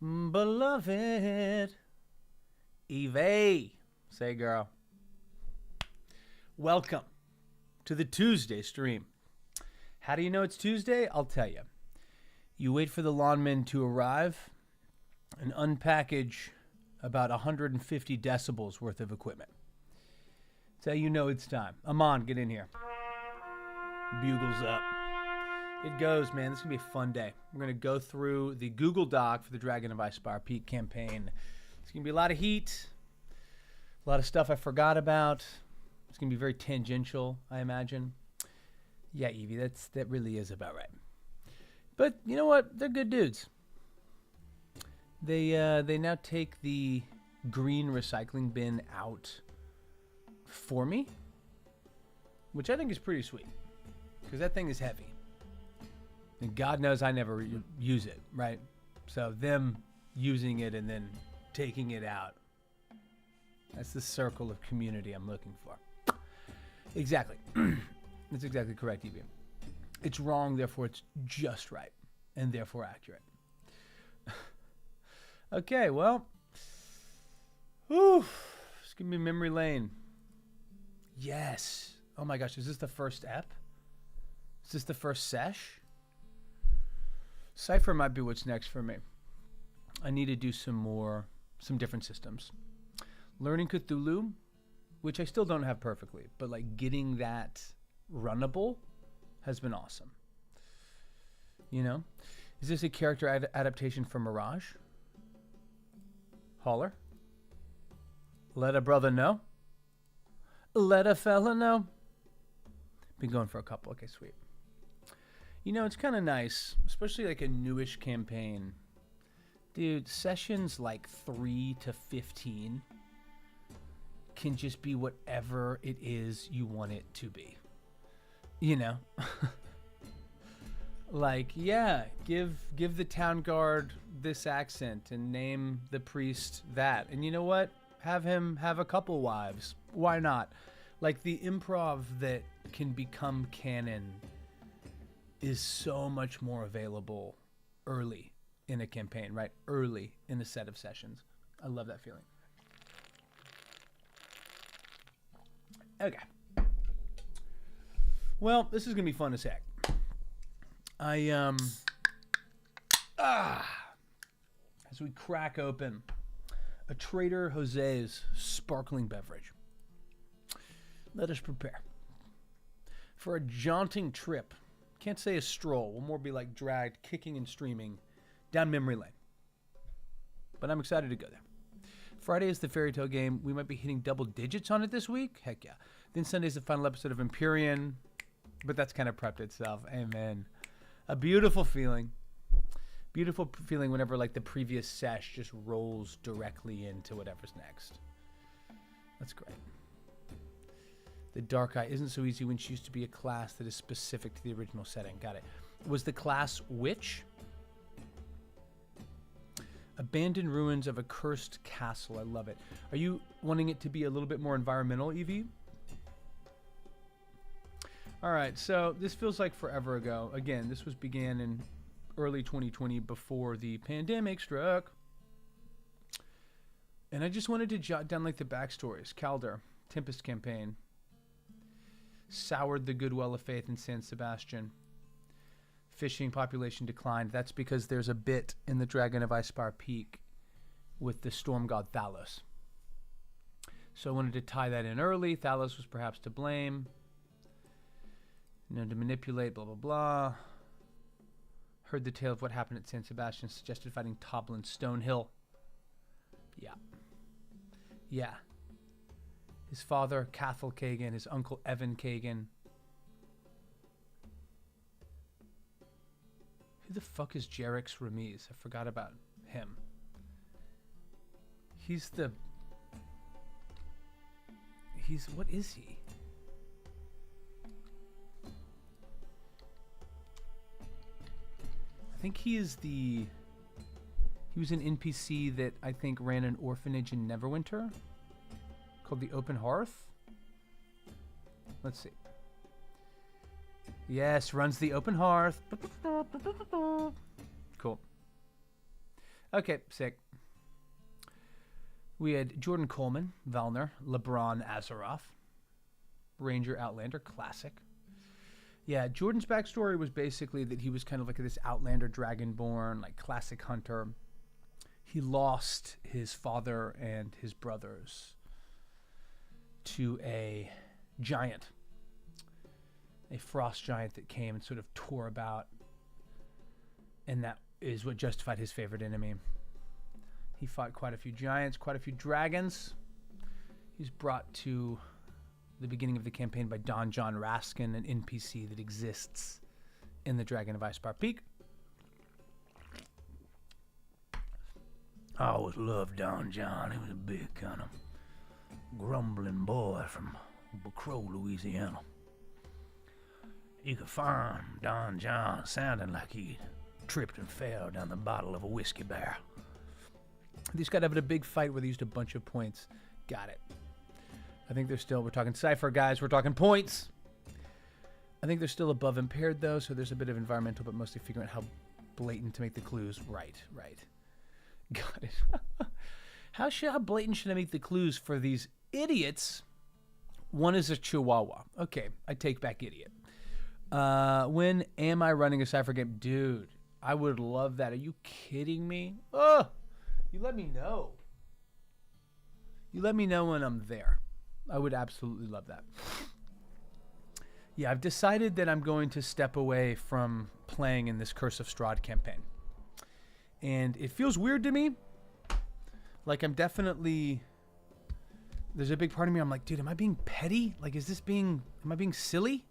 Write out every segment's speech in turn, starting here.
Beloved. Eve. Say, girl. Welcome to the Tuesday stream. How do you know it's Tuesday? I'll tell you. You wait for the lawnman to arrive and unpackage about 150 decibels worth of equipment. That's how you know it's time. Amon, get in here. Bugles up. It goes, man. This is going to be a fun day. We're going to go through the Google Doc for the Dragon of Icespire Peak campaign. It's going to be a lot of heat, a lot of stuff I forgot about. It's going to be very tangential, I imagine. Yeah, Evie, that really is about right. But you know what? They're good dudes. They now take the green recycling bin out for me, which I think is pretty sweet because that thing is heavy. And God knows I never use it, right? So them using it and then taking it out, that's the circle of community I'm looking for. Exactly. That's exactly correct, Evie. It's wrong, therefore it's just right, and therefore accurate. Okay, well, it's going to be memory lane. Yes. Oh my gosh, is this the first ep? Is this the first sesh? Cypher might be what's next for me. I need to do some different systems. Learning Cthulhu, which I still don't have perfectly, but like getting that runnable has been awesome. You know? Is this a character adaptation from Mirage? Holler? Let a brother know? Let a fella know? Been going for a couple. Okay, sweet. You know, it's kind of nice, especially like a newish campaign. Dude, sessions like 3 to 15 can just be whatever it is you want it to be. You know? Like, yeah, give the town guard this accent and name the priest that. And you know what? Have him have a couple wives. Why not? Like, the improv that can become canon is so much more available early in a campaign, right? Early in a set of sessions. I love that feeling. Okay. Well, this is going to be fun as heck. As we crack open a Trader Jose's sparkling beverage, let us prepare for a jaunting trip. Can't say a stroll. Will more be like dragged, kicking and streaming down memory lane. But I'm excited to go there. Friday is the fairy tale game. We might be hitting double digits on it this week. Heck yeah. Then Sunday's the final episode of Empyrean. But that's kind of prepped itself. Amen. A beautiful feeling. Beautiful feeling whenever like the previous sesh just rolls directly into whatever's next. That's great. The Dark Eye isn't so easy when she used to be a class that is specific to the original setting. Got it. Was the class Witch? Abandoned ruins of a cursed castle. I love it. Are you wanting it to be a little bit more environmental, Evie? All right, so this feels like forever ago. Again, this began in early 2020 before the pandemic struck. And I just wanted to jot down like the backstories. Calder, Tempest campaign. Soured the goodwill of faith in San Sebastian. Fishing population declined. That's because there's a bit in the Dragon of Icespire Peak with the storm god Thalos. So I wanted to tie that in early. Thalos was perhaps to blame. You know, to manipulate, blah, blah, blah. Heard the tale of what happened at San Sebastian. Suggested fighting Toblin Stonehill. Yeah. Yeah. His father, Cathal Kagan. His uncle, Evan Kagan. Who the fuck is Jerix Ramiz? I forgot about him. What is he? I think he was an NPC that I think ran an orphanage in Neverwinter called the Open Hearth. Let's see. Yes, runs the Open Hearth. Cool. Okay, sick. We had Jordan Coleman, Valner, LeBron Azaroff, Ranger Outlander, classic. Yeah, Jordan's backstory was basically that he was kind of like this Outlander Dragonborn, like classic hunter. He lost his father and his brothers to a giant, a frost giant that came and sort of tore about, and that is what justified his favorite enemy. He fought quite a few giants, quite a few dragons. He's brought to the beginning of the campaign by Don John Raskin, an NPC that exists in the Dragon of Icespire Peak. I always loved Don John. He was a big kind of grumbling boy from Crow, Louisiana. You could find Don John sounding like he tripped and fell down the bottle of a whiskey barrel. These guys having a big fight where they used a bunch of points. Got it. I think they're still, we're talking Cypher, guys. We're talking points. I think they're still above impaired, though, so there's a bit of environmental, but mostly figuring out how blatant to make the clues. Right. Got it. How blatant should I make the clues for these idiots? One is a chihuahua. Okay, I take back idiot. When am I running a Cypher game? Dude, I would love that. Are you kidding me? Oh, you let me know. You let me know when I'm there. I would absolutely love that. Yeah, I've decided that I'm going to step away from playing in this Curse of Strahd campaign. And it feels weird to me. Like I'm definitely... There's a big part of me, I'm like, dude, am I being petty? Like, am I being silly?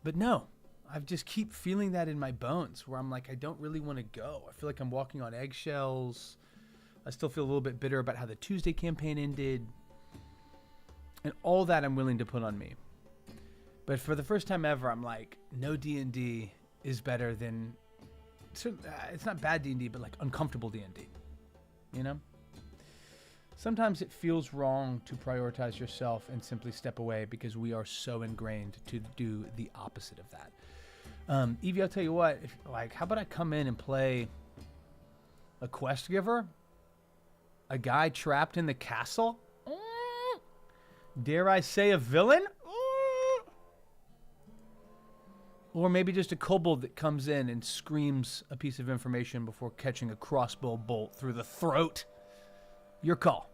But no, I just keep feeling that in my bones where I'm like, I don't really want to go. I feel like I'm walking on eggshells. I still feel a little bit bitter about how the Tuesday campaign ended. And all that I'm willing to put on me. But for the first time ever, I'm like, no D&D is better than... It's not bad D&D, but like uncomfortable D&D. You know? Sometimes it feels wrong to prioritize yourself and simply step away because we are so ingrained to do the opposite of that. Evie, I'll tell you what, how about I come in and play a quest giver? A guy trapped in the castle? Dare I say a villain? Or maybe just a kobold that comes in and screams a piece of information before catching a crossbow bolt through the throat. Your call.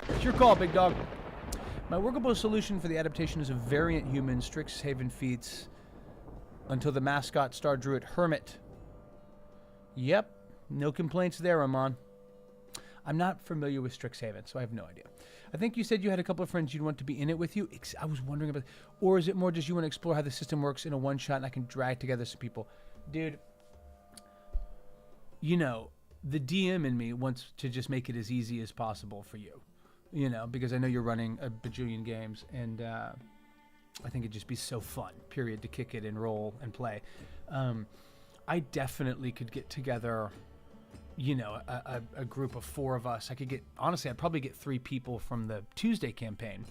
It's your call, big dog. My workable solution for the adaptation is a variant human, Strixhaven feats, until the mascot Star Druid Hermit. Yep, no complaints there, Amon. I'm not familiar with Strixhaven, so I have no idea. I think you said you had a couple of friends you'd want to be in it with you. I was wondering about... Or is it more just you want to explore how the system works in a one-shot and I can drag together some people? Dude, you know, the DM in me wants to just make it as easy as possible for you. You know, because I know you're running a bajillion games, and I think it'd just be so fun, period, to kick it and roll and play. I definitely could get together... you know, a group of 4 of us. I'd probably get 3 people from the Tuesday campaign.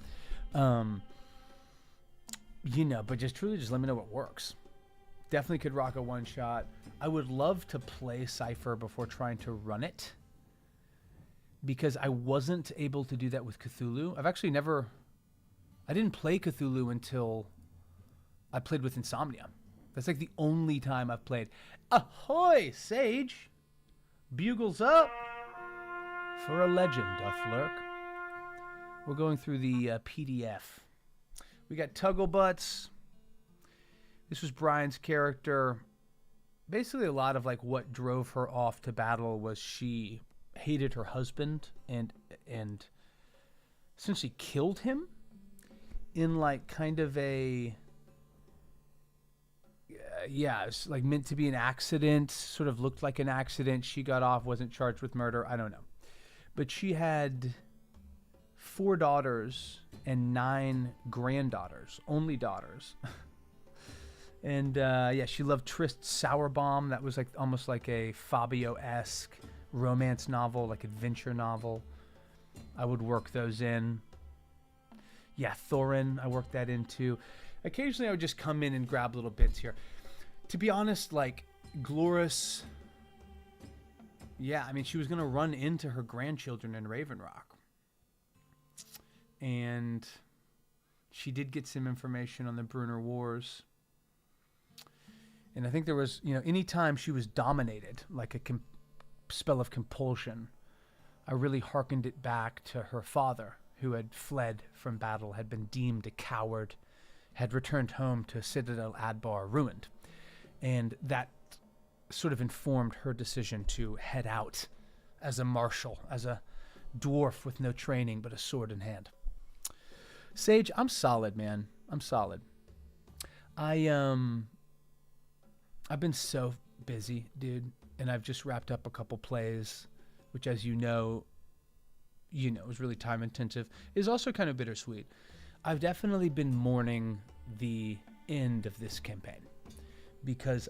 You know, but just let me know what works. Definitely could rock a one-shot. I would love to play Cypher before trying to run it, because I wasn't able to do that with Cthulhu. I didn't play Cthulhu until I played with Insomnia. That's like the only time I've played. Ahoy, Sage! Bugles up, for a legend doth lurk. We're going through the PDF. We got Tugglebutts. This was Brian's character. Basically, a lot of like what drove her off to battle was she hated her husband and essentially killed him in like kind of a... yeah, it's like meant to be an accident, sort of looked like an accident. She got off, wasn't charged with murder. I don't know. But she had 4 daughters and 9 granddaughters, only daughters. And yeah, she loved Trist Sauerbaum. That was like almost like a Fabio-esque romance novel, like adventure novel. I would work those in. Yeah, Thorin, I worked that into. Occasionally I would just come in and grab little bits here. To be honest, like Glorus Yeah, I mean, she was going to run into her grandchildren in Raven Rock. And she did get some information on the Brunner Wars. And I think there was, anytime she was dominated, like a spell of compulsion, I really hearkened it back to her father, who had fled from battle, had been deemed a coward, had returned home to Citadel Adbar ruined. And that sort of informed her decision to head out as a marshal, as a dwarf with no training but a sword in hand. Sage, I'm solid, man. I'm solid. I've been so busy, dude, and I've just wrapped up a couple plays, which, as you know, was really time intensive. Is also kind of bittersweet. I've definitely been mourning the end of this campaign because,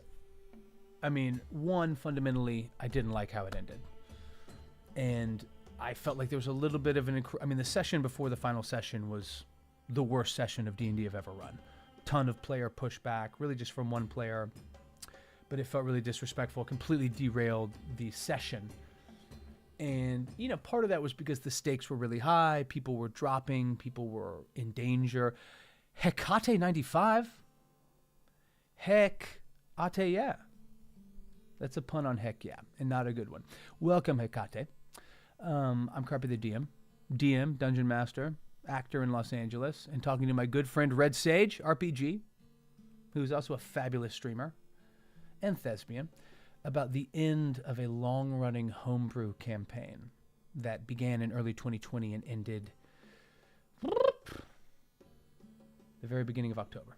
I mean, one, fundamentally, I didn't like how it ended, and I felt like there was a little bit of the session before the final session was the worst session of D&D I've ever run. Ton of player pushback, really just from one player, but it felt really disrespectful, completely derailed the session. And, part of that was because the stakes were really high, people were dropping, people were in danger. Hecate 95? Heck, ate, yeah. That's a pun on heck, yeah, and not a good one. Welcome, Hecate. I'm Carpe the DM, Dungeon Master, actor in Los Angeles, and talking to my good friend Red Sage, RPG, who's also a fabulous streamer and thespian, about the end of a long-running homebrew campaign that began in early 2020 and ended the very beginning of October,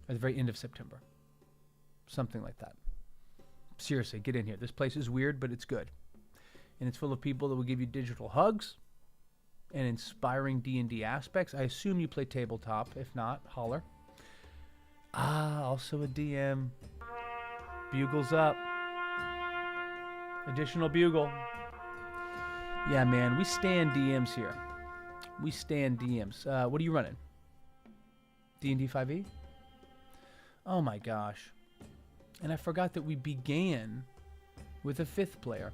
at the very end of September, something like that. Seriously, get in here. This place is weird, but it's good. And it's full of people that will give you digital hugs and inspiring D&D aspects. I assume you play tabletop. If not, holler. Also a DM. Bugles up. Additional bugle. Yeah, man, we stand DMs here. We stand DMs. What are you running? D&D 5e? Oh my gosh. And I forgot that we began with a 5th player.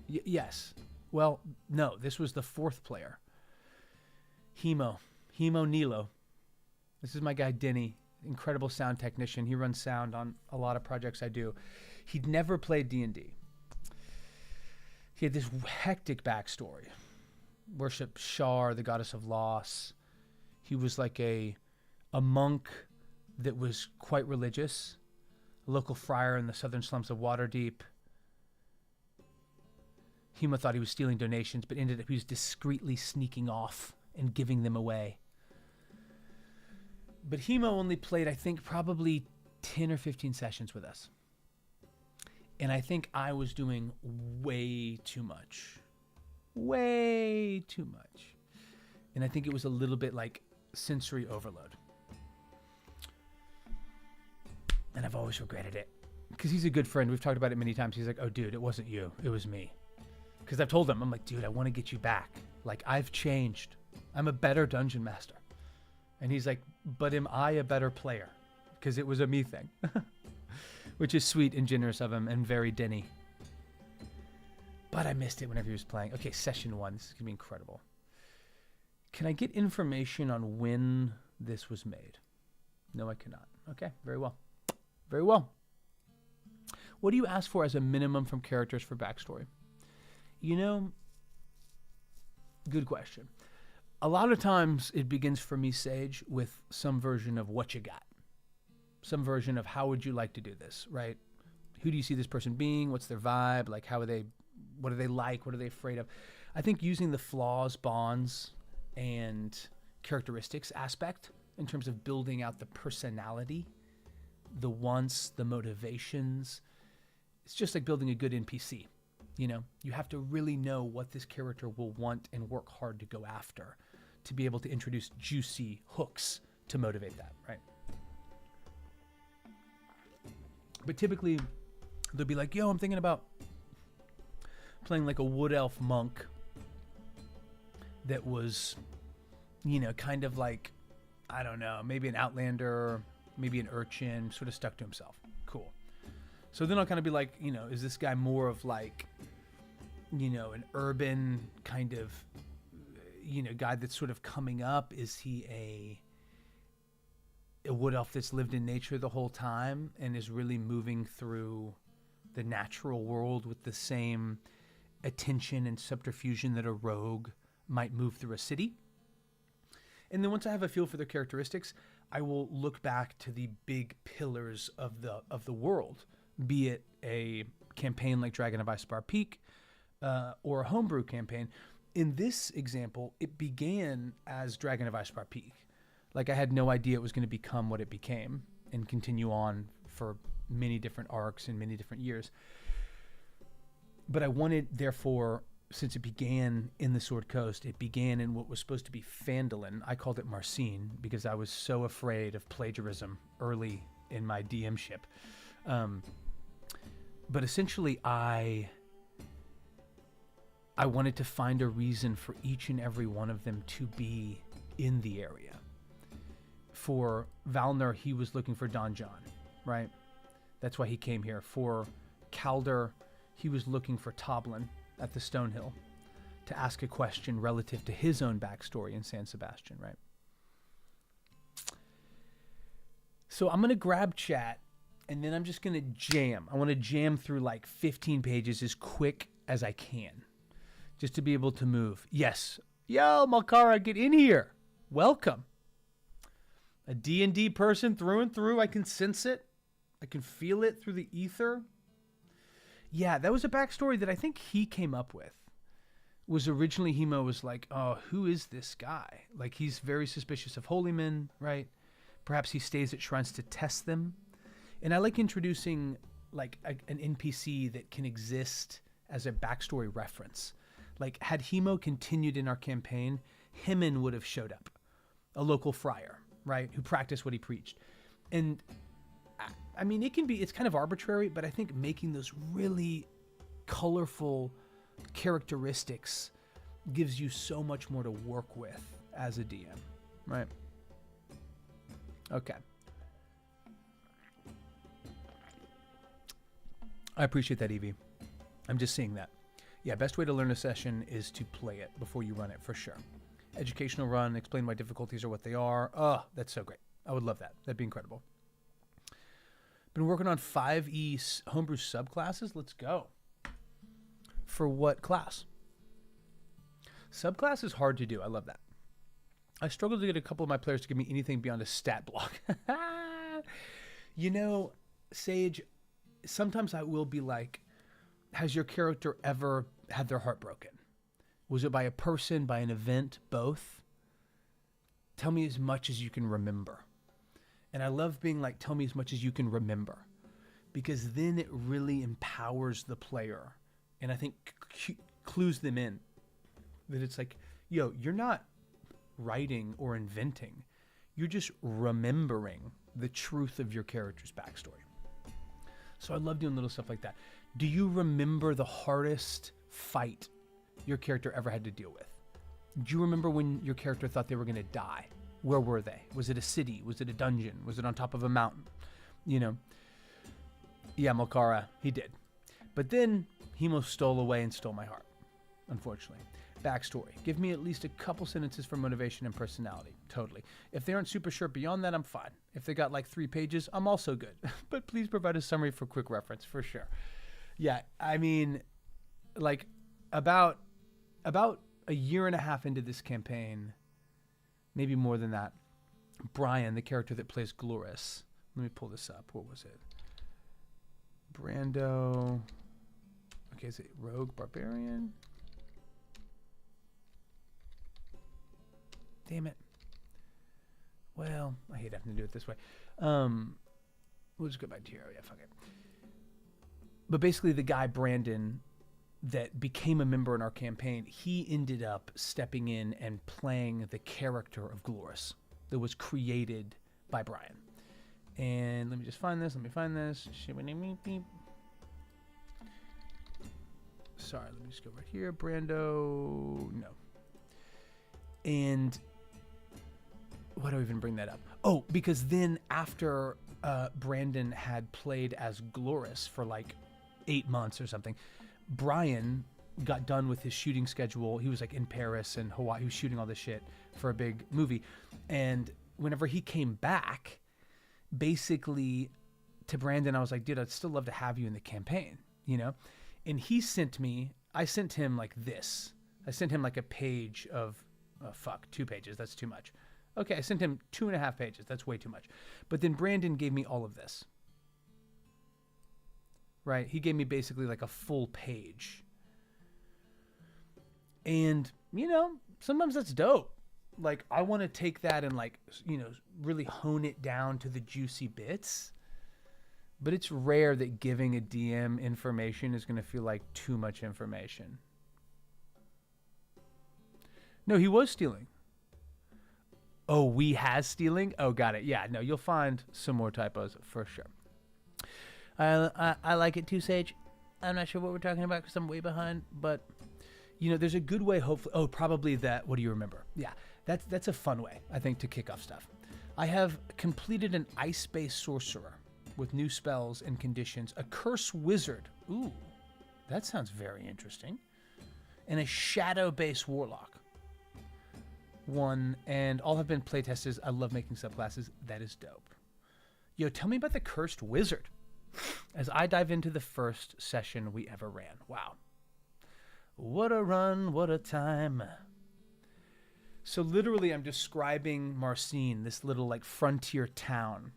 Yes. Well, no, this was the 4th player. Hemo Nilo. This is my guy Denny, incredible sound technician. He runs sound on a lot of projects I do. He'd never played D&D. He had this hectic backstory. Worshipped Shar, the goddess of loss. He was like a monk that was quite religious, a local friar in the southern slums of Waterdeep. Hema thought he was stealing donations, but ended up he was discreetly sneaking off and giving them away. But Hemo only played, I think, probably 10 or 15 sessions with us. And I think I was doing way too much. Way too much. And I think it was a little bit like sensory overload. And I've always regretted it. Because he's a good friend. We've talked about it many times. He's like, oh, dude, it wasn't you. It was me. Because I've told him, I'm like, dude, I want to get you back. Like, I've changed. I'm a better dungeon master. And he's like, but am I a better player? Because it was a me thing. Which is sweet and generous of him and very Denny. But I missed it whenever he was playing. Okay, session 1. This is going to be incredible. Can I get information on when this was made? No, I cannot. Okay, very well. Very well. What do you ask for as a minimum from characters for backstory? Good question. A lot of times it begins for me, Sage, with some version of what you got. Some version of how would you like to do this, right? Who do you see this person being? What's their vibe? Like, what are they like? What are they afraid of? I think using the flaws, bonds, and characteristics aspect in terms of building out the personality, the wants, the motivations, it's just like building a good NPC. You have to really know what this character will want and work hard to go after to be able to introduce juicy hooks to motivate that, right? But typically, they'll be like, yo, I'm thinking about playing like a wood elf monk that was, kind of like, I don't know, maybe an outlander, maybe an urchin, sort of stuck to himself. Cool. So then I'll kind of be like, you know, is this guy more of like, you know, an urban kind of, you know, guy that's sort of coming up? Is he a wood elf that's lived in nature the whole time and is really moving through the natural world with the same attention and subterfuge that a rogue might move through a city? And then once I have a feel for their characteristics, I will look back to the big pillars of the world, be it a campaign like Dragon of Icespar Peak or a homebrew campaign. In this example, it began as Dragon of Icespar Peak. Like, I had no idea it was going to become what it became and continue on for many different arcs and many different years. But I wanted, therefore, since it began in the Sword Coast, it began in what was supposed to be Phandalin. I called it Marcine because I was so afraid of plagiarism early in my DM-ship. But essentially, I wanted to find a reason for each and every one of them to be in the area. For Valnor, he was looking for Don John, right? That's why he came here. For Calder, he was looking for Toblin at the Stonehill to ask a question relative to his own backstory in San Sebastian, right? So I'm going to grab chat, and then I'm just going to jam. I want to jam through like 15 pages as quick as I can, just to be able to move. Yes. Yo, Malkara, get in here. Welcome. A D&D person through and through. I can sense it. I can feel it through the ether. Yeah, that was a backstory that I think he came up with. Was originally Hemo was like, oh, who is this guy? Like, he's very suspicious of holy men, right? Perhaps he stays at shrines to test them. And I like introducing like an NPC that can exist as a backstory reference. Like, had Hemo continued in our campaign, Hemin would have showed up, a local friar, right, who practiced what he preached. And I mean, it's kind of arbitrary, but I think making those really colorful characteristics gives you so much more to work with as a DM, right? Okay. I appreciate that, Evie. I'm just seeing that. Yeah, best way to learn a session is to play it before you run it, for sure. Educational run, explain why difficulties are what they are. Oh, that's so great. I would love that. That'd be incredible. Been working on 5e homebrew subclasses. Let's go. For what class? Subclass is hard to do. I love that. I struggle to get a couple of my players to give me anything beyond a stat block. You know, Sage, sometimes I will be like, has your character ever had their heart broken? Was it by a person, by an event, both? Tell me as much as you can remember. And I love being like, tell me as much as you can remember, because then it really empowers the player. And I think clues them in that it's like, yo, you're not writing or inventing. You're just remembering the truth of your character's backstory. So I love doing little stuff like that. Do you remember the hardest fight your character ever had to deal with? Do you remember when your character thought they were going to die? Where were they? Was it a city? Was it a dungeon? Was it on top of a mountain? You know? Yeah, Malkara, he did. But then Hemo stole away and stole my heart, unfortunately. Backstory. Give me at least a couple sentences for motivation and personality. Totally. If they aren't super sure beyond that, I'm fine. If they got like 3 pages, I'm also good. But please provide a summary for quick reference, for sure. Yeah, I mean, like, about a year and a half into this campaign, maybe more than that, Brian, the character that plays Glorious, let me pull this up. What was it? Brando. Okay, is it Rogue Barbarian? Damn it. Well, I hate having to do it this way. We'll just go back to here. Yeah, fuck it. But basically, the guy, Brandon, that became a member in our campaign, he ended up stepping in and playing the character of Glorious that was created by Brian. And let me just find this. Let me find this. Sorry, let me just go right here. Brando. No. And why do I even bring that up? Oh, because then after Brandon had played as Gloris for like 8 months or something, Brian got done with his shooting schedule. He was like in Paris and Hawaii. He was shooting all this shit for a big movie. And whenever he came back, basically to Brandon, I was like, dude, I'd still love to have you in the campaign, you know? And I sent him like this. I sent him like a page of, 2 pages. That's too much. Okay, I sent him 2.5 pages. That's way too much. But then Brandon gave me all of this. Right? He gave me basically like a full page. And, you know, sometimes that's dope. Like, I want to take that and like, you know, really hone it down to the juicy bits. But it's rare that giving a DM information is going to feel like too much information. No, he was stealing. Oh, we has stealing? Oh, got it. Yeah, no, you'll find some more typos for sure. I like it too, Sage. I'm not sure what we're talking about because I'm way behind, but you know, there's a good way, hopefully. Oh, probably that. What do you remember? Yeah, that's a fun way, I think, to kick off stuff. I have completed an ice-based sorcerer with new spells and conditions, a curse wizard. Ooh, that sounds very interesting. And a shadow-based warlock. And all have been playtested. I love making subclasses. That is dope. Yo, tell me about the cursed wizard as I dive into the first session we ever ran. Wow. What a run, what a time. So literally I'm describing Marcine, this little like frontier town.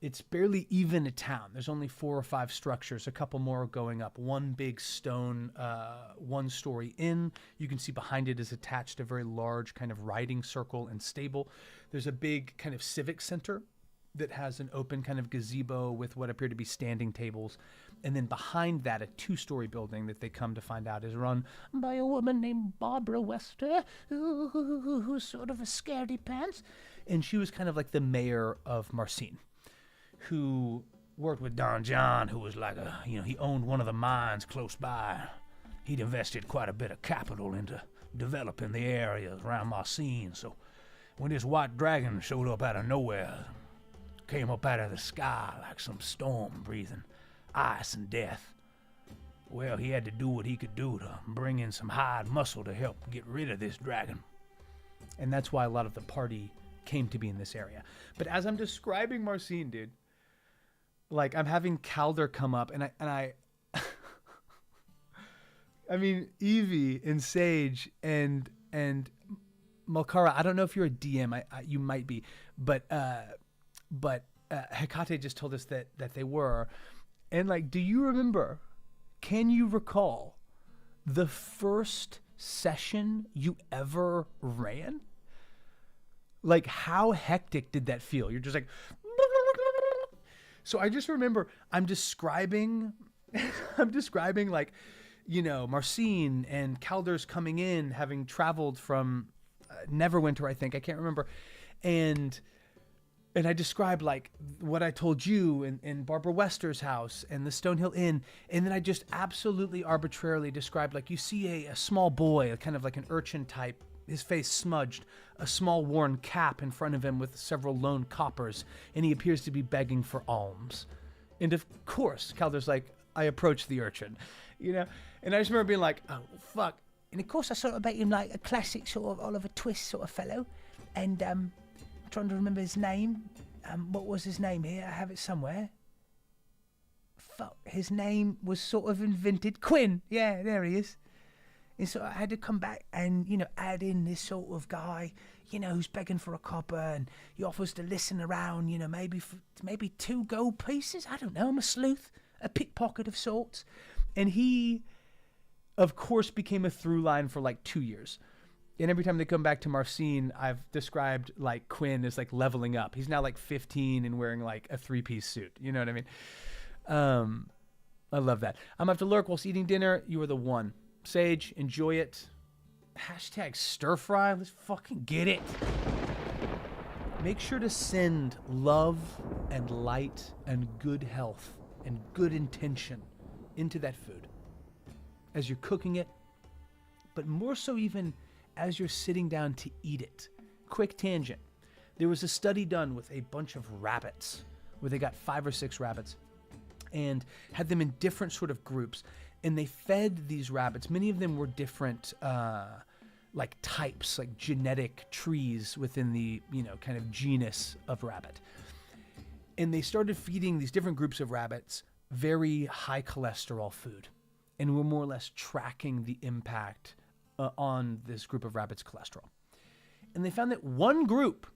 It's barely even a town. There's only 4 or 5 structures, a couple more going up. One big stone, 1-story inn. You can see behind it is attached a very large kind of riding circle and stable. There's a big kind of civic center that has an open kind of gazebo with what appear to be standing tables. And then behind that, a 2-story building that they come to find out is run by a woman named Barbara Wester, who's sort of a scaredy pants. And she was kind of like the mayor of Marcine, who worked with Don John, who was like he owned one of the mines close by. He'd invested quite a bit of capital into developing the area around Marcine. So when this white dragon showed up out of nowhere, came up out of the sky like some storm breathing ice and death, well, he had to do what he could do to bring in some hide muscle to help get rid of this dragon. And that's why a lot of the party came to be in this area. But as I'm describing Marcine, dude, like I'm having Calder come up and I I mean, Evie and Sage and Malkara, I don't know if you're a DM, you might be, but Hecate just told us that they were. And like, do you remember, can you recall the first session you ever ran? Like, how hectic did that feel? You're just like, so I just remember I'm describing like, you know, Marcine and Calder's coming in, having traveled from Neverwinter, I think, I can't remember. And I described like what I told you in Barbara Wester's house and the Stonehill Inn. And then I just absolutely arbitrarily described, like, you see a small boy, kind of like an urchin type, his face smudged, a small worn cap in front of him with several lone coppers, and he appears to be begging for alms. And of course, Calder's like, I approached the urchin, you know? And I just remember being like, oh, fuck. And of course I sort of made him like a classic sort of Oliver Twist sort of fellow. And I'm trying to remember his name. What was his name here? I have it somewhere. Fuck, his name was sort of invented. Quinn. Yeah, there he is. And so I had to come back and, you know, add in this sort of guy, you know, who's begging for a copper, and he offers to listen around, you know, maybe 2 gold pieces. I don't know. I'm a sleuth, a pickpocket of sorts. And he, of course, became a through line for like 2 years. And every time they come back to Marcine, I've described like Quinn as like leveling up. He's now like 15 and wearing like a 3-piece suit. You know what I mean? I love that. I'm going to have to lurk whilst eating dinner. You are the one. Sage, enjoy it. Hashtag stir fry. Let's fucking get it. Make sure to send love and light and good health and good intention into that food as you're cooking it, but more so even as you're sitting down to eat it. Quick tangent. There was a study done with a bunch of rabbits where they got 5 or 6 rabbits and had them in different sort of groups. And they fed these rabbits. Many of them were different, like types, like genetic trees within the, kind of genus of rabbit. And they started feeding these different groups of rabbits very high cholesterol food. And were more or less tracking the impact on this group of rabbits' cholesterol. And they found that one group,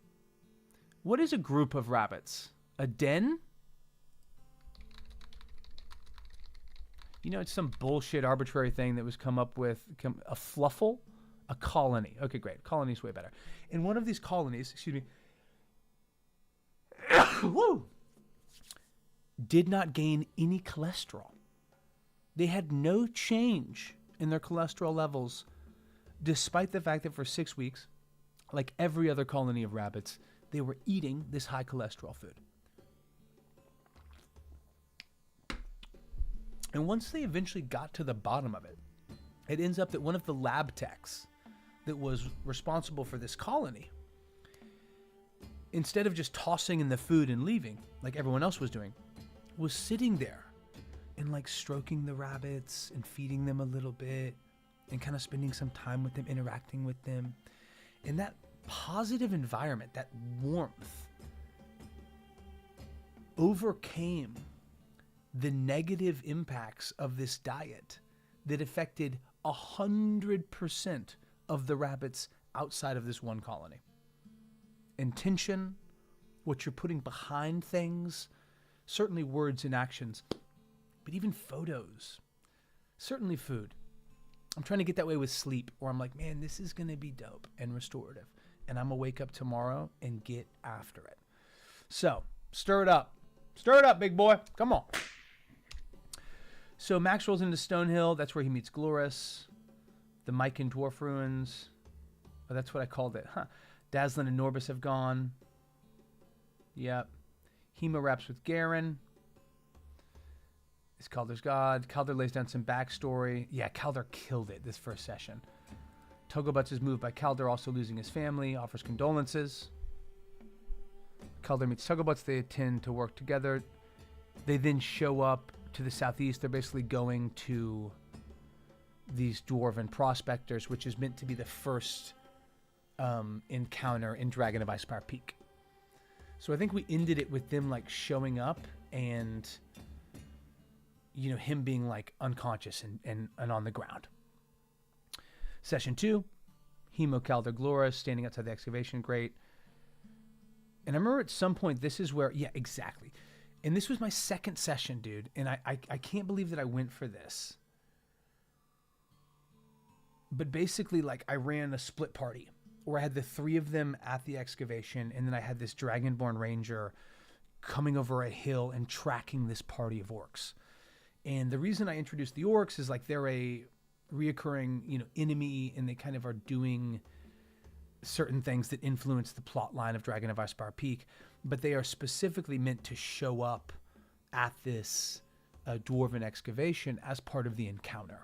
what is a group of rabbits? A den? It's some bullshit arbitrary thing that was come up with a fluffle, a colony. Okay, great. Colony's way better. In one of these colonies, woo, did not gain any cholesterol. They had no change in their cholesterol levels, despite the fact that for 6 weeks, like every other colony of rabbits, they were eating this high cholesterol food. And once they eventually got to the bottom of it, it ends up that one of the lab techs that was responsible for this colony, instead of just tossing in the food and leaving, like everyone else was doing, was sitting there and like stroking the rabbits and feeding them a little bit and kind of spending some time with them, interacting with them. And that positive environment, that warmth, overcame the negative impacts of this diet that affected 100% of the rabbits outside of this one colony. Intention, what you're putting behind things, certainly words and actions, but even photos, certainly food. I'm trying to get that way with sleep, where I'm like, man, this is going to be dope and restorative. And I'm going to wake up tomorrow and get after it. So, stir it up. Stir it up, big boy. Come on. So Max rolls into Stonehill. That's where he meets Glorus. The Mycan Dwarf Ruins. Oh, that's what I called it. Huh. Dazzlin and Norbus have gone. Yep. Hemo raps with Garen. Is Calder's God. Calder lays down some backstory. Yeah, Calder killed it this first session. Togobuts is moved by Calder also losing his family, offers condolences. Calder meets Togobuts. They tend to work together. They then show up to the southeast. They're basically going to these dwarven prospectors, which is meant to be the first encounter in Dragon of Icespire Peak. So I think we ended it with them like showing up and him being like unconscious and on the ground. Session 2, Hemo Calder Glora standing outside the excavation grate. And I remember at some point, this is where, yeah, exactly. And this was my second session, dude. And I can't believe that I went for this. But basically, like, I ran a split party where I had the 3 of them at the excavation. And then I had this Dragonborn Ranger coming over a hill and tracking this party of orcs. And the reason I introduced the orcs is like they're a reoccurring, enemy, and they kind of are doing certain things that influence the plot line of Dragon of Icespire Peak, but they are specifically meant to show up at this dwarven excavation as part of the encounter.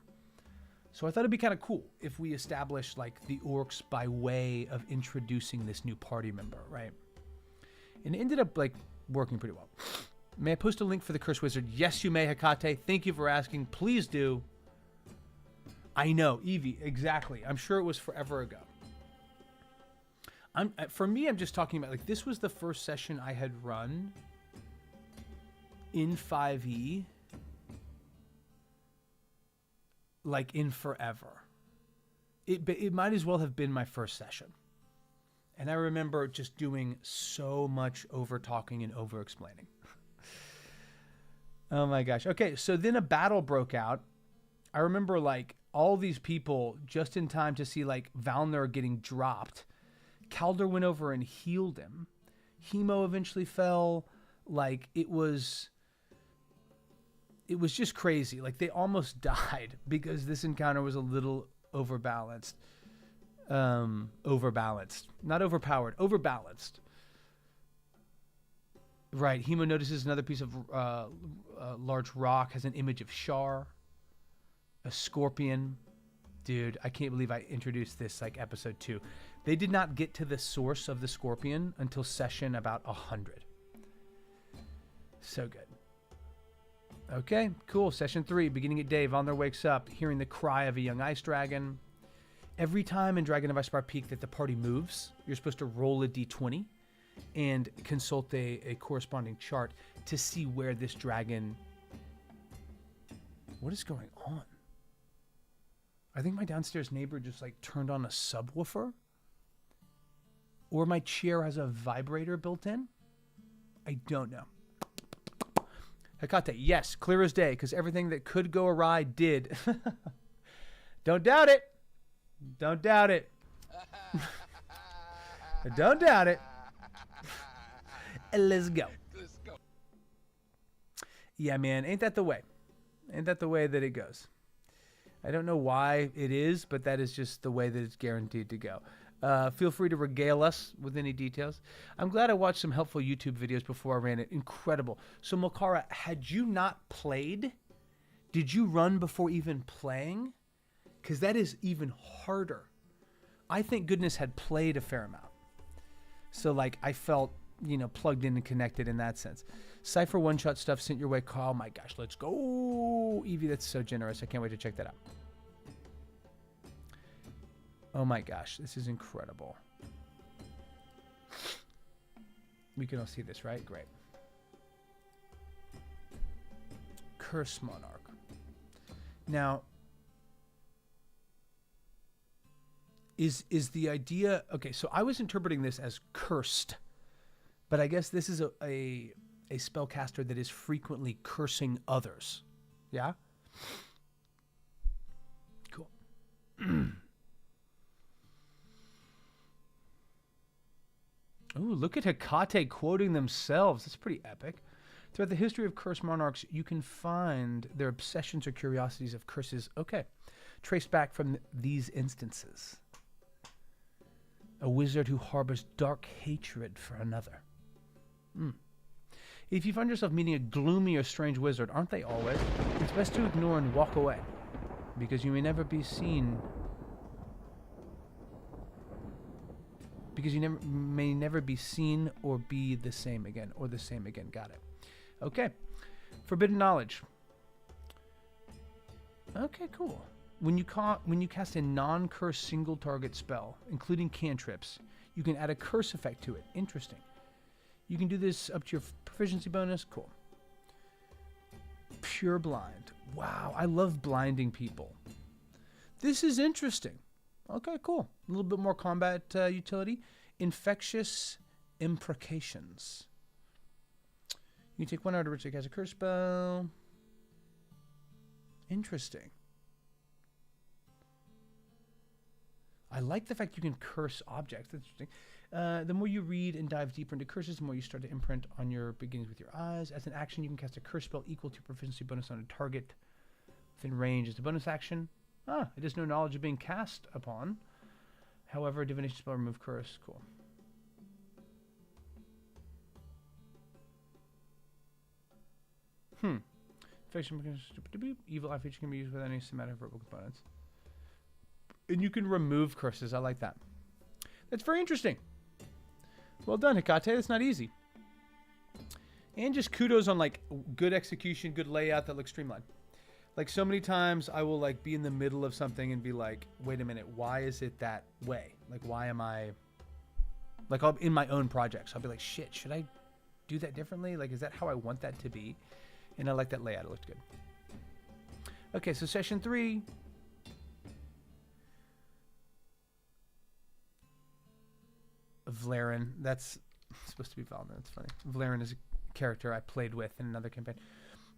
So I thought it'd be kind of cool if we established like the orcs by way of introducing this new party member, right? And it ended up like working pretty well. May I post a link for the Curse Wizard? Yes, you may, Hekate. Thank you for asking. Please do. I know, Evie, exactly. I'm sure it was forever ago. For me, I'm just talking about, like, this was the first session I had run in 5e, like, in forever. It might as well have been my first session. And I remember just doing so much over-talking and over-explaining. Oh my gosh. Okay, so then a battle broke out. I remember, like, all these people just in time to see, like, Valnir getting dropped. Calder went over and healed him. Hemo eventually fell. Like, it was just crazy. Like, they almost died because this encounter was a little overbalanced. Overbalanced. Not overpowered. Overbalanced. Right. Hemo notices another piece of large rock has an image of Shar. A scorpion. Dude, I can't believe I introduced this like episode 2. They did not get to the source of the scorpion until session about 100. So good. Okay, cool. Session 3, beginning at day. Valner wakes up, hearing the cry of a young ice dragon. Every time in Dragon of Icespire Peak that the party moves, you're supposed to roll a d20 and consult a corresponding chart to see where this dragon... What is going on? I think my downstairs neighbor just like turned on a subwoofer. Or my chair has a vibrator built in. I don't know. Hecate, yes, clear as day, because everything that could go awry did. Don't doubt it. Don't doubt it. Don't doubt it. Let's go. Let's go. Yeah, man, ain't that the way? Ain't that the way that it goes? I don't know why it is, but that is just the way that it's guaranteed to go. Feel free to regale us with any details. I'm glad I watched some helpful YouTube videos before I ran it. Incredible. So, Mokara, had you not played, did you run before even playing? Because that is even harder. I thank goodness had played a fair amount. So, like, I felt, you know, plugged in and connected in that sense. Cypher one-shot stuff sent your way. Call. Oh my gosh, let's go. Evie, that's so generous. I can't wait to check that out. Oh my gosh, this is incredible. We can all see this, right? Great. Curse Monarch. Now, is the idea... Okay, so I was interpreting this as cursed, but I guess this is a spellcaster that is frequently cursing others. Yeah? Cool. Ooh, look at Hecate quoting themselves. That's pretty epic. Throughout the history of cursed monarchs, you can find their obsessions or curiosities of curses, okay, traced back from these instances. A wizard who harbors dark hatred for another. If you find yourself meeting a gloomy or strange wizard, aren't they always? It's best to ignore and walk away, because you may never be seen... Because you may never be seen or be the same again, or the same again. Got it. Okay. Forbidden knowledge. Okay, cool. When you cast a non-curse single target spell, including cantrips, you can add a curse effect to it. Interesting. You can do this up to your proficiency bonus. Cool. Pure blind. Wow, I love blinding people. This is interesting. Okay, cool. A little bit more combat utility. Infectious imprecations. You take 1 hour to reach as a curse spell. Interesting. I like the fact you can curse objects. That's interesting. The more you read and dive deeper into curses, the more you start to imprint on your beginnings with your eyes. As an action, you can cast a curse spell equal to proficiency bonus on a target within range. As a bonus action, it has no knowledge of being cast upon. However, a divination spell remove curse. Cool. Evil eye feature can be used with any somatic verbal components. And you can remove curses. I like that. That's very interesting. Well done, Hecate. That's not easy. And just kudos on like good execution, good layout that looks streamlined. Like so many times I will like be in the middle of something and be like, wait a minute, why is it that way? Like why am I like I'll in my own projects, I'll be like, shit, should I do that differently? Like is that how I want that to be? And I like that layout. It looked good. Okay, so session 3. Vlarin. That's supposed to be Valna. That's funny. Vlarin is a character I played with in another campaign.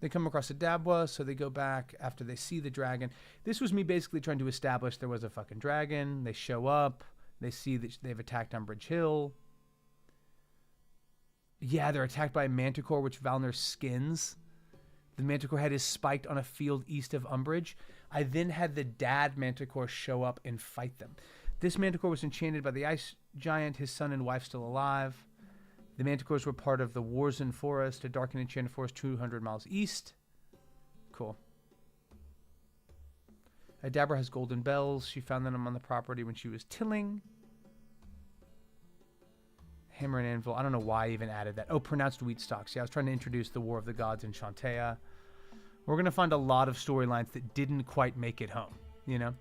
They come across a Dabwa, so they go back after they see the dragon. This was me basically trying to establish there was a fucking dragon. They show up. They see that they've attacked Umbridge Hill. Yeah, they're attacked by a manticore, which Valner skins. The manticore head is spiked on a field east of Umbridge. I then had the dad manticore show up and fight them. This manticore was enchanted by the ice giant, his son and wife still alive. The manticores were part of the Warzen Forest, a dark and enchanted forest 200 miles east. Cool. Adabra has golden bells. She found them on the property when she was tilling. Hammer and Anvil. I don't know why I even added that. Oh, pronounced wheat stalks. Yeah, I was trying to introduce the War of the Gods in Shantea. We're going to find a lot of storylines that didn't quite make it home, you know?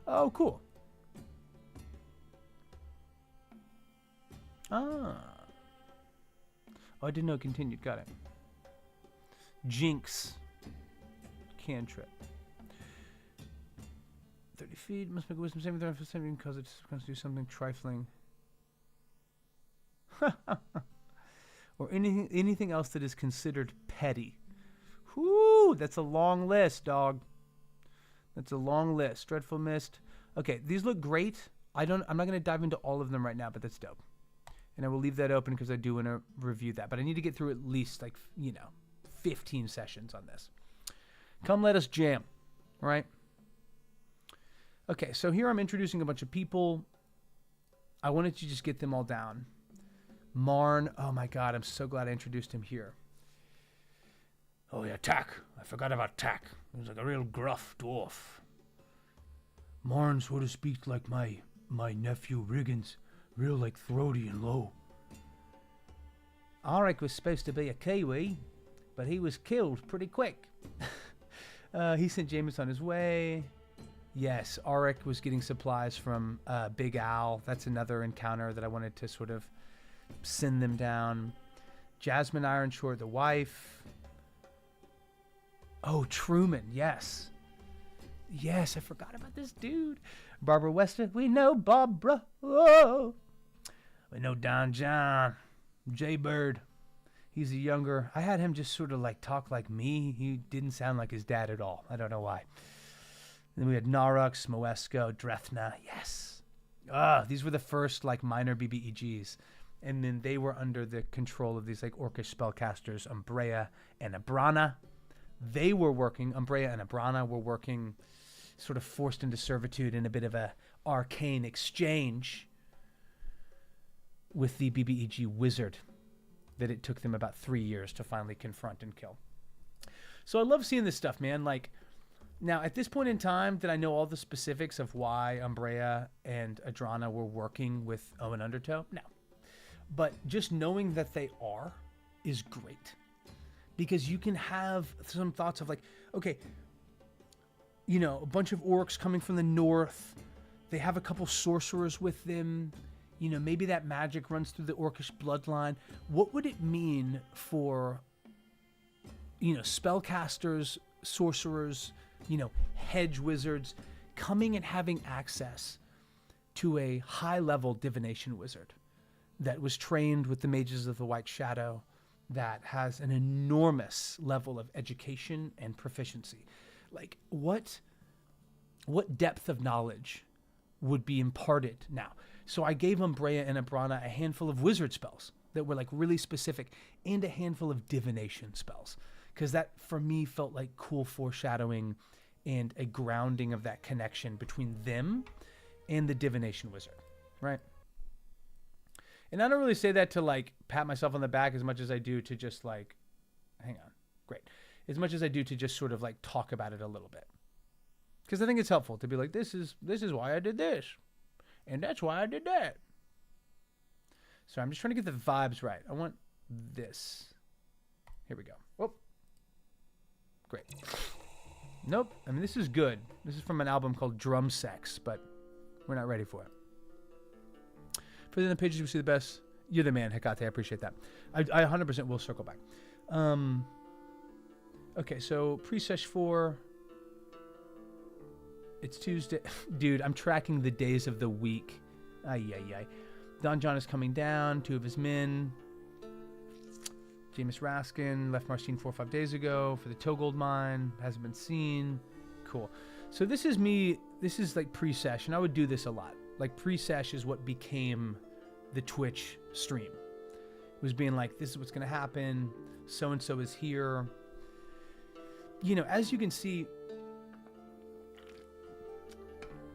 Oh, cool. Ah. Oh, I didn't know it continued. Got it. Jinx. Cantrip. 30 feet. Must make a wisdom saving throw for saving because it's going to do something trifling. Or anything else that is considered petty. Whoo! That's a long list, dog. That's a long list. Dreadful Mist. Okay, these look great. I'm not going to dive into all of them right now, but that's dope. And I will leave that open because I do want to review that. But I need to get through at least, 15 sessions on this. Come let us jam. All right? Okay, so here I'm introducing a bunch of people. I wanted to just get them all down. Marn. Oh, my God. I'm so glad I introduced him here. Oh, yeah, Tack. I forgot about Tack. He was like a real gruff dwarf. Marn, so to speak, like my nephew Riggins. Real, throaty and low. Auric was supposed to be a Kiwi, but he was killed pretty quick. He sent Jameis on his way. Yes, Auric was getting supplies from Big Al. That's another encounter that I wanted to sort of send them down. Jasmine Ironshore, the wife. Oh, Truman, yes. Yes, I forgot about this dude. Barbara Weston, we know Barbara. Oh. We know Don John. Jay Bird. He's a younger. I had him just sort of talk like me. He didn't sound like his dad at all. I don't know why. Then we had Narux, Moesco, Drethna. Yes. These were the first minor BBEGs. And then they were under the control of these orcish spellcasters, Umbrea and Abrana. They were working, Umbrea and Abrana were working sort of forced into servitude in a bit of a arcane exchange with the BBEG wizard that it took them about 3 years to finally confront and kill. So I love seeing this stuff, man. Now, at this point in time, did I know all the specifics of why Umbrea and Adrana were working with Owen Undertow? No. But just knowing that they are is great. Because you can have some thoughts of okay, a bunch of orcs coming from the north. They have a couple sorcerers with them. Maybe that magic runs through the orcish bloodline. What would it mean for, spellcasters, sorcerers, hedge wizards coming and having access to a high-level divination wizard that was trained with the mages of the White Shadow, that has an enormous level of education and proficiency? What depth of knowledge would be imparted now? So I gave Umbrea and Abrana a handful of wizard spells that were really specific, and a handful of divination spells, because that for me felt like cool foreshadowing and a grounding of that connection between them and the divination wizard, right? And I don't really say that to pat myself on the back as much as I do to just hang on, great, as much as I do to just sort of talk about it a little bit, because I think it's helpful to be this is why I did this, and that's why I did that. So I'm just trying to get the vibes right. I want this. Here we go. Oh, great. Nope. I mean, this is good. This is from an album called Drum Sex, but we're not ready for it. For the pages we see the best. You're the man, Hecate. I appreciate that. I 100% will circle back. Okay, so pre-sesh 4. It's Tuesday. Dude, I'm tracking the days of the week. Ay. Don John is coming down. 2 of his men. Jameis Raskin left Marcine 4 or 5 days ago for the Togold mine. Hasn't been seen. Cool. So this is me. This is pre-sesh, and I would do this a lot. Pre-sesh is what became the Twitch stream. It was being this is what's going to happen. So-and-so is here. As you can see,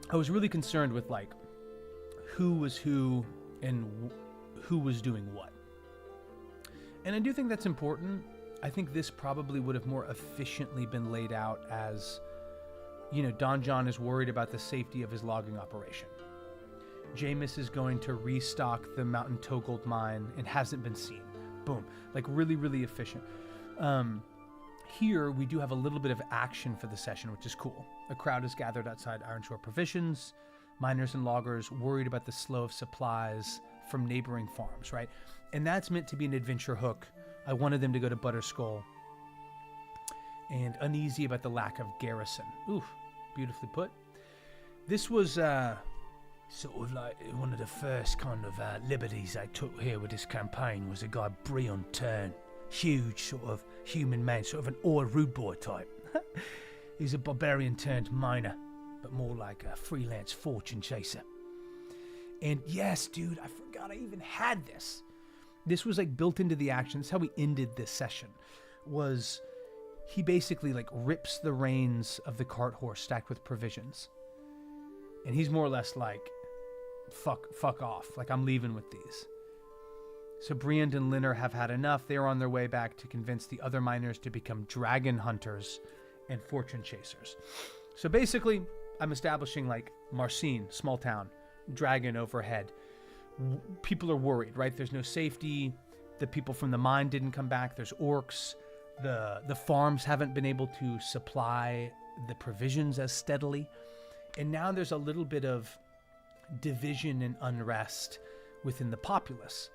I was really concerned with who was who and who was doing what. And I do think that's important. I think this probably would have more efficiently been laid out as, Don John is worried about the safety of his logging operation. Jameis is going to restock the Mountain Togold mine and hasn't been seen. Boom. Like really, really efficient. Here, we do have a little bit of action for the session, which is cool. A crowd is gathered outside Ironshore Provisions. Miners and loggers worried about the slow of supplies from neighboring farms, right? And that's meant to be an adventure hook. I wanted them to go to Butterskull. And uneasy about the lack of garrison. Ooh, beautifully put. This was sort of like one of the first kind of liberties I took here with this campaign was a guy, Breon Turn. Huge sort of human man, sort of an Or rude boy type. He's a barbarian turned miner, but more like a freelance fortune chaser. And yes, dude, I forgot I even had this. This was like built into the action. This is how we ended this session. Was he basically like rips the reins of the cart horse stacked with provisions. And he's more or less like, fuck off. Like, I'm leaving with these. So Briand and Linner have had enough. They are on their way back to convince the other miners to become dragon hunters and fortune chasers. So basically, I'm establishing like Marcine, small town, dragon overhead. People are worried, right? There's no safety. The people from the mine didn't come back. There's orcs. The farms haven't been able to supply the provisions as steadily. And now there's a little bit of division and unrest within the populace,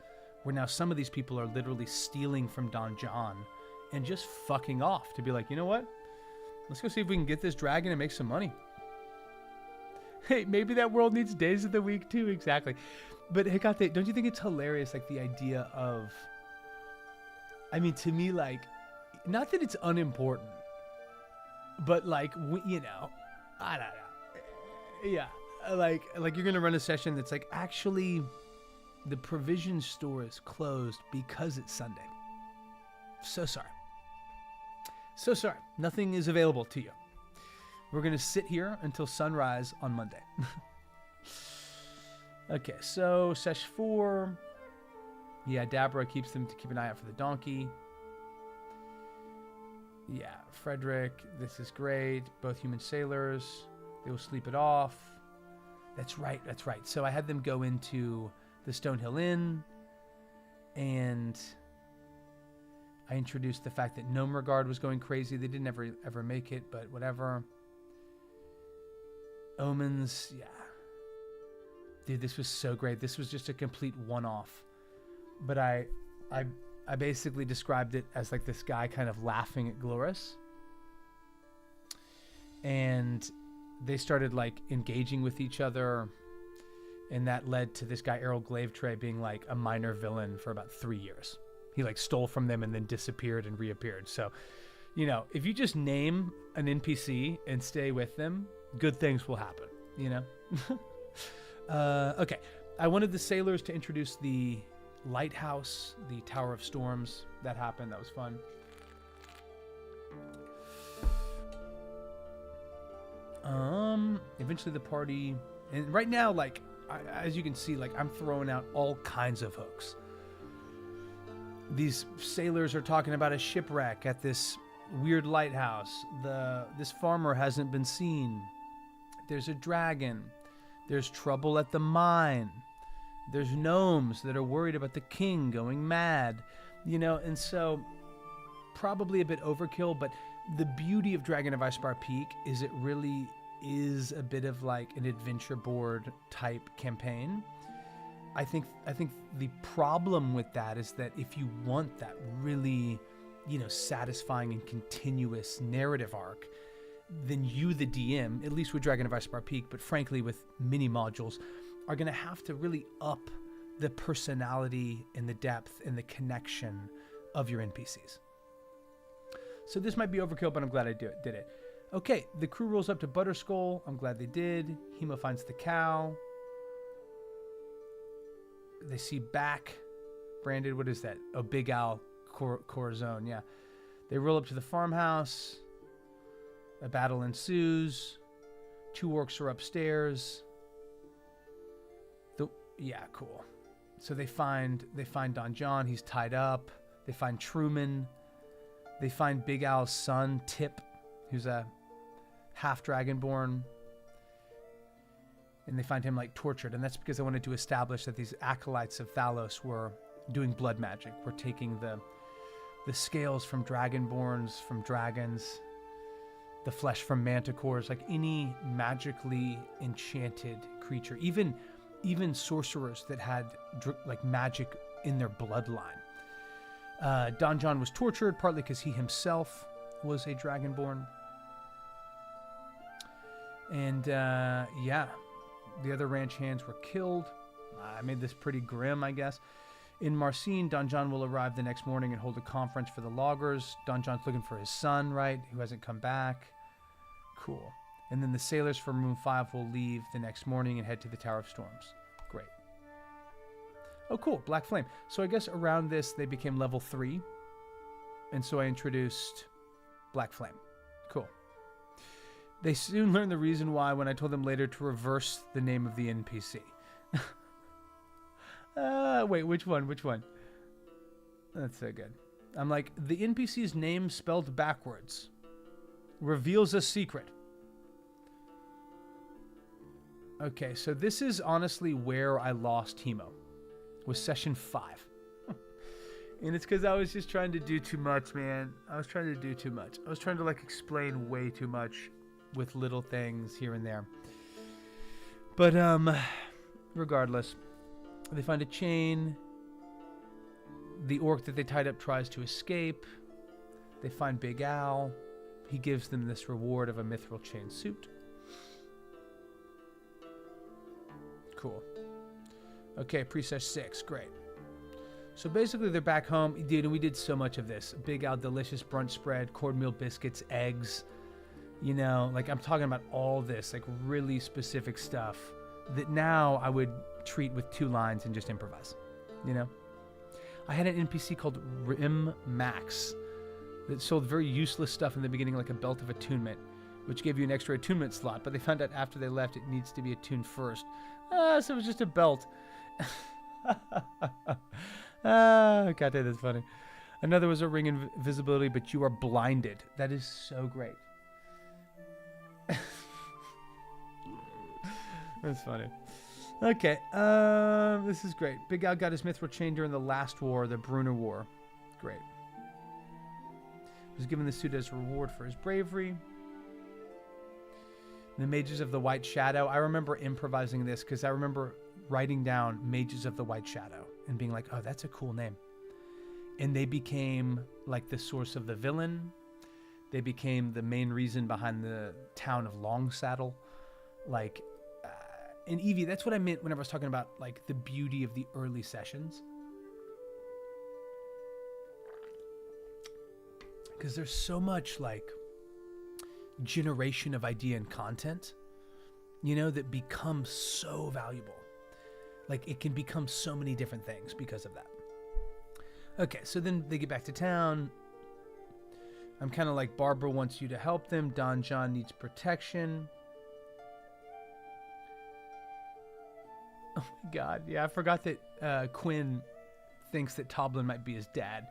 where now some of these people are literally stealing from Don John and just fucking off to be like, you know what? Let's go see if we can get this dragon and make some money. Hey, maybe that world needs days of the week too. Exactly. But Hecate, don't you think it's hilarious, like the idea of, I mean, to me, like, not that it's unimportant, but like, you know, I don't know. Yeah. Like you're going to run a session that's like, actually, the provision store is closed because it's Sunday. So sorry. So sorry. Nothing is available to you. We're going to sit here until sunrise on Monday. Okay, so Sesh 4. Yeah, Dabra keeps them to keep an eye out for the donkey. Yeah, Frederick, this is great. Both human sailors. They will sleep it off. That's right, that's right. So I had them go into the Stonehill Inn, and I introduced the fact that Gnome Regard was going crazy. They didn't ever make it, but whatever. Omens, yeah. Dude, this was so great. This was just a complete one-off. But I basically described it as like this guy kind of laughing at Gloris. And they started like engaging with each other. And that led to this guy, Errol Glavetray, being like a minor villain for about 3 years. He like stole from them and then disappeared and reappeared. So, you know, if you just name an NPC and stay with them, good things will happen, you know? Okay. I wanted the sailors to introduce the lighthouse, the Tower of Storms. That happened. That was fun. Eventually the party, and right now, like, as you can see, like, I'm throwing out all kinds of hooks. These sailors are talking about a shipwreck at this weird lighthouse. This farmer hasn't been seen. There's a dragon. There's trouble at the mine. There's gnomes that are worried about the king going mad. You know, and so probably a bit overkill, but the beauty of Dragon of Icespire Peak is it really is a bit of like an adventure board type campaign. I think the problem with that is that if you want that really, you know, satisfying and continuous narrative arc, then you, the DM, at least with Dragon of Icespire Peak, but frankly with mini modules, are going to have to really up the personality and the depth and the connection of your NPCs. So this might be overkill, but I'm glad I did it. Okay, the crew rolls up to Butterskull. I'm glad they did. Hemo finds the cow. They see back branded. What is that? Oh, Big Al Corazon. Yeah. They roll up to the farmhouse. A battle ensues. 2 orcs are upstairs. Yeah, cool. So they find Don John. He's tied up. They find Truman. They find Big Al's son, Tip, who's a half dragonborn. and they find him like tortured. And that's because I wanted to establish that these acolytes of Thalos were doing blood magic. We're taking the scales from dragonborns, from dragons, the flesh from manticores, like any magically enchanted creature, even sorcerers that had like magic in their bloodline. Don John was tortured, partly because he himself was a dragonborn. And yeah, the other ranch hands were killed. I made this pretty grim, I guess. In Marcine, Don John will arrive the next morning and hold a conference for the loggers. Don John's looking for his son, right, who hasn't come back. Cool. And then the sailors from Room 5 will leave the next morning and head to the Tower of Storms. Great. Oh, cool. Black Flame. So I guess around this, they became level 3. And so I introduced Black Flame. Cool. They soon learned the reason why when I told them later to reverse the name of the NPC. Wait, which one? Which one? That's so good. I'm like, the NPC's name spelled backwards reveals a secret. Okay, so this is honestly where I lost Hemo. Was session 5. And it's because I was just trying to do too much, man. I was trying to do too much. I was trying to like explain way too much with little things here and there. But regardless, they find a chain. The orc that they tied up tries to escape. They find Big Al. He gives them this reward of a mithril chain suit. Cool. Okay, pre-sesh 6. Great. So basically they're back home. Dude, and we did so much of this. Big Al, delicious brunch spread, cornmeal biscuits, eggs. You know, like I'm talking about all this, like really specific stuff that now I would treat with 2 lines and just improvise. You know? I had an NPC called Rim Max that sold very useless stuff in the beginning, like a belt of attunement, which gave you an extra attunement slot, but they found out after they left it needs to be attuned first. So it was just a belt. God damn, that's funny. Another was a ring invisibility, but you are blinded. That is so great. That's funny. Okay, this is great. Big Al got his mithril chain during the last war, the Brunner War. Great. He was given the suit as a reward for his bravery. The Mages of the White Shadow. I remember improvising this because I remember writing down Mages of the White Shadow and being like, oh, that's a cool name. And they became like the source of the villain. They became the main reason behind the town of Longsaddle. Like, in Eevee, that's what I meant whenever I was talking about like the beauty of the early sessions. Because there's so much like generation of idea and content, you know, that becomes so valuable. Like it can become so many different things because of that. Okay, so then they get back to town. I'm kind of like, Barbara wants you to help them. Don John needs protection. Oh my God, yeah, I forgot that Quinn thinks that Toblin might be his dad.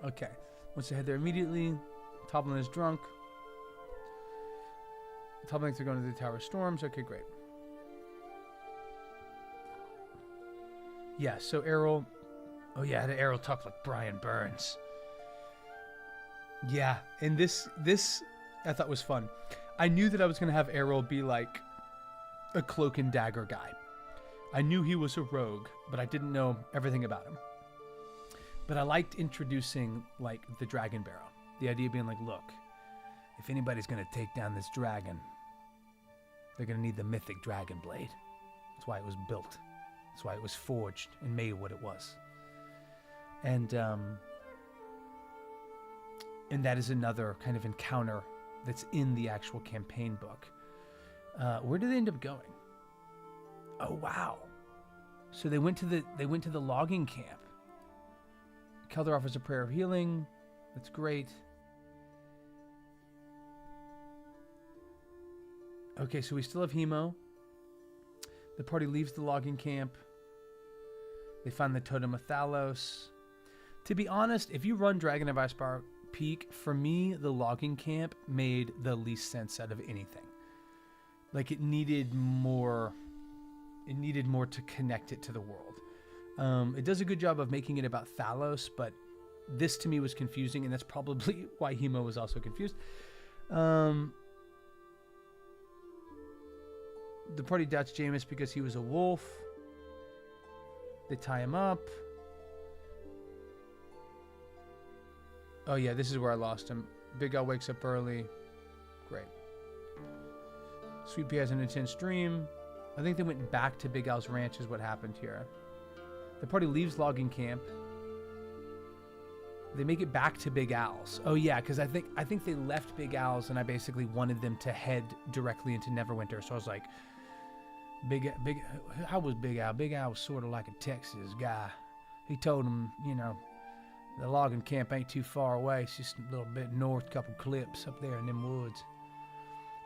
Okay, wants to head there immediately. Toblin is drunk. Toblin thinks they're going to the Tower of Storms. Okay, great. Yeah, so Errol... Oh yeah, the Errol talked like Brian Burns. Yeah, and this I thought was fun. I knew that I was going to have Errol be like a cloak and dagger guy. I knew he was a rogue, but I didn't know everything about him. But I liked introducing like the dragon barrow. The idea being like, look, if anybody's going to take down this dragon, they're going to need the mythic dragon blade. That's why it was built. That's why it was forged and made what it was. And that is another kind of encounter that's in the actual campaign book. Where did they end up going? Oh wow! So they went to the logging camp. Keldor offers a prayer of healing. That's great. Okay, so we still have Hemo. The party leaves the logging camp. They find the Totem of Thalos. To be honest, if you run Dragon of Icespire Peak, for me, the logging camp made the least sense out of anything. Like it needed more to connect it to the world. It does a good job of making it about Thalos, but this to me was confusing, and that's probably why Hemo was also confused. The party doubts Jameis because he was a wolf. They tie him up. Oh yeah, this is where I lost him. Big Al wakes up early. Great. Sweet Pea has an intense dream. I think they went back to Big Al's ranch is what happened here. The party leaves logging camp. They make it back to Big Al's. Oh yeah, because I think they left Big Al's, and I basically wanted them to head directly into Neverwinter. So I was like, how was Big Al? Big Al was sort of like a Texas guy. He told him, you know, the logging camp ain't too far away. It's just a little bit north, couple clips up there in them woods.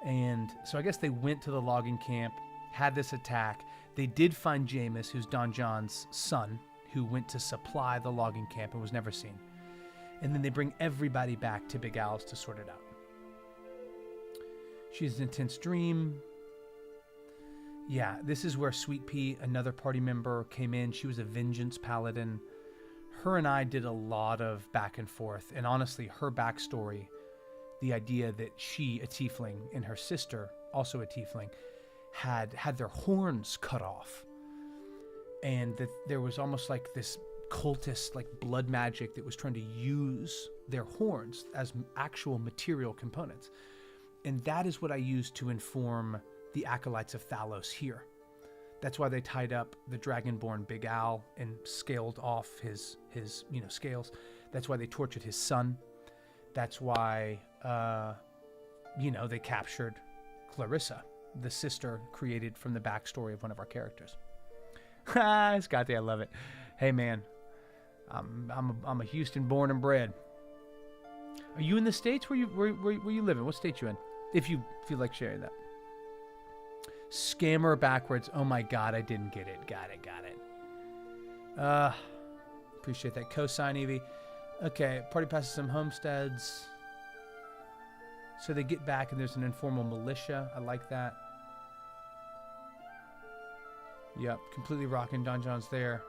And so I guess they went to the logging camp, had this attack. They did find Jameis, who's Don John's son, who went to supply the logging camp and was never seen. And then they bring everybody back to Big Al's to sort it out. She has an intense dream. Yeah, this is where Sweet Pea, another party member, came in. She was a vengeance paladin. Her and I did a lot of back and forth. And honestly, her backstory, the idea that she, a tiefling, and her sister, also a tiefling, had their horns cut off. And that there was almost like this cultist, like blood magic that was trying to use their horns as actual material components. And that is what I used to inform the acolytes of Thalos here. That's why they tied up the dragonborn Big Al and scaled off his scales. That's why they tortured his son. That's why they captured Clarissa, the sister created from the backstory of one of our characters. Scotty, I love it. Hey man, I'm a Houston born and bred. Are you in the States? Where you living? What state you in? If you feel like sharing that. Scammer backwards. Oh my God, I didn't get it. Got it. Appreciate that cosign, Evie. Okay, party passes some homesteads. So they get back and there's an informal militia. I like that. Yep, completely rocking. Don John's there.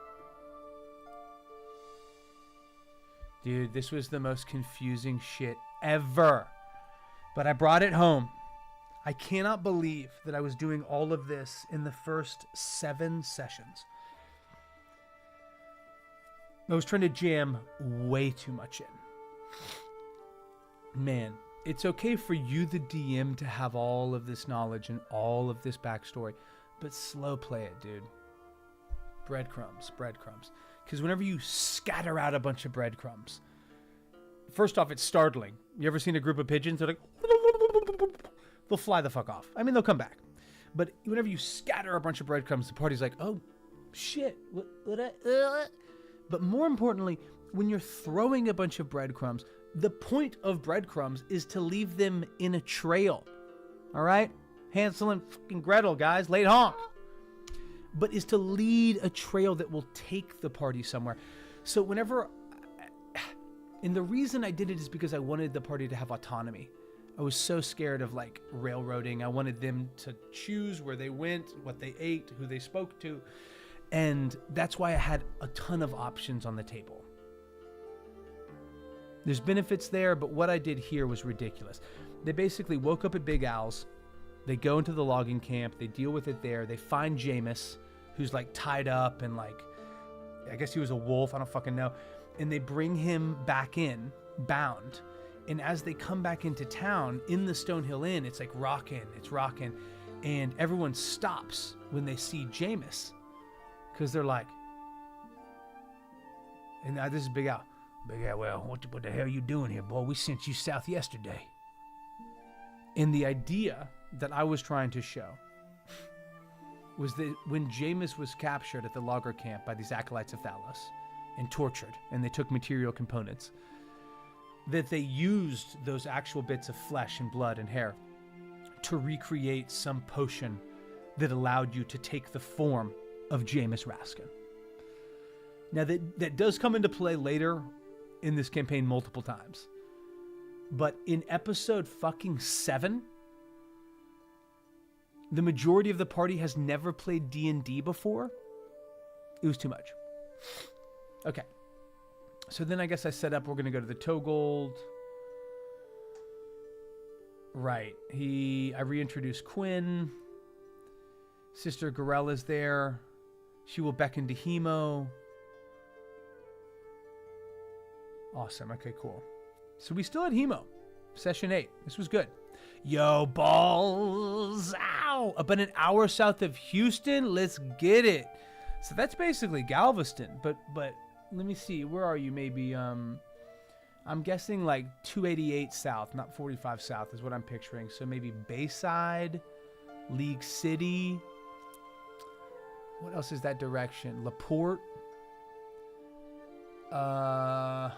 Dude, this was the most confusing shit ever. But I brought it home. I cannot believe that I was doing all of this in the first 7 sessions. I was trying to jam way too much in. Man, it's okay for you, the DM, to have all of this knowledge and all of this backstory, but slow play it, dude. Breadcrumbs. Because whenever you scatter out a bunch of breadcrumbs, first off, it's startling. You ever seen a group of pigeons? They're like, they'll fly the fuck off. I mean, they'll come back. But whenever you scatter a bunch of breadcrumbs, the party's like, oh, shit. But more importantly, when you're throwing a bunch of breadcrumbs, the point of breadcrumbs is to leave them in a trail. All right? Hansel and fucking Gretel, guys. Late honk. But is to lead a trail that will take the party somewhere. So whenever... And the reason I did it is because I wanted the party to have autonomy. I was so scared of like railroading. I wanted them to choose where they went, what they ate, who they spoke to. And that's why I had a ton of options on the table. There's benefits there, but what I did here was ridiculous. They basically woke up at Big Al's. They go into the logging camp. They deal with it there. They find Jameis, who's like tied up and like, I guess he was a wolf. I don't fucking know. And they bring him back in, bound. And as they come back into town, in the Stonehill Inn, it's like rocking. And everyone stops when they see Jameis. Because they're like, and now this is Big Al. Big Al, well, what the hell are you doing here, boy? We sent you south yesterday. And the idea that I was trying to show was that when Jameis was captured at the logger camp by these acolytes of Thalos and tortured, and they took material components, that they used those actual bits of flesh and blood and hair to recreate some potion that allowed you to take the form of Jameis Raskin. Now that does come into play later in this campaign multiple times. But in episode fucking 7, The majority of the party has never played D&D before. It was too much. Okay. So then I guess I set up, we're going to go to the Togold. Right. I reintroduced Quinn. Sister Gorella's there. She will beckon to Hemo. Awesome. Okay, cool. So we still had Hemo. Session 8. This was good. Yo, balls. Ow. About an hour south of Houston. Let's get it. So that's basically Galveston. But let me see. Where are you? Maybe, I'm guessing like 288 south, not 45 south is what I'm picturing. So maybe Bayside, League City. What else is that direction? LaPorte. I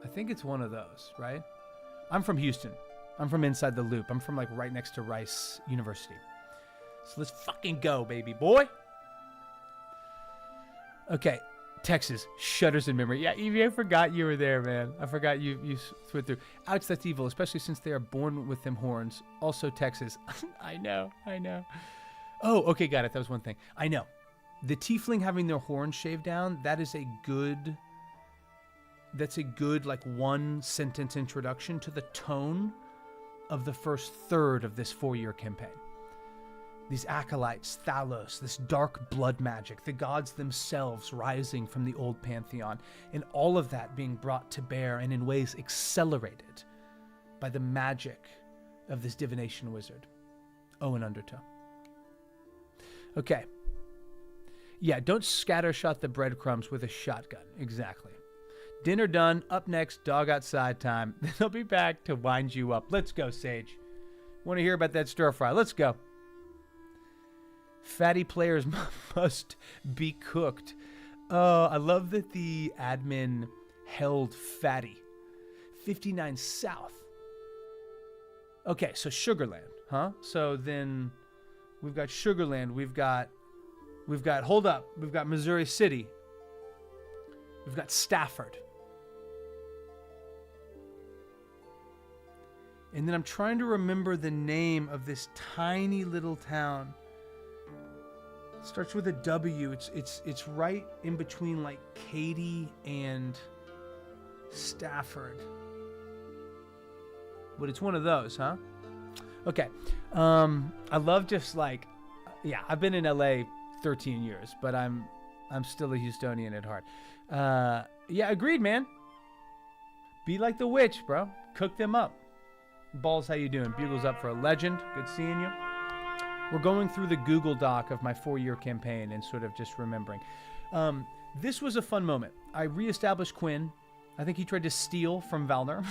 think it's one of those, right? I'm from Houston. I'm from inside the loop. I'm from like right next to Rice University. So let's fucking go, baby boy. Okay, Texas, shudders in memory. Yeah, Evie, I forgot you were there, man. I forgot you went through. Ouch, that's evil, especially since they are born with them horns. Also Texas. I know. Oh, okay, got it. That was one thing. I know. The tiefling having their horns shaved down, that's a good like one sentence introduction to the tone of the first third of this 4-year campaign. These acolytes, Thalos, this dark blood magic, the gods themselves rising from the old pantheon, and all of that being brought to bear and in ways accelerated by the magic of this divination wizard, Owen Undertow. Okay. Yeah, don't scattershot the breadcrumbs with a shotgun. Exactly. Dinner done. Up next, dog outside time. Then I'll be back to wind you up. Let's go, Sage. Want to hear about that stir fry? Let's go. Fatty players must be cooked. I love that the admin held fatty. 59 South. Okay, so Sugarland, huh? So then we've got Sugarland. We've got, hold up. We've got Missouri City. We've got Stafford. And then I'm trying to remember the name of this tiny little town. It starts with a W. It's right in between like Katy and Stafford. But it's one of those, huh? Okay. I love just like, yeah, I've been in LA 13 years, but I'm still a Houstonian at heart. Yeah, agreed, man. Be like the witch, bro. Cook them up. Balls, how you doing? Bugle's up for a legend. Good seeing you. We're going through the Google Doc of my 4-year campaign and sort of just remembering. This was a fun moment. I reestablished Quinn. I think he tried to steal from Valner.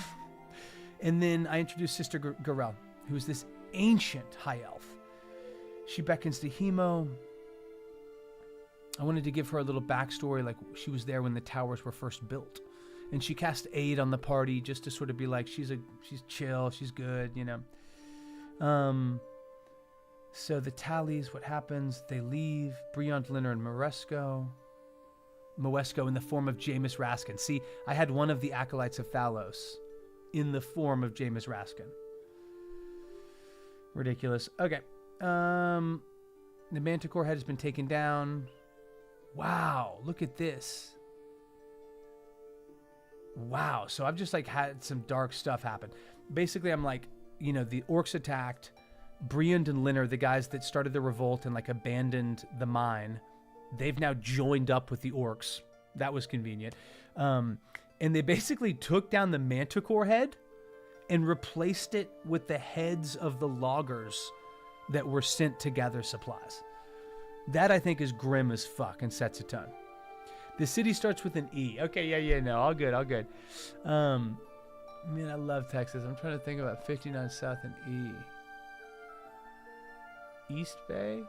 And then I introduced Sister Gorel, who is this ancient high elf. She beckons to Hemo. I wanted to give her a little backstory, like she was there when the towers were first built. And she cast aid on the party just to sort of be like, she's chill, she's good, you know. So the tallies, what happens? They leave. Briand, Linner, and Moesco in the form of Jameis Raskin. See, I had one of the acolytes of Thalos in the form of Jameis Raskin. Ridiculous. Okay. The Manticore head has been taken down. Wow, look at this. Wow, so I've just like had some dark stuff happen. Basically, I'm like, you know, the orcs attacked. Briand and Linner, the guys that started the revolt and like abandoned the mine, they've now joined up with the orcs. That was convenient. And they basically took down the Manticore head and replaced it with the heads of the loggers that were sent to gather supplies. That I think is grim as fuck and sets a tone. The city starts with an E. Okay, yeah, no, all good. Man, I love Texas. I'm trying to think about 59 South and E. East Bay?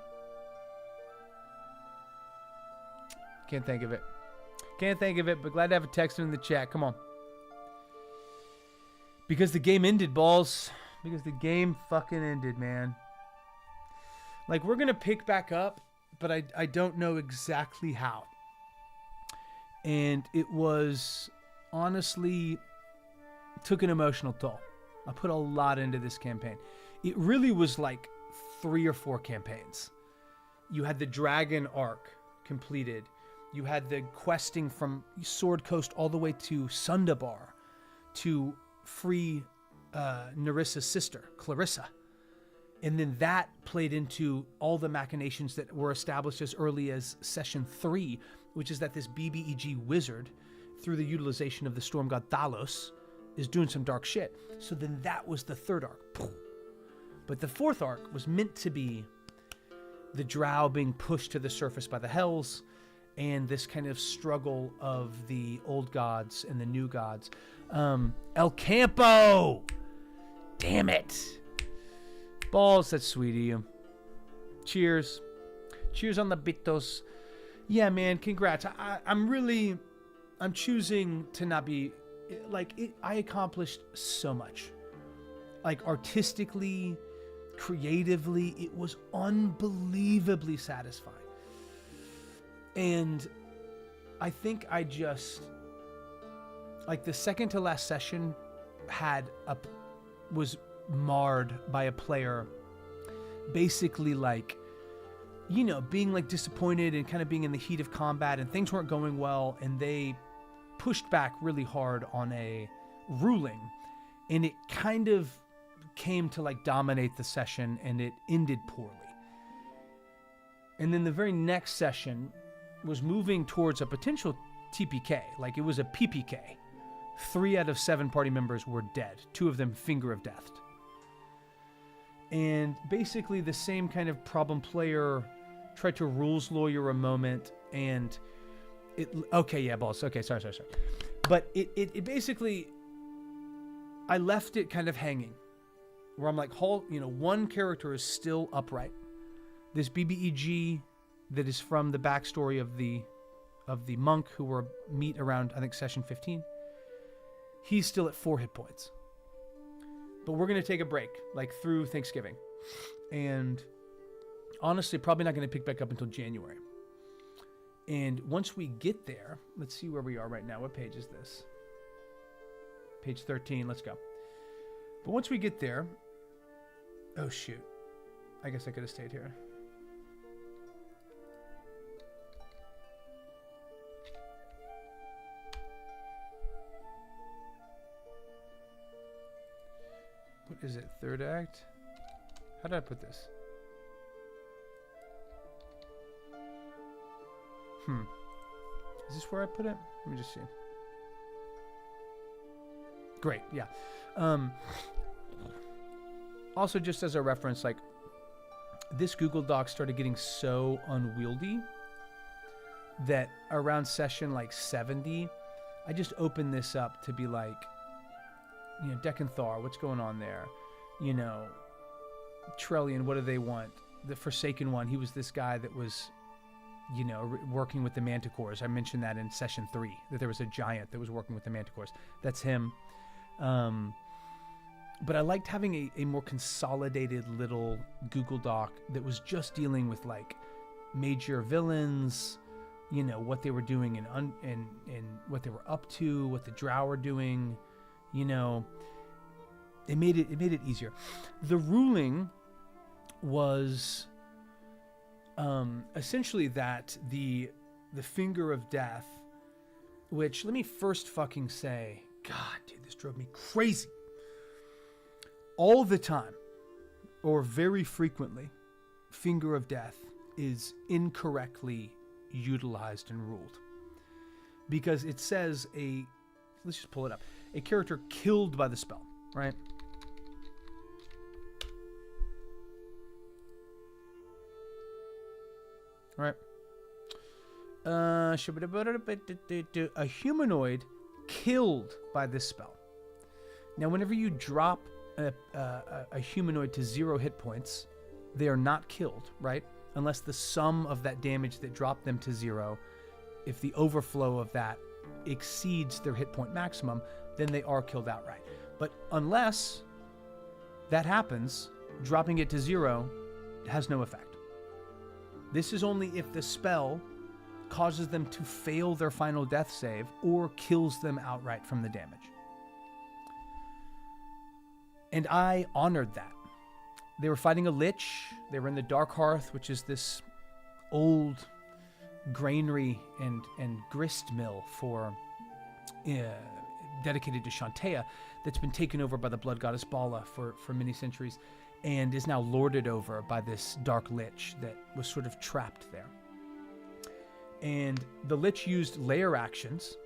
Can't think of it, but glad to have a text in the chat. Come on. Because the game ended, balls. Because the game fucking ended, man. Like, we're going to pick back up, but I don't know exactly how. And it was, honestly, took an emotional toll. I put a lot into this campaign. it really was like 3 or 4 campaigns. You had the Dragon arc completed. You had the questing from Sword Coast all the way to Sundabar to free Nerissa's sister, Clarissa. And then that played into all the machinations that were established as early as session 3, which is that this BBEG wizard, through the utilization of the storm god Thalos, is doing some dark shit. So then that was the 3rd arc. But the 4th arc was meant to be the drow being pushed to the surface by the hells, and this kind of struggle of the old gods and the new gods. El Campo! Damn it! Balls, that's sweet of you. Cheers. Cheers on the bitos. Yeah, man, congrats. I'm choosing to not be, I accomplished so much. Like, artistically, creatively, it was unbelievably satisfying. And I think I just, the second to last session was marred by a player basically being disappointed and kind of being in the heat of combat and things weren't going well, and they pushed back really hard on a ruling, and it kind of came to dominate the session, and it ended poorly. And then the very next session was moving towards a potential TPK, it was a PPK. 3 out of 7 party members were dead, 2 of them finger of death. And basically the same kind of problem player tried to rules lawyer a moment, and sorry. But it basically, I left it kind of hanging, where I'm like, one character is still upright. This BBEG that is from the backstory of the monk who were meet around, I think, session 15. He's still at 4 hit points. But we're going to take a break, through Thanksgiving. And honestly, probably not going to pick back up until January. And once we get there, let's see where we are right now. What page is this? Page 13. Let's go. But once we get there, oh shoot. I guess I could have stayed here. What is it? 3rd act? How did I put this? Is this where I put it? Let me just see. Great, yeah. Also, just as a reference, this Google Doc started getting so unwieldy that around session 70, I just opened this up to be Decanthar, what's going on there? Trellian, what do they want? The Forsaken One, he was this guy that was, working with the Manticores. I mentioned that in session 3, that there was a giant that was working with the Manticores. That's him. But I liked having a more consolidated little Google Doc that was just dealing with major villains, what they were doing and what they were up to, what the drow were doing. It made it easier. The ruling was essentially that the finger of death, which, let me first fucking say, God, dude, this drove me crazy. All the time, or very frequently, finger of death is incorrectly utilized and ruled. Because it says let's just pull it up. A character killed by the spell, right? Right. A humanoid killed by this spell. Now, whenever you drop a humanoid to 0 hit points, they are not killed, right? Unless the sum of that damage that dropped them to 0, if the overflow of that exceeds their hit point maximum, then they are killed outright. But unless that happens, dropping it to 0 has no effect. This is only if the spell causes them to fail their final death save or kills them outright from the damage. And I honored that. They were fighting a lich. They were in the Dark Hearth, which is this old granary and grist mill for dedicated to Shantaea that's been taken over by the blood goddess Bala for many centuries, and is now lorded over by this dark lich that was sort of trapped there. And the lich used layer actions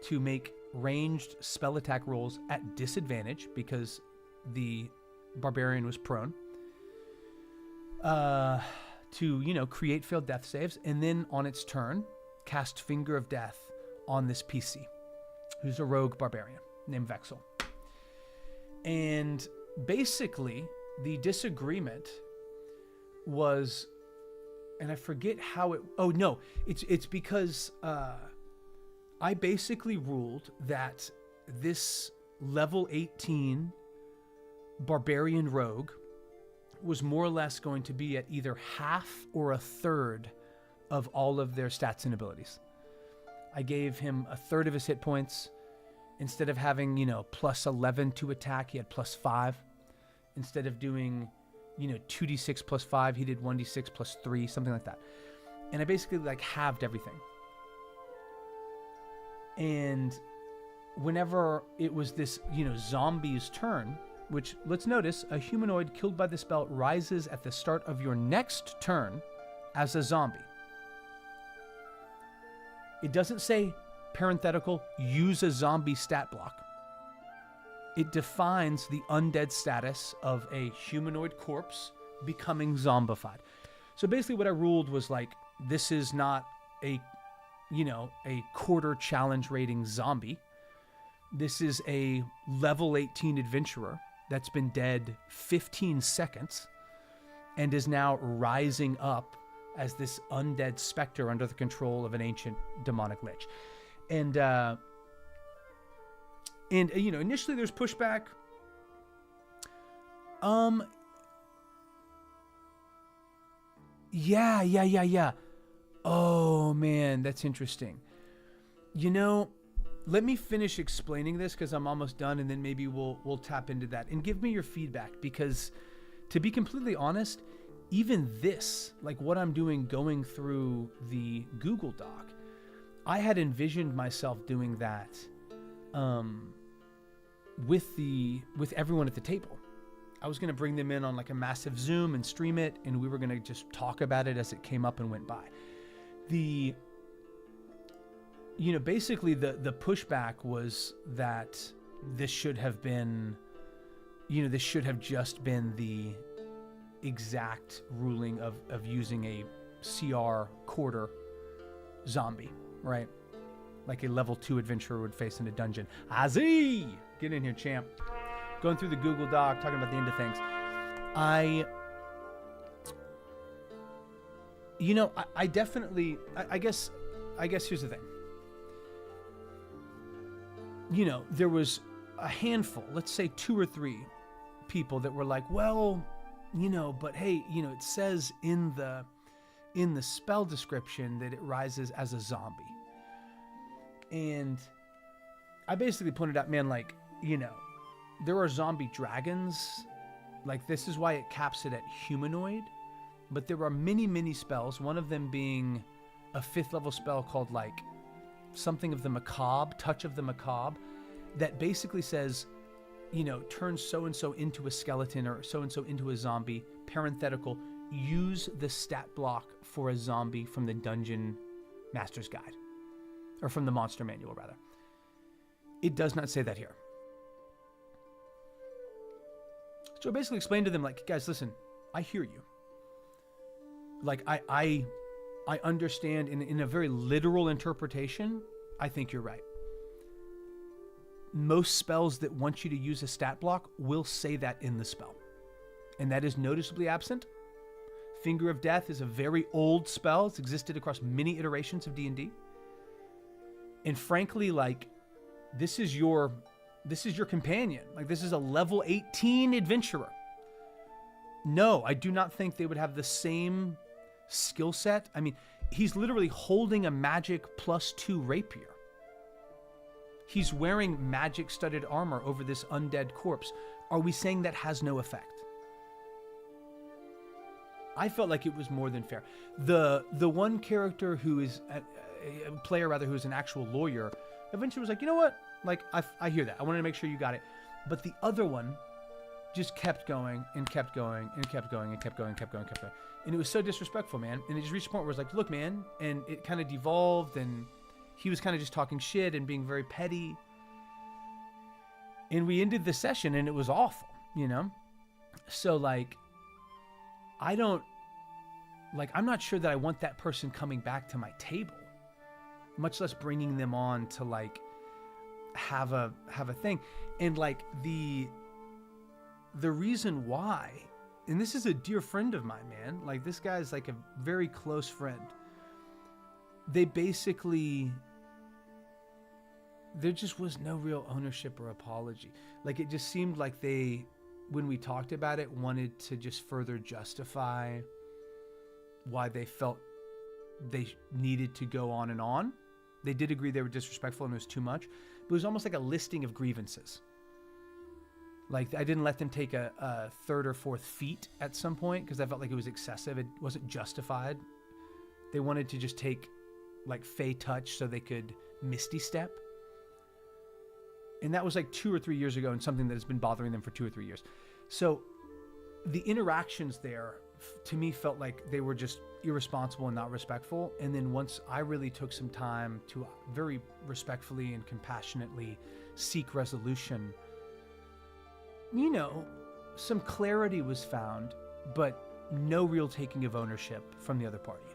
to make ranged spell attack rolls at disadvantage because the barbarian was prone, to, create failed death saves, and then on its turn, cast Finger of Death on this PC, who's a rogue barbarian named Vexel. And basically, the disagreement was, and I forget how it, oh no, it's because I basically ruled that this level 18 barbarian rogue was more or less going to be at either half or a third of all of their stats and abilities. I gave him a third of his hit points. Instead of having, plus 11 to attack, he had plus 5. Instead of doing, 2d6 plus 5, he did 1d6 plus 3, something like that. And I basically halved everything. And whenever it was this, zombie's turn, which, let's notice, a humanoid killed by the spell rises at the start of your next turn as a zombie. It doesn't say, parenthetical, use a zombie stat block. It defines the undead status of a humanoid corpse becoming zombified. So basically what I ruled was this is not a quarter challenge rating zombie. This is a level 18 adventurer that's been dead 15 seconds and is now rising up as this undead specter under the control of an ancient demonic lich. And initially there's pushback. Yeah. Oh man, that's interesting. Let me finish explaining this because I'm almost done, and then maybe we'll tap into that and give me your feedback, because to be completely honest, even this, what I'm doing going through the Google Doc, I had envisioned myself doing that with everyone at the table. I was going to bring them in on a massive Zoom and stream it, and we were going to just talk about it as it came up and went by. Basically the pushback was that this should have been, this should have just been the exact ruling of using a CR quarter zombie, right? Like a level 2 adventurer would face in a dungeon. Azzy! Get in here, champ. Going through the Google Doc, talking about the end of things. I definitely, I guess here's the thing. There was a handful, let's say 2 or 3 people that were but hey, it says in the spell description that it rises as a zombie. And I basically pointed out, man, there are zombie dragons. This is why it caps it at humanoid. But there are many, many spells, one of them being a 5th level spell called something of the macabre, touch of the macabre, that basically says, turn so-and-so into a skeleton or so-and-so into a zombie, parenthetical, use the stat block for a zombie from the Dungeon Master's Guide, or from the Monster Manual, rather. It does not say that here. So I basically explained to them, guys, listen, I hear you. I understand in a very literal interpretation, I think you're right. Most spells that want you to use a stat block will say that in the spell. And that is noticeably absent. Finger of Death is a very old spell. It's existed across many iterations of D&D. And frankly, this is your companion. This is a level 18 adventurer. No, I do not think they would have the same skill set. I mean, he's literally holding a magic +2 rapier. He's wearing magic-studded armor over this undead corpse. Are we saying that has no effect? I felt like it was more than fair. The one character who is a player rather, who is an actual lawyer, eventually was like, you know what? Like, I hear that. I wanted to make sure you got it. But the other one just kept going and kept going and kept going and kept going and kept going and kept going. And it was so disrespectful, man. And it just reached a point where it was like, look, man. And it kind of devolved, and he was kind of just talking shit and being very petty. And we ended the session, and it was awful, you know? So, like, I'm not sure that I want that person coming back to my table, much less bringing them on to, like, have a thing. And, like, the reason why, and this is a dear friend of mine, man. Like, this guy's, like, a very close friend. They basically... There just was no real ownership or apology. Like, it just seemed like they, when we talked about it, wanted to just further justify why they felt they needed to go on and on. They did agree they were disrespectful and it was too much. But it was almost like a listing of grievances. Like, I didn't let them take a third or fourth feat at some point because I felt like it was excessive. It wasn't justified. They wanted to just take, like, Fey touch so they could Misty step. And that was like 2 or 3 years ago, and something that has been bothering them for 2 or 3 years. So the interactions there, to me, felt like they were just irresponsible and not respectful. And then once I really took some time to very respectfully and compassionately seek resolution, you know, some clarity was found, but no real taking of ownership from the other party.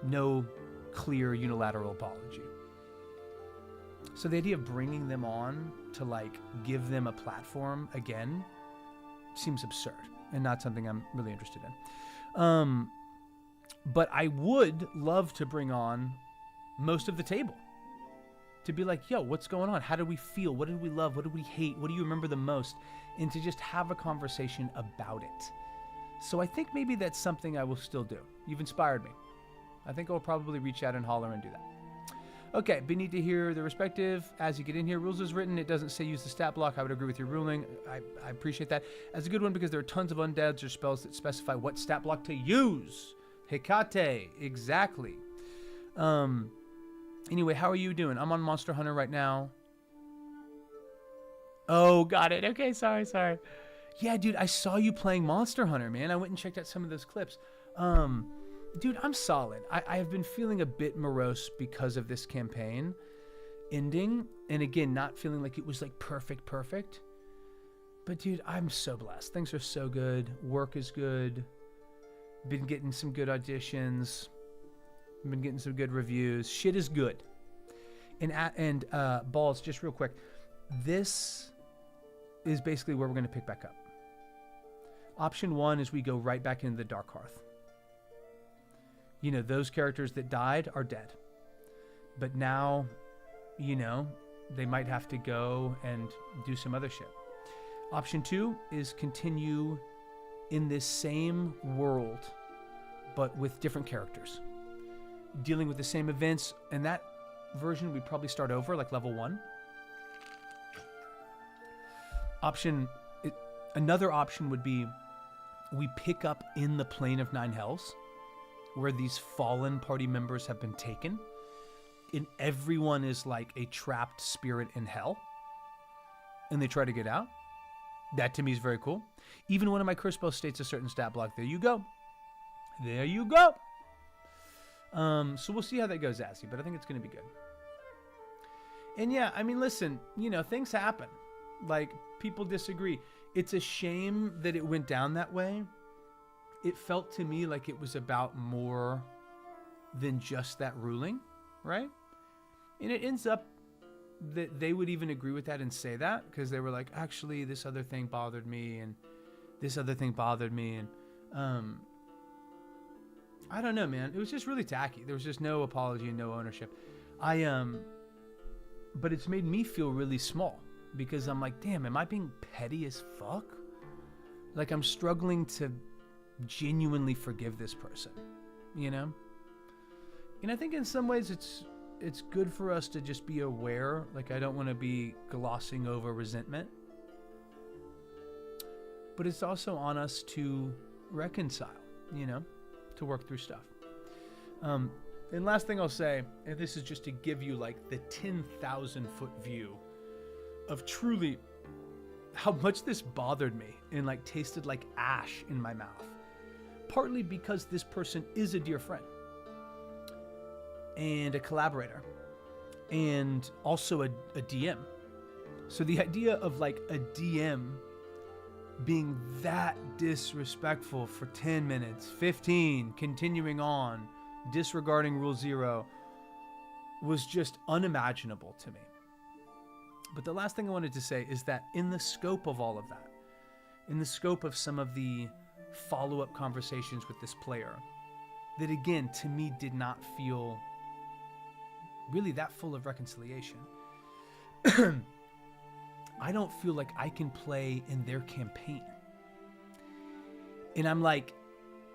No clear unilateral apology. So the idea of bringing them on to, like, give them a platform again seems absurd and not something I'm really interested in. But I would love to bring on most of the table to be like, yo, what's going on? How do we feel? What did we love? What did we hate? What do you remember the most? And to just have a conversation about it. So I think maybe that's something I will still do. You've inspired me. I think I'll probably reach out and holler and do that. Okay, but need to hear the respective as you get in here. Rules is written. It doesn't say use the stat block. I would agree with your ruling. I appreciate that. As a good one because there are tons of undeads or spells that specify what stat block to use. Hecate, exactly. Anyway, how are you doing? I'm on Monster Hunter right now. Oh, got it. Okay, sorry. Yeah, dude, I saw you playing Monster Hunter, man. I went and checked out some of those clips. Dude, I'm solid. I have been feeling a bit morose because of this campaign ending. And again, not feeling like it was like perfect. But dude, I'm so blessed. Things are so good. Work is good. Been getting some good auditions. Been getting some good reviews. Shit is good. And Balls, just real quick. This is basically where we're going to pick back up. Option 1 is we go right back into the Dark Hearth. You know, those characters that died are dead. But now, you know, they might have to go and do some other shit. Option 2 is continue in this same world, but with different characters. Dealing with the same events. And that version, we'd probably start over, like level 1. Another option would be we pick up in the Plane of Nine Hells, where these fallen party members have been taken, and everyone is like a trapped spirit in hell, and they try to get out. That to me is very cool. Even one of my curse spells states a certain stat block. There you go. So we'll see how that goes, Azzy, but I think it's going to be good. And yeah, I mean, listen, you know, things happen. Like, people disagree. It's a shame that it went down that way. It felt to me like it was about more than just that ruling, right? And it ends up that they would even agree with that and say that, because they were like, actually, this other thing bothered me, and this other thing bothered me, and I don't know, man. It was just really tacky. There was just no apology and no ownership. But it's made me feel really small, because I'm like, damn, am I being petty as fuck? Like, I'm struggling to genuinely forgive this person, you know? And I think in some ways it's good for us to just be aware. Like, I don't want to be glossing over resentment, but it's also on us to reconcile, to work through stuff. And last thing I'll say, and this is just to give you like the 10,000 foot view of truly how much this bothered me and like tasted like ash in my mouth. Partly because this person is a dear friend and a collaborator and also a DM. So the idea of like a DM being that disrespectful for 10 minutes, 15, continuing on, disregarding Rule 0 was just unimaginable to me. But the last thing I wanted to say is that in the scope of all of that, in the scope of some of the follow-up conversations with this player, that again, to me, did not feel really that full of reconciliation. I don't feel like I can play in their campaign. And I'm like,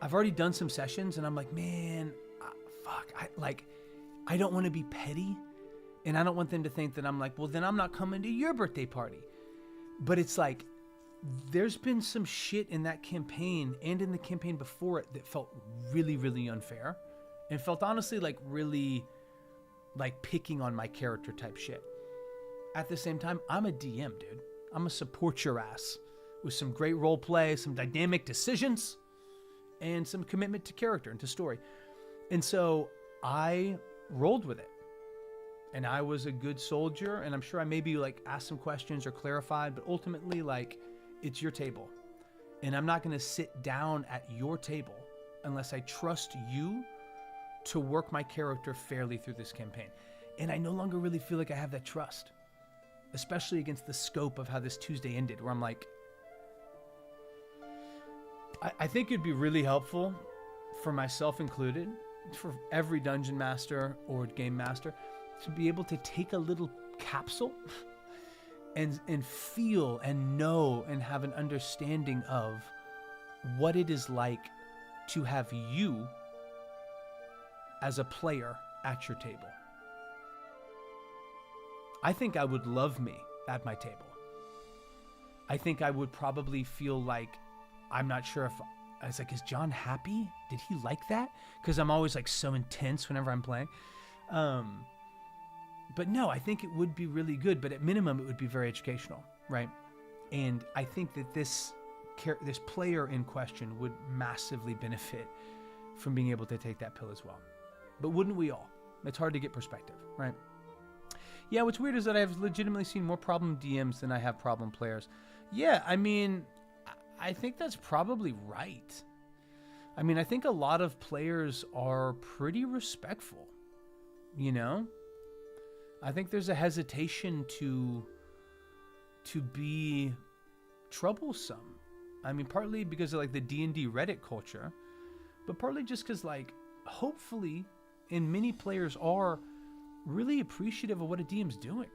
I've already done some sessions and I'm like, man, fuck, I don't want to be petty. And I don't want them to think that I'm like, well, then I'm not coming to your birthday party. But it's like, there's been some shit in that campaign and in the campaign before it that felt really, really unfair. And felt honestly like really like picking on my character type shit. At the same time, I'm a DM, dude. I'm gonna support your ass with some great role play, some dynamic decisions, and some commitment to character and to story. And so I rolled with it. And I was a good soldier, and I'm sure I maybe like asked some questions or clarified, but ultimately like it's your table. And I'm not gonna sit down at your table unless I trust you to work my character fairly through this campaign. And I no longer really feel like I have that trust, especially against the scope of how this Tuesday ended, where I'm like, I think it'd be really helpful for myself included, for every dungeon master or game master, to be able to take a little capsule and feel and know and have an understanding of what it is like to have you as a player at your table. I think I would love me at my table. I think I would probably feel like, I'm not sure if, I was like, is John happy? Did he like that? Because I'm always like so intense whenever I'm playing. But no, I think it would be really good, but at minimum, it would be very educational, right? And I think that this player in question would massively benefit from being able to take that pill as well. But wouldn't we all? It's hard to get perspective, right? Yeah, what's weird is that I've legitimately seen more problem DMs than I have problem players. Yeah, I mean, I think that's probably right. I mean, I think a lot of players are pretty respectful, you know? I think there's a hesitation to be troublesome. I mean, partly because of like the D&D Reddit culture, but partly just because like, hopefully, and many players are really appreciative of what a DM's doing.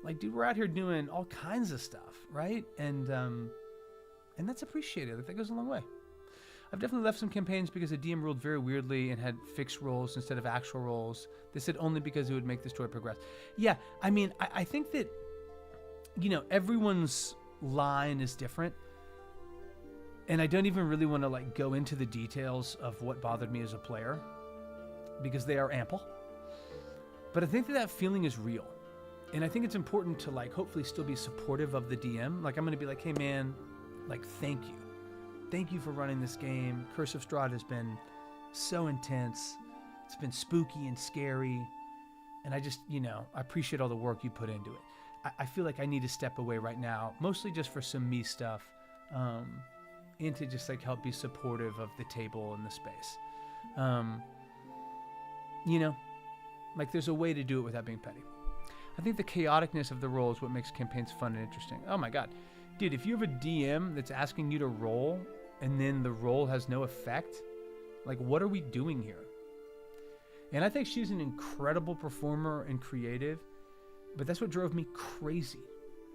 Like, dude, we're out here doing all kinds of stuff, right? And that's appreciated. I think it goes a long way. I've definitely left some campaigns because the DM ruled very weirdly and had fixed roles instead of actual roles. They said only because it would make the story progress. Yeah, I mean, I think that, you know, everyone's line is different. And I don't even really want to like go into the details of what bothered me as a player because they are ample. But I think that feeling is real. And I think it's important to like hopefully still be supportive of the DM. Like I'm going to be like, hey man, like thank you. Thank you for running this game. Curse of Strahd has been so intense. It's been spooky and scary. And I just, you know, I appreciate all the work you put into it. I feel like I need to step away right now, mostly just for some me stuff. And to just like help be supportive of the table and the space. You know, like there's a way to do it without being petty. I think the chaoticness of the role is what makes campaigns fun and interesting. Oh my God. Dude, if you have a DM that's asking you to roll and then the roll has no effect, like what are we doing here? And I think she's an incredible performer and creative, but that's what drove me crazy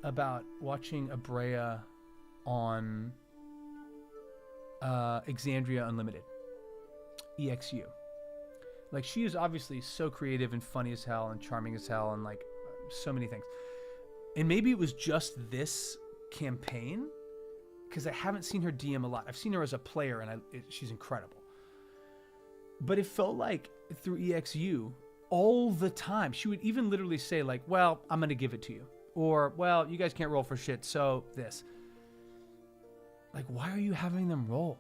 about watching Abrea on Exandria Unlimited, EXU. Like she is obviously so creative and funny as hell and charming as hell and like so many things. And maybe it was just this campaign because I haven't seen her DM a lot. I've seen her as a player, and she's incredible. But it felt like through EXU, all the time, she would even literally say like, well, I'm going to give it to you. Or, well, you guys can't roll for shit, so this. Like, why are you having them roll?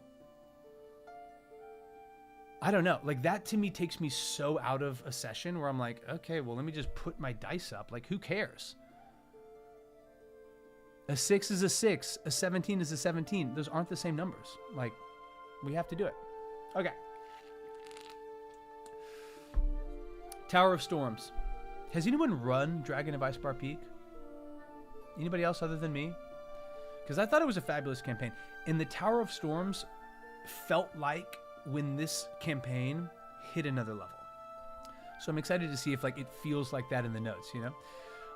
I don't know. Like, that to me takes me so out of a session where I'm like, okay, well, let me just put my dice up. Like, who cares? A 6 is a 6. A 17 is a 17. Those aren't the same numbers. Like, we have to do it. Okay. Tower of Storms. Has anyone run Dragon of Icespar Peak? Anybody else other than me? Because I thought it was a fabulous campaign. And the Tower of Storms felt like when this campaign hit another level. So I'm excited to see if like it feels like that in the notes, you know?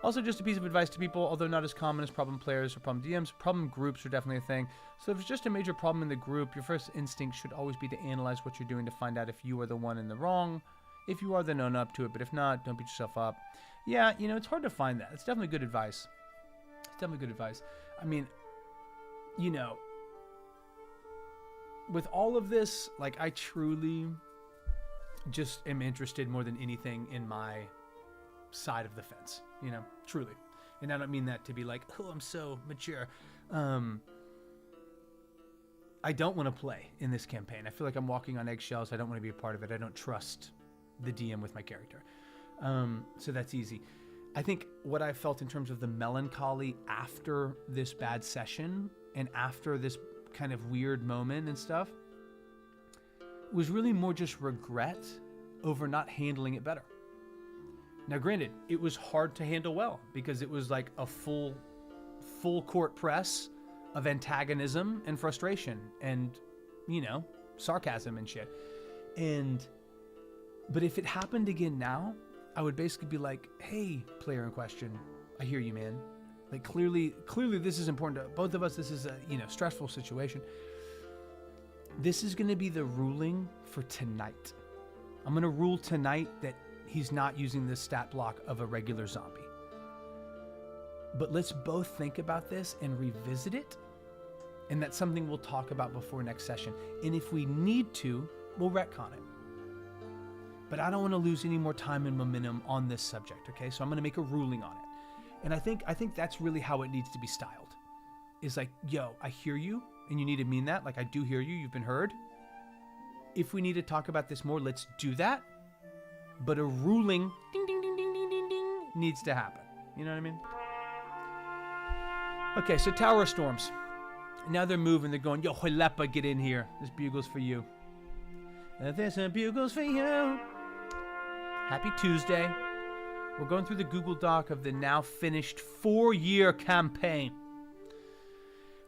Also, just a piece of advice to people, although not as common as problem players or problem DMs, problem groups are definitely a thing. So if it's just a major problem in the group, your first instinct should always be to analyze what you're doing to find out if you are the one in the wrong. If you are, then own up to it. But if not, don't beat yourself up. Yeah, you know, it's hard to find that. It's definitely good advice. It's definitely good advice. I mean, you know, with all of this, like, I truly just am interested more than anything in my side of the fence, you know, truly. And I don't mean that to be like, oh, I'm so mature. I don't want to play in this campaign. I feel like I'm walking on eggshells. I don't want to be a part of it. I don't trust the DM with my character. So that's easy. I think what I felt in terms of the melancholy after this bad session and after this kind of weird moment and stuff was really more just regret over not handling it better. Now, granted, it was hard to handle well because it was like a full court press of antagonism and frustration and, you know, sarcasm and shit. But if it happened again now, I would basically be like, hey, player in question, I hear you, man. Like, clearly this is important to both of us. This is a, you know, stressful situation. This is going to be the ruling for tonight. I'm going to rule tonight that he's not using this stat block of a regular zombie. But let's both think about this and revisit it. And that's something we'll talk about before next session. And if we need to, we'll retcon it. But I don't want to lose any more time and momentum on this subject, okay? So I'm going to make a ruling on it. And I think that's really how it needs to be styled. Is like, yo, I hear you, and you need to mean that. Like, I do hear you. You've been heard. If we need to talk about this more, let's do that. But a ruling, ding, ding, ding, ding, ding, ding, ding, needs to happen. You know what I mean? Okay, so Tower of Storms. Now they're moving. They're going, yo, Huilepa, get in here. This bugle's for you. There's some bugles for you. Happy Tuesday. We're going through the Google Doc of the now finished 4-year campaign.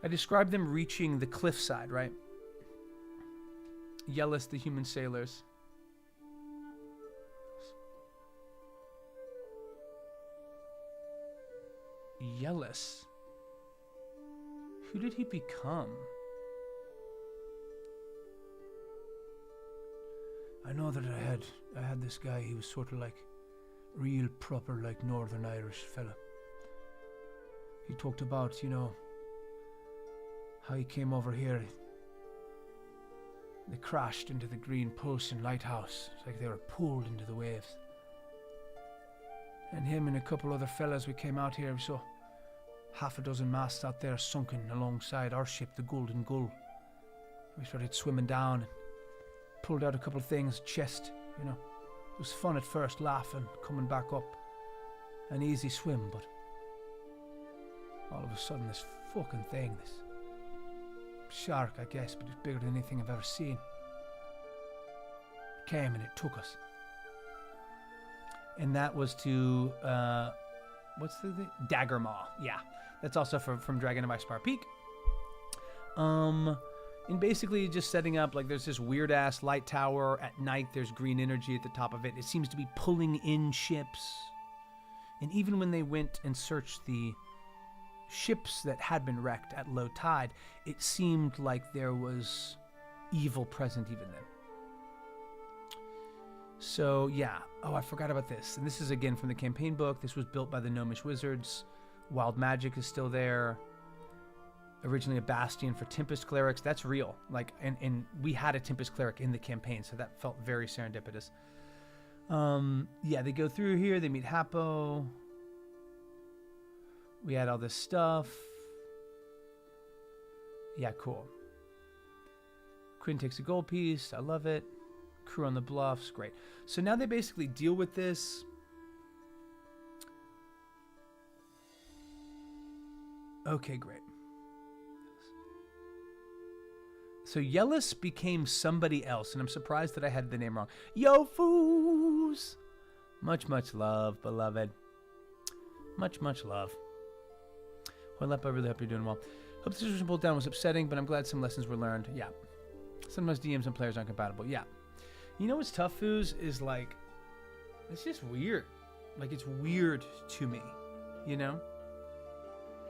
I described them reaching the cliffside, right? Yellis, the human sailors. Yellis. Who did he become? I know that I had this guy. He was sort of like real proper, like Northern Irish fella. He talked about, you know, how he came over here. They crashed into the Green Post and Lighthouse. It's like they were pulled into the waves. And him and a couple other fellas, we came out here. We saw half a dozen masts out there sunken alongside our ship, the Golden Gull. We started swimming down and pulled out a couple of things, chest, you know. It was fun at first, laughing, coming back up. An easy swim, but all of a sudden this fucking thing, this shark, I guess, but it's bigger than anything I've ever seen, came and it took us. And that was to, what's the thing? Daggermaw, yeah. That's also from Dragon of Icespar Peak. And basically just setting up, like, there's this weird-ass light tower. At night, there's green energy at the top of it. It seems to be pulling in ships. And even when they went and searched the ships that had been wrecked at low tide, it seemed like there was evil present even then. So, yeah. Oh, I forgot about this. And this is, again, from the campaign book. This was built by the Gnomish Wizards. Wild magic is still there. originally a bastion for Tempest clerics. That's real. Like, and we had a Tempest cleric in the campaign, so that felt very serendipitous. Yeah, they go through here. They meet Hapo. We had all this stuff. Yeah, cool. Quinn takes a gold piece. I love it. Crew on the bluffs. Great. So now they basically deal with this. Okay, great. So Yellis became somebody else, and I'm surprised that I had the name wrong. Yo, foos! Much, much love, beloved. Much, much love. Well, I really hope you're doing well. Hope the situation pulled down was upsetting, but I'm glad some lessons were learned. Yeah. Sometimes DMs and players aren't compatible. Yeah. You know what's tough, foos, is like, it's just weird. Like, it's weird to me, you know?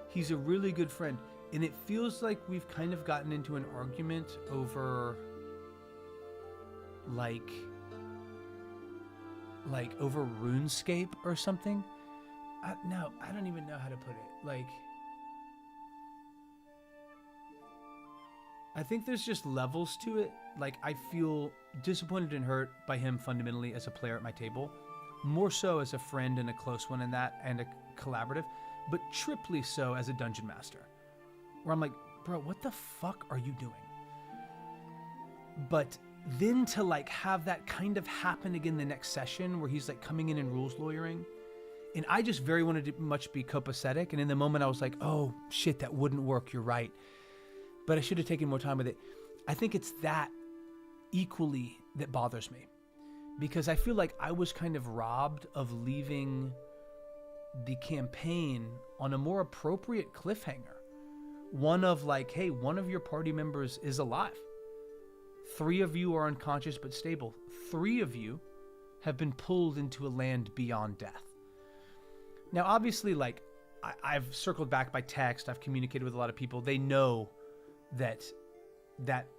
He's a really good friend. And it feels like we've kind of gotten into an argument over, like over RuneScape or something. No, I don't even know how to put it. Like, I think there's just levels to it. Like, I feel disappointed and hurt by him fundamentally as a player at my table. More so as a friend and a close one in that, and a collaborative. But triply so as a dungeon master. Where I'm like, bro, what the fuck are you doing? But then to like have that kind of happen again the next session where he's like coming in and rules lawyering. And I just very wanted to much be copacetic. And in the moment I was like, oh shit, that wouldn't work. You're right. But I should have taken more time with it. I think it's that equally that bothers me. Because I feel like I was kind of robbed of leaving the campaign on a more appropriate cliffhanger. One of like, hey, one of your party members is alive. 3 of you are unconscious but stable. 3 of you have been pulled into a land beyond death. Now, obviously, like, I've circled back by text. I've communicated with a lot of people. They know that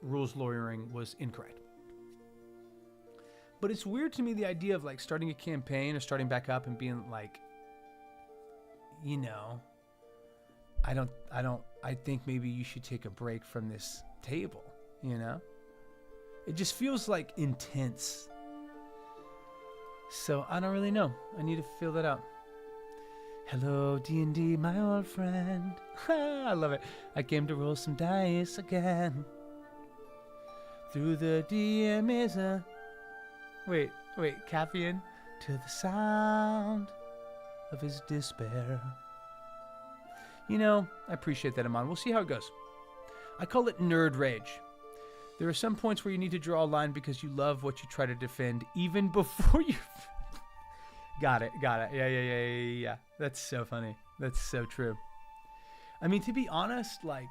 rules lawyering was incorrect. But it's weird to me, the idea of like starting a campaign or starting back up and being like, you know, I think maybe you should take a break from this table, you know? It just feels like intense. So I don't really know. I need to feel that out. Hello, D&D, my old friend. I love it. I came to roll some dice again. Through the DM is a... Wait, Caffeine. To the sound of his despair. You know, I appreciate that, Amon. We'll see how it goes. I call it nerd rage. There are some points where you need to draw a line because you love what you try to defend even before you... Got it. Yeah. That's so funny. That's so true. I mean, to be honest, like...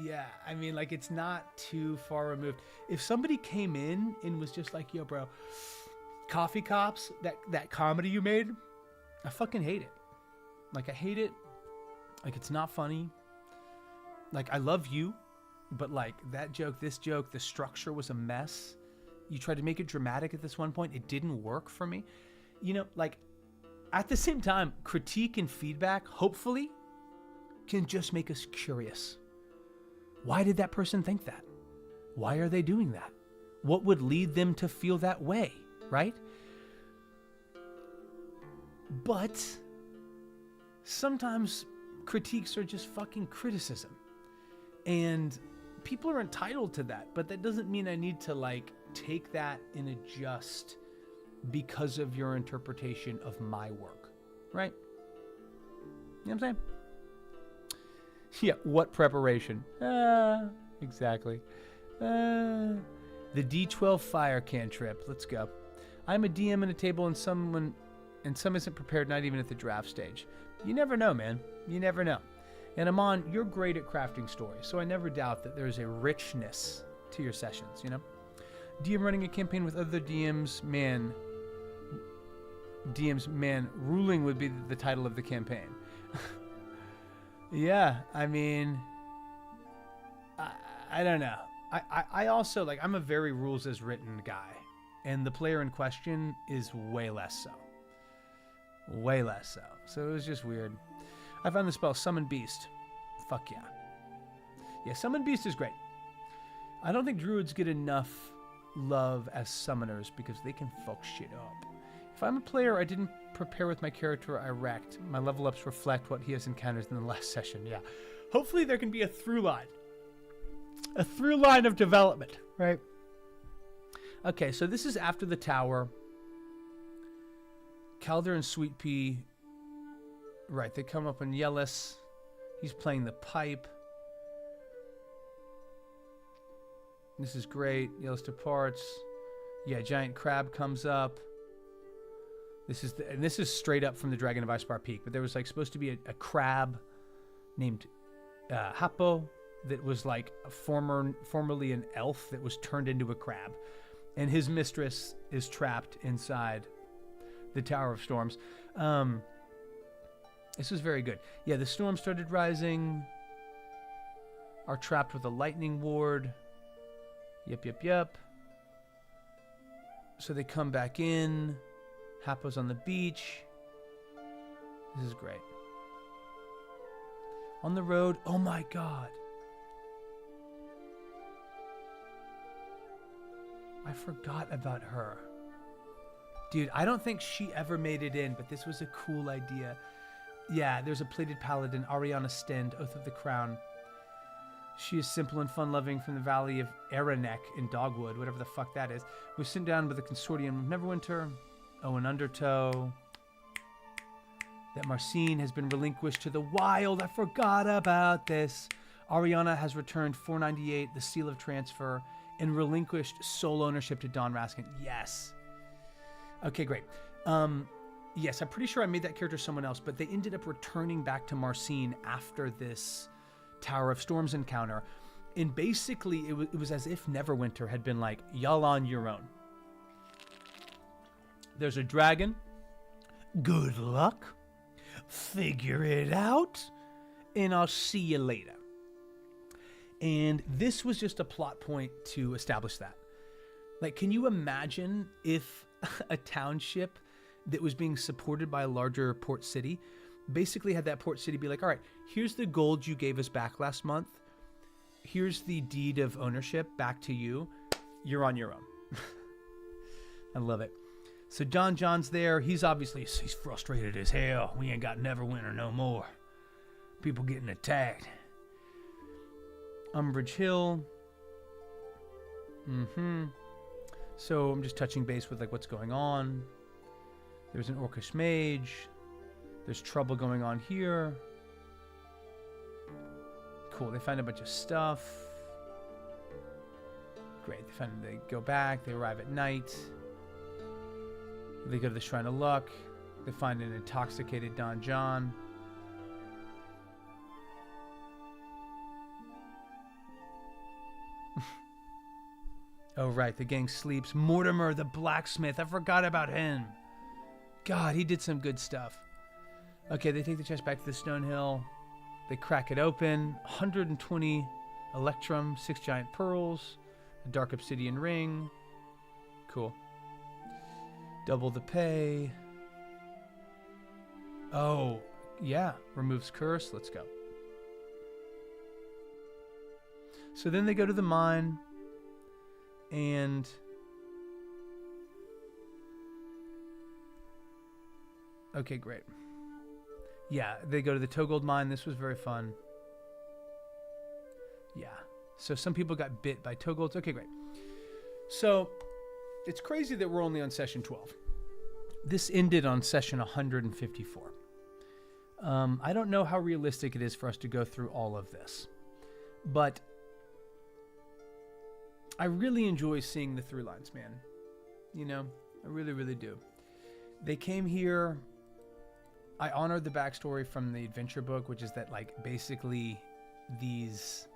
Yeah, I mean, like, it's not too far removed. If somebody came in and was just like, yo, bro, Coffee Cops, that comedy you made, I fucking hate it. Like, I hate it. Like, it's not funny. Like, I love you, but, like, that joke, this joke, the structure was a mess. You tried to make it dramatic at this one point. It didn't work for me. You know, like, at the same time, critique and feedback, hopefully, can just make us curious. Why did that person think that? Why are they doing that? What would lead them to feel that way, right? But sometimes critiques are just fucking criticism. And people are entitled to that, but that doesn't mean I need to, like, take that and adjust because of your interpretation of my work, right? You know what I'm saying? Yeah, what preparation? Exactly. The D12 fire cantrip. Let's go. I'm a DM in a table and some isn't prepared, not even at the draft stage. You never know, man. You never know. And Amon, you're great at crafting stories, so I never doubt that there's a richness to your sessions, you know? DM running a campaign with other DMs, man, ruling would be the title of the campaign. Yeah, I mean, I don't know. I also, like, I'm a very rules as written guy, and the player in question is way less so. Way less so. So it was just weird. I found the spell Summon Beast. Fuck yeah. Yeah, Summon Beast is great. I don't think druids get enough love as summoners because they can fuck shit up. If I'm a player, I didn't prepare with my character, I wrecked. My level ups reflect what he has encountered in the last session. Yeah. Hopefully there can be a through line. A through line of development, right? Okay, so this is after the tower. Calder and Sweet Pea. Right, they come up on Yellis. He's playing the pipe. This is great. Yellis departs. Yeah, giant crab comes up. This is straight up from the Dragon of Icespar Peak. But there was like supposed to be a crab named Hapo that was like formerly an elf that was turned into a crab, and his mistress is trapped inside the Tower of Storms. This was very good. Yeah, the storm started rising. Are trapped with a lightning ward. Yep. So they come back in. Hapo's on the beach. This is great. On the road. Oh my god. I forgot about her. Dude, I don't think she ever made it in, but this was a cool idea. Yeah, there's a plated paladin, Ariana Stend, Oath of the Crown. She is simple and fun-loving from the valley of Aranek in Dogwood, whatever the fuck that is. We're sitting down with a consortium of Neverwinter, Owen Undertow, that Marcine has been relinquished to the wild. I forgot about this. Ariana has returned 498, the seal of transfer, and relinquished sole ownership to Don Raskin. Yes. Okay, great. Yes, I'm pretty sure I made that character someone else, but they ended up returning back to Marcine after this Tower of Storms encounter. And basically, it was as if Neverwinter had been like, y'all on your own. There's a dragon. Good luck. Figure it out. And I'll see you later. And this was just a plot point to establish that. Like, can you imagine if a township that was being supported by a larger port city basically had that port city be like, all right, here's the gold you gave us back last month. Here's the deed of ownership back to you. You're on your own. I love it. So John's there. He's frustrated as hell. We ain't got Neverwinter no more. People getting attacked. Umbridge Hill. So I'm just touching base with like what's going on. There's an Orcish mage. There's trouble going on here. Cool. They find a bunch of stuff. Great. They go back. They arrive at night. They go to the Shrine of Luck. They find an intoxicated Don John. Oh, right. The gang sleeps. Mortimer, the blacksmith. I forgot about him. God, he did some good stuff. Okay, they take the chest back to the Stone Hill. They crack it open. 120 Electrum, 6 giant pearls, a dark obsidian ring. Cool. Double the pay. Oh, yeah. Removes curse. Let's go. So then they go to the mine. And okay, great. Yeah, they go to the Togold mine. This was very fun. Yeah. So some people got bit by Togolds. Okay, great. So it's crazy that we're only on session 12. This ended on session 154. I don't know how realistic it is for us to go through all of this, but I really enjoy seeing the through lines, man. You know, I really, really do. They came here. I honored the backstory from the adventure book, which is that, like, basically these,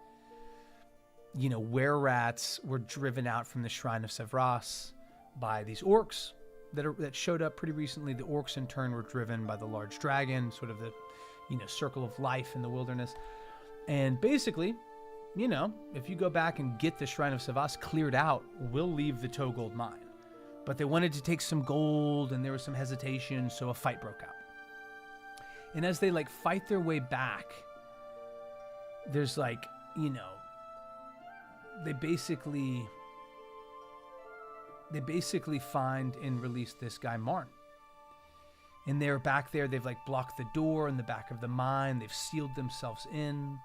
you know, were-rats were driven out from the Shrine of Sevras by these orcs that showed up pretty recently. The orcs, in turn, were driven by the large dragon, sort of the, you know, circle of life in the wilderness. And basically, you know, if you go back and get the Shrine of Sevras cleared out, we'll leave the Togold mine. But they wanted to take some gold, and there was some hesitation, so a fight broke out. And as they, like, fight their way back, there's like, they basically find and release this guy Marn. And they're back there. They've like blocked the door in the back of the mine. They've sealed themselves in.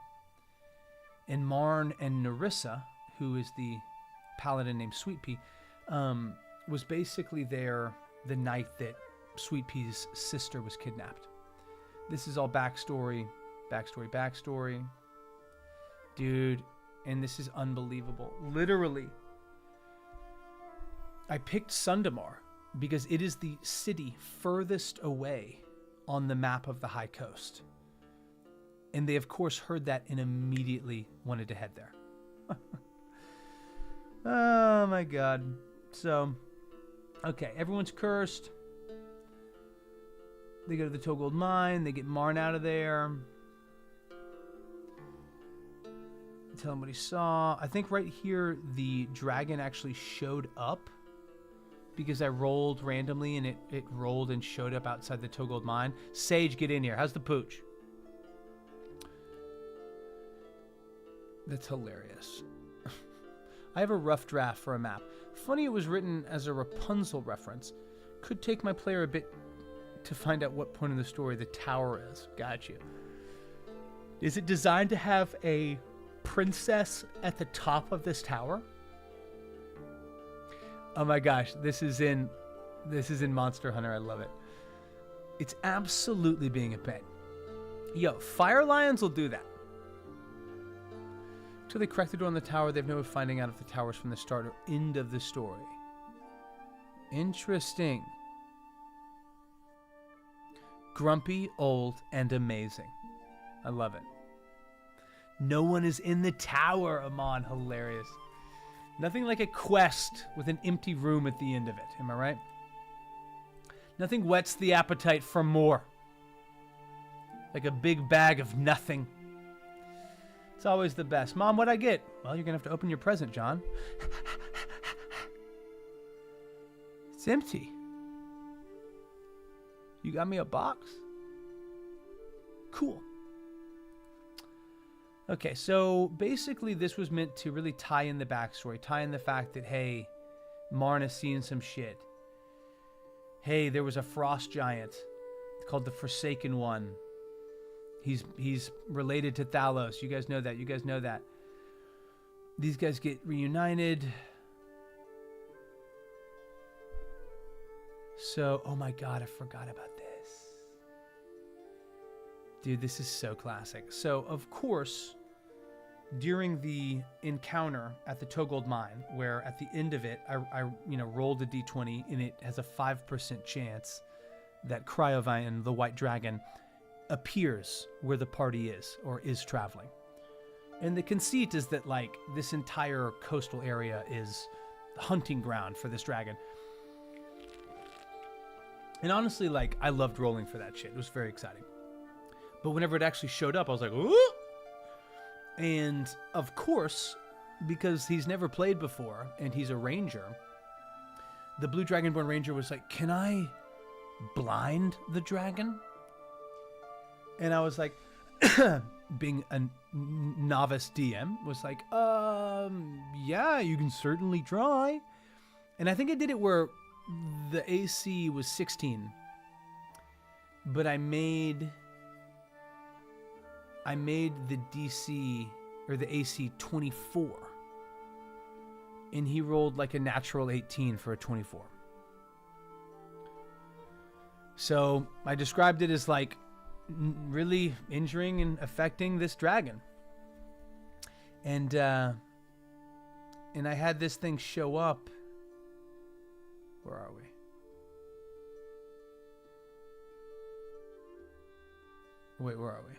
And Marn and Nerissa, who is the paladin named Sweet Pea, was basically there the night that Sweet Pea's sister was kidnapped. This is all backstory. Dude, and this is unbelievable. Literally, I picked Sundamar because it is the city furthest away on the map of the High Coast. And they, of course, heard that and immediately wanted to head there. Oh, my God. So, okay, everyone's cursed. They go to the Togold mine. They get Marn out of there. Tell him what he saw. I think right here, the dragon actually showed up because I rolled randomly and it rolled and showed up outside the Togold mine. Sage, get in here. How's the pooch? That's hilarious. I have a rough draft for a map. Funny it was written as a Rapunzel reference. Could take my player a bit to find out what point in the story the tower is. Got you. Is it designed to have a princess at the top of this tower? Oh my gosh, this is in Monster Hunter. I love it. It's absolutely being a pain. Yo, Fire Lions will do that. Until they crack the door on the tower, they've no way of finding out if the tower's from the start or end of the story. Interesting. Grumpy, old, and amazing. I love it. No one is in the tower, Amon. Hilarious. Nothing like a quest with an empty room at the end of it. Am I right? Nothing whets the appetite for more. Like a big bag of nothing. It's always the best. Mom, what'd I get? Well, you're going to have to open your present, John. It's empty. You got me a box? Cool. Okay, so basically this was meant to really tie in the backstory, tie in the fact that, hey, Marn has seen some shit. Hey, there was a frost giant called the Forsaken One. He's related to Thalos. You guys know that. These guys get reunited. So, oh my God, I forgot about this. Dude, this is so classic. So, of course, during the encounter at the Togold mine, where at the end of it, I rolled a d20 and it has a 5% chance that Cryovian, the white dragon, appears where the party is or is traveling. And the conceit is that like this entire coastal area is the hunting ground for this dragon. And honestly, like, I loved rolling for that shit. It was very exciting. But whenever it actually showed up, I was like, ooh! And of course, because he's never played before and he's a ranger, the Blue Dragonborn Ranger was like, can I blind the dragon? And I was like, being a novice DM, was like, yeah, you can certainly try. And I think I did it where the AC was 16, but I made the DC or the AC 24, and he rolled like a natural 18 for a 24. So I described it as like really injuring and affecting this dragon, and I had this thing show up. Where are we? Wait, where are we?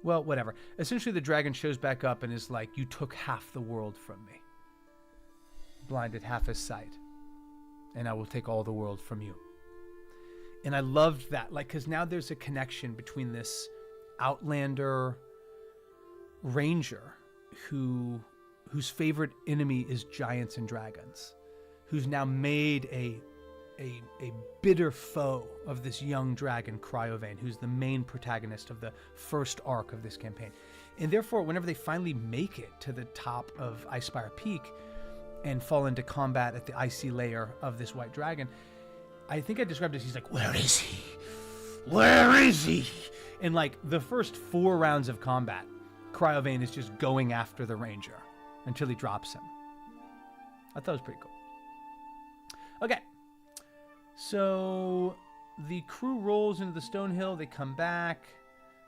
Well, whatever. Essentially, the dragon shows back up and is like, you took half the world from me. Blinded half his sight. And I will take all the world from you. And I loved that. Like, because now there's a connection between this Outlander ranger whose favorite enemy is giants and dragons, who's now made a a bitter foe of this young dragon, Cryovane, who's the main protagonist of the first arc of this campaign. And therefore, whenever they finally make it to the top of Icespire Peak and fall into combat at the icy layer of this white dragon, I think I described it as he's like, where is he? Where is he? And like the first 4 rounds of combat, Cryovane is just going after the ranger until he drops him. I thought it was pretty cool. Okay. So the crew rolls into the Stonehill. They come back.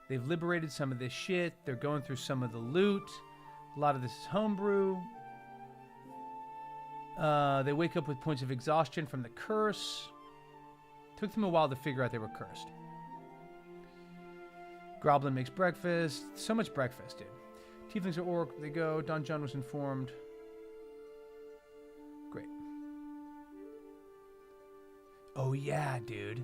They've liberated some of this shit. They're going through some of the loot. A lot of this is homebrew. They wake up with points of exhaustion from the curse. Took them a while to figure out they were cursed. Groblin makes breakfast. So much breakfast, dude. Tieflings are orc. They go. Don John was informed. Great. Oh, yeah, dude.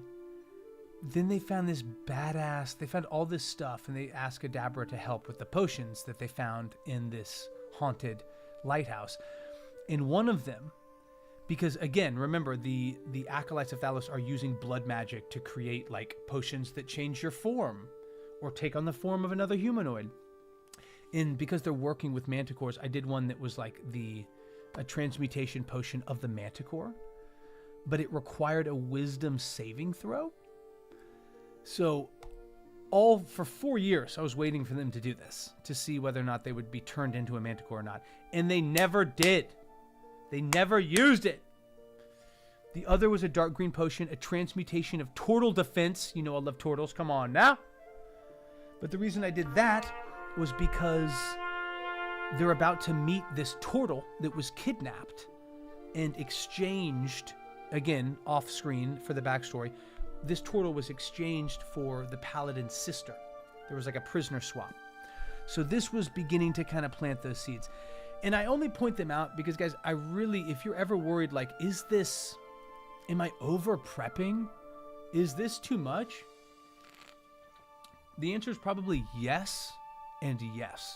Then they found this badass... They found all this stuff, and they asked Adabra to help with the potions that they found in this haunted lighthouse. And one of them... Because, again, remember, the Acolytes of Thalos are using blood magic to create, like, potions that change your form or take on the form of another humanoid. And because they're working with manticores, I did one that was, like, a transmutation potion of the manticore. But it required a wisdom saving throw. So, for 4 years, I was waiting for them to do this to see whether or not they would be turned into a manticore or not. And they never did. They never used it. The other was a dark green potion, a transmutation of turtle defense. You know I love turtles. Come on now. But the reason I did that was because they're about to meet this turtle that was kidnapped and exchanged, again, off screen for the backstory. This turtle was exchanged for the paladin's sister. There was like a prisoner swap. So this was beginning to kind of plant those seeds. And I only point them out because, guys, I really, if you're ever worried, like, am I over prepping? Is this too much? The answer is probably yes and yes.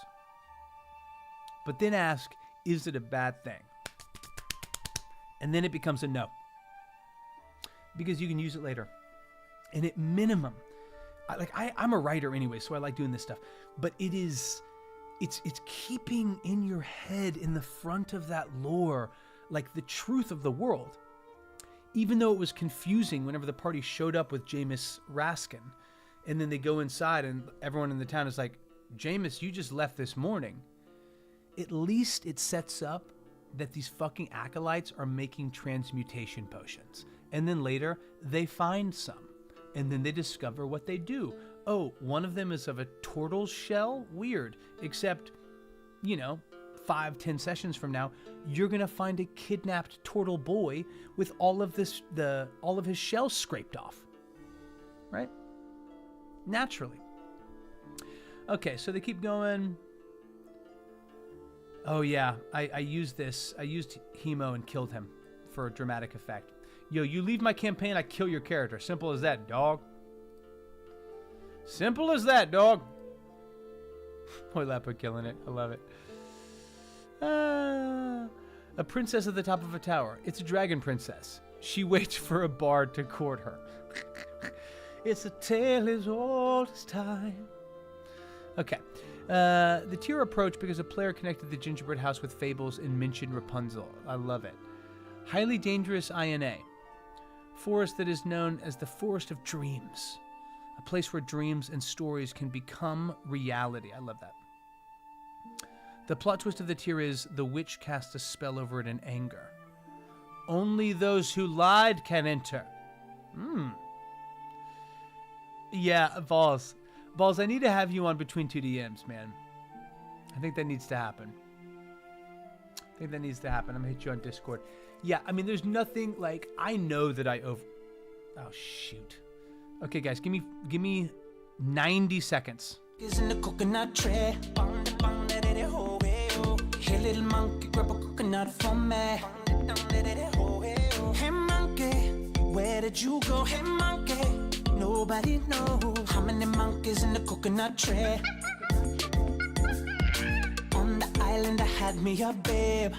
But then ask, is it a bad thing? And then it becomes a no. Because you can use it later. And at minimum, I'm a writer anyway, so I like doing this stuff. But it's keeping in your head, in the front of that lore, like the truth of the world. Even though it was confusing whenever the party showed up with Jameis Raskin, and then they go inside and everyone in the town is like, Jameis, you just left this morning. At least it sets up that these fucking acolytes are making transmutation potions. And then later, they find some. And then they discover what they do. Oh, one of them is of a turtle's shell? Weird. Except, 5-10 sessions from now, you're gonna find a kidnapped turtle boy with all of his shells scraped off. Right? Naturally. Okay, so they keep going. Oh yeah, I used this. I used Hemo and killed him for a dramatic effect. Yo, you leave my campaign, I kill your character. Simple as that, dog. Simple as that, dog. Boy, Lepo killing it. I love it. A princess at the top of a tower. It's a dragon princess. She waits for a bard to court her. It's a tale as old as time. Okay. The tier approach because a player connected the gingerbread house with fables and mentioned Rapunzel. I love it. Highly dangerous INA. Forest that is known as the Forest of Dreams. A place where dreams and stories can become reality. I love that. The plot twist of the tier is the witch cast a spell over it in anger. Only those who lied can enter. Yeah, Balls, I need to have you on Between Two DMs, man. I think that needs to happen. I'm going to hit you on Discord. Yeah, I mean, there's nothing like... I know that Oh, shoot. Okay, guys, give me 90 seconds. Is in the coconut tray. Hey, little monkey, grab a coconut for me. Hey, monkey, where did you go? Hey, monkey, nobody knows how many monkeys in the coconut tray. On the island, I had me a babe.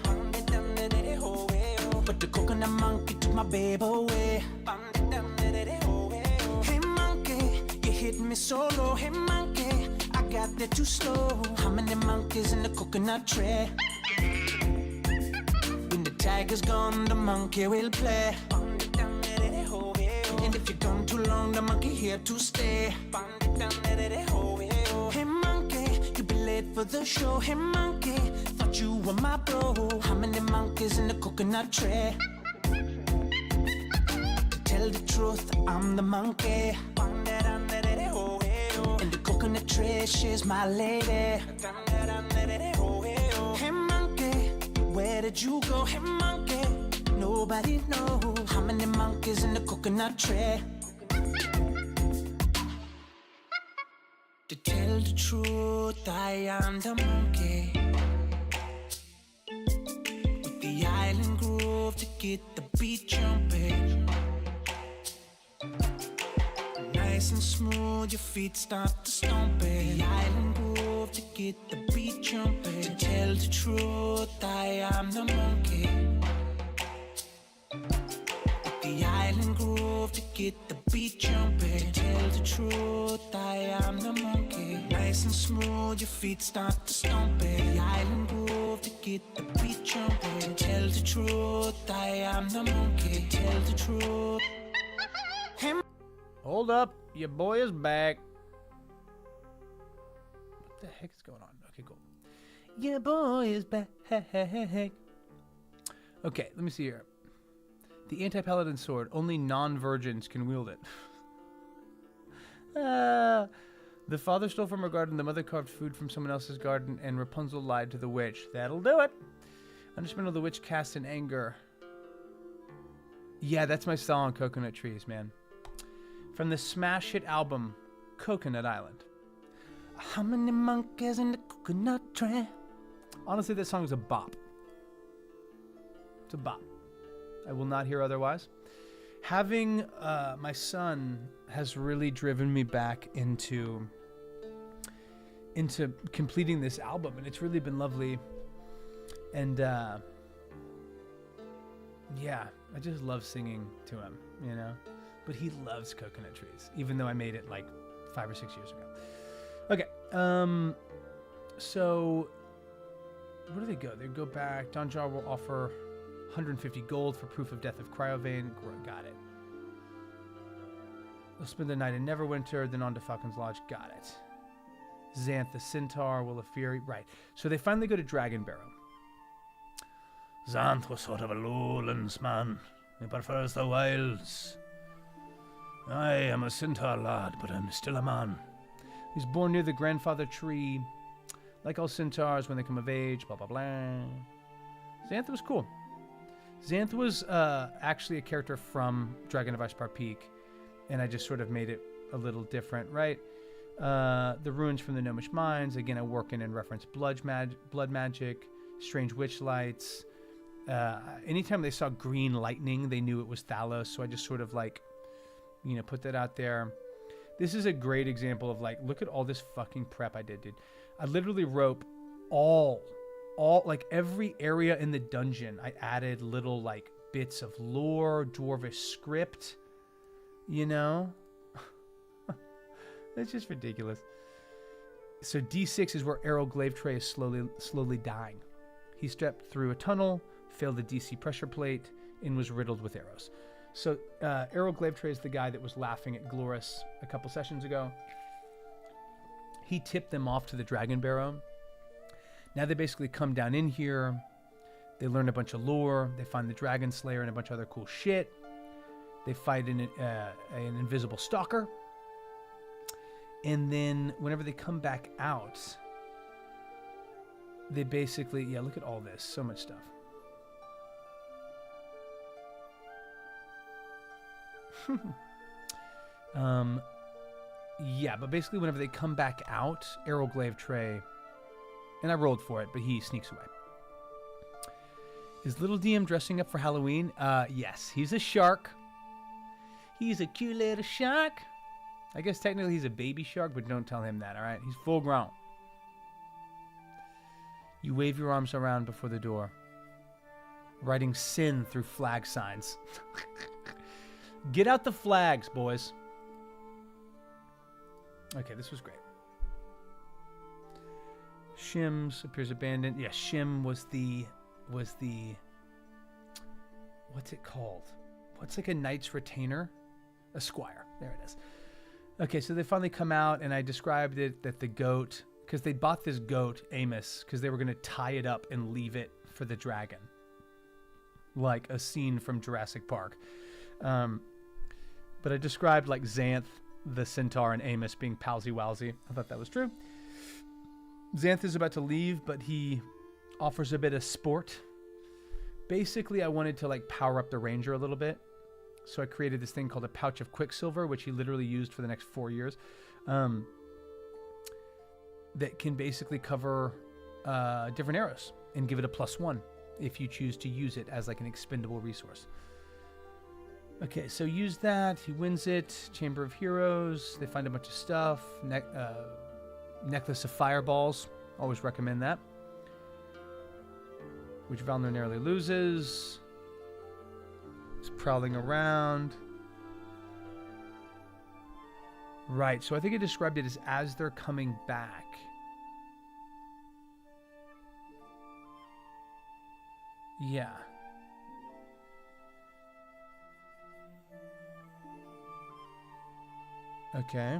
but the coconut monkey took my baby away. Hey monkey, you hit me so low. Hey monkey, I got there too slow. How many monkeys in the coconut tree? When the tiger's gone, the monkey will play. And if you're gone too long, the monkey here to stay. Hey monkey, you be late for the show. Hey monkey, thought you were my bro. How many monkeys in the coconut tree? To tell the truth, I'm the monkey. And the coconut tree, she's my lady. Hey monkey, where did you go? Hey monkey, nobody knows. How many monkeys in the coconut tree? To tell the truth, I am the monkey. With the island groove to get the beat jumping. Nice and smooth, your feet start to stomping. The island groove to get the beat jumping. To tell the truth, I am the monkey. With the island groove to get the beat jumping. To tell the truth, I am the monkey. Nice and smooth, your feet start to stomping. The island groove to get the beat jumping. To tell the truth, I am the monkey. Tell the truth. Hold up, your boy is back. What the heck is going on? Okay, cool. Your boy is back. Okay, let me see here. The anti-paladin sword. Only non-virgins can wield it. The father stole from her garden, the mother carved food from someone else's garden, and Rapunzel lied to the witch. That'll do it. Punishment of the witch cast in anger. Yeah, that's my style on coconut trees, man. From the smash hit album, Coconut Island. How many monkeys in the coconut tree? Honestly, this song is a bop. It's a bop. I will not hear otherwise. Having my son has really driven me back into completing this album, and it's really been lovely. And yeah, I just love singing to him, you know. But he loves coconut trees, even though I made it like 5 or 6 years ago. Okay, so where do they go? They go back. Donjar will offer 150 gold for proof of death of Cryovane. Got it. They'll spend the night in Neverwinter, then on to Falcon's Lodge. Got it. Xanth the Centaur, Will of Fury. Right. So they finally go to Dragonbarrow. Xanth was sort of a lowlands man. He prefers the wilds. I am a centaur lad, but I'm still a man. He's born near the grandfather tree. Like all centaurs, when they come of age, blah, blah, blah. Xanth was cool. Xanth was actually a character from Dragon of Icespar Peak, and I just sort of made it a little different, right? The ruins from the Gnomish Mines. Again, I work in reference blood magic, strange witch lights. Anytime they saw green lightning, they knew it was Thalos, so I just sort of like, you know, put that out there. This is a great example of like, look at all this fucking prep I did, dude. I literally wrote all like every area in the dungeon. I added little like bits of lore, dwarvish script, you know. That's just ridiculous. So D6 is where Errol Glavetray is slowly dying. He stepped through a tunnel, failed the DC pressure plate, and was riddled with arrows. So Errol Glavetray is the guy that was laughing at Gloris a couple sessions ago. He tipped them off to the Dragonbarrow. Now they basically come down in here. They learn a bunch of lore. They find the Dragon Slayer and a bunch of other cool shit. They fight an invisible stalker. And then whenever they come back out, they basically, yeah, look at all this. So much stuff. Yeah, but basically whenever they come back out, Errol Glavetray, and I rolled for it, but he sneaks away. Is Little DM dressing up for Halloween? Yes, he's a shark. He's a cute little shark. I guess technically he's a baby shark, but don't tell him that, all right? He's full grown. You wave your arms around before the door. writing sin through flag signs. Get out the flags, boys. Okay, this was great. Shims appears abandoned. Yeah, Shim was the what's it called? What's like a knight's retainer? A squire. There it is. Okay, so they finally come out, and I described it that the goat, because they bought this goat, Amos, because they were going to tie it up and leave it for the dragon. Like a scene from Jurassic Park. But I described like Xanth, the centaur, and Amos being palsy-walsy. I thought that was true. Xanth is about to leave, but he offers a bit of sport. Basically, I wanted to like power up the ranger a little bit. So I created this thing called a pouch of quicksilver, which he literally used for the next 4 years. That can basically cover different arrows and give it a +1 if you choose to use it as like an expendable resource. Okay, so use that. He wins it. Chamber of Heroes. They find a bunch of stuff. Necklace of Fireballs. Always recommend that. Which Valnor narrowly loses. He's prowling around. Right, so I think I described it as they're coming back. Yeah. Okay.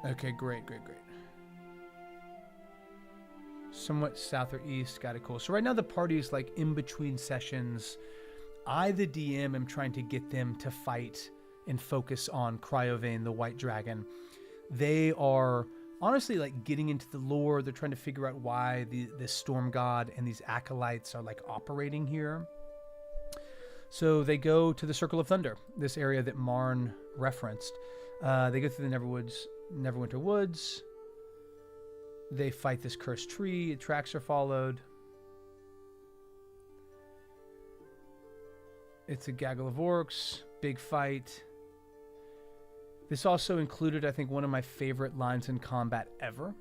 Okay, great. Somewhat south or east, got it, cool. So right now the party is like in between sessions. I, the DM, am trying to get them to fight and focus on Cryovane, the white dragon. They are honestly like getting into the lore. They're trying to figure out why this storm god and these acolytes are like operating here. So they go to the Circle of Thunder, this area that Marn referenced. They go through the Neverwinter Woods. They fight this cursed tree. Tracks are followed. It's a gaggle of orcs. Big fight. This also included, I think, one of my favorite lines in combat ever,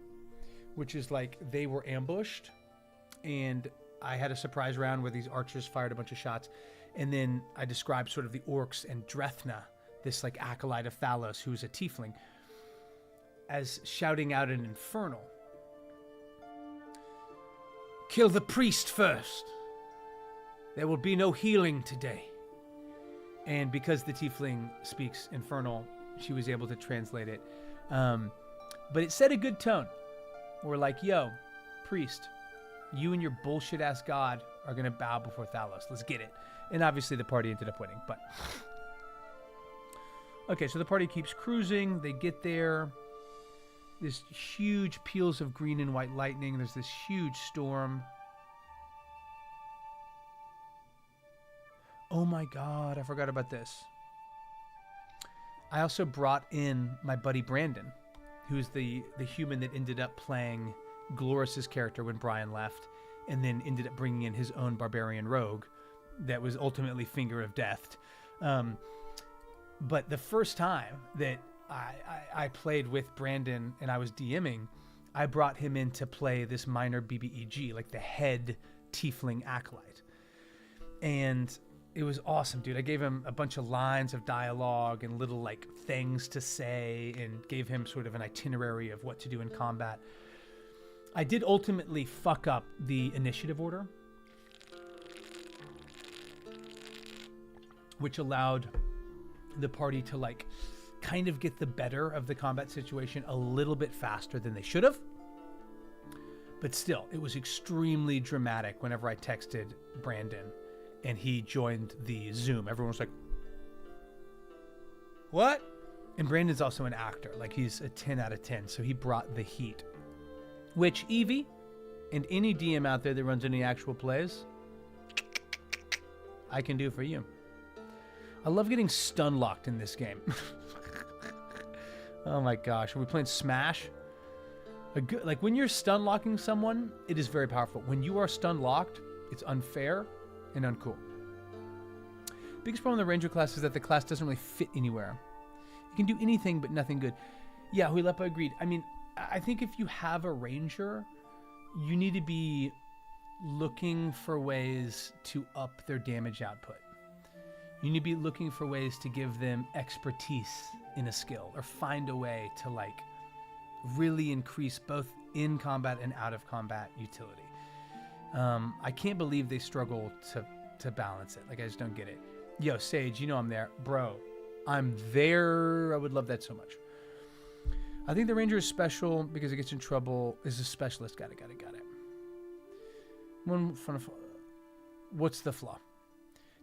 which is like they were ambushed, and I had a surprise round where these archers fired a bunch of shots, and then I described sort of the orcs and Drethna, this like acolyte of Thalos, who is a tiefling, as shouting out an infernal. Kill the priest first. There will be no healing today. And because the tiefling speaks infernal, she was able to translate it. But it set a good tone. We're like, yo, priest, you and your bullshit ass god are going to bow before Thalos. Let's get it. And obviously the party ended up winning. But okay, so the party keeps cruising. They get there. There's huge peals of green and white lightning. There's this huge storm. Oh my god, I forgot about this. I also brought in my buddy Brandon, who's the human that ended up playing Glorious's character when Brian left, and then ended up bringing in his own barbarian rogue that was ultimately Finger of Death. But the first time that I played with Brandon and I was DMing, I brought him in to play this minor BBEG, like the head tiefling acolyte. And it was awesome, dude. I gave him a bunch of lines of dialogue and little like things to say, and gave him sort of an itinerary of what to do in combat. I did ultimately fuck up the initiative order, which allowed the party to like kind of get the better of the combat situation a little bit faster than they should have. But still, it was extremely dramatic whenever I texted Brandon and he joined the Zoom. Everyone was like, what? And Brandon's also an actor. Like, he's a 10 out of 10. So he brought the heat. Which, Evie, and any DM out there that runs any actual plays, I can do for you. I love getting stun locked in this game. Oh my gosh. Are we playing Smash? Like, when you're stun locking someone, it is very powerful. When you are stun locked, it's unfair and uncool. Biggest problem with the Ranger class is that the class doesn't really fit anywhere. You can do anything but nothing good. Yeah, Huilepa agreed. I mean, I think if you have a ranger, you need to be looking for ways to up their damage output. You need to be looking for ways to give them expertise in a skill, or find a way to like really increase both in combat and out of combat utility. I can't believe they struggle to balance it. Like, I just don't get it. Yo, Sage, you know I'm there. Bro, I'm there. I would love that so much. I think the ranger is special because it gets in trouble. Is a specialist. Got it. What's the flaw?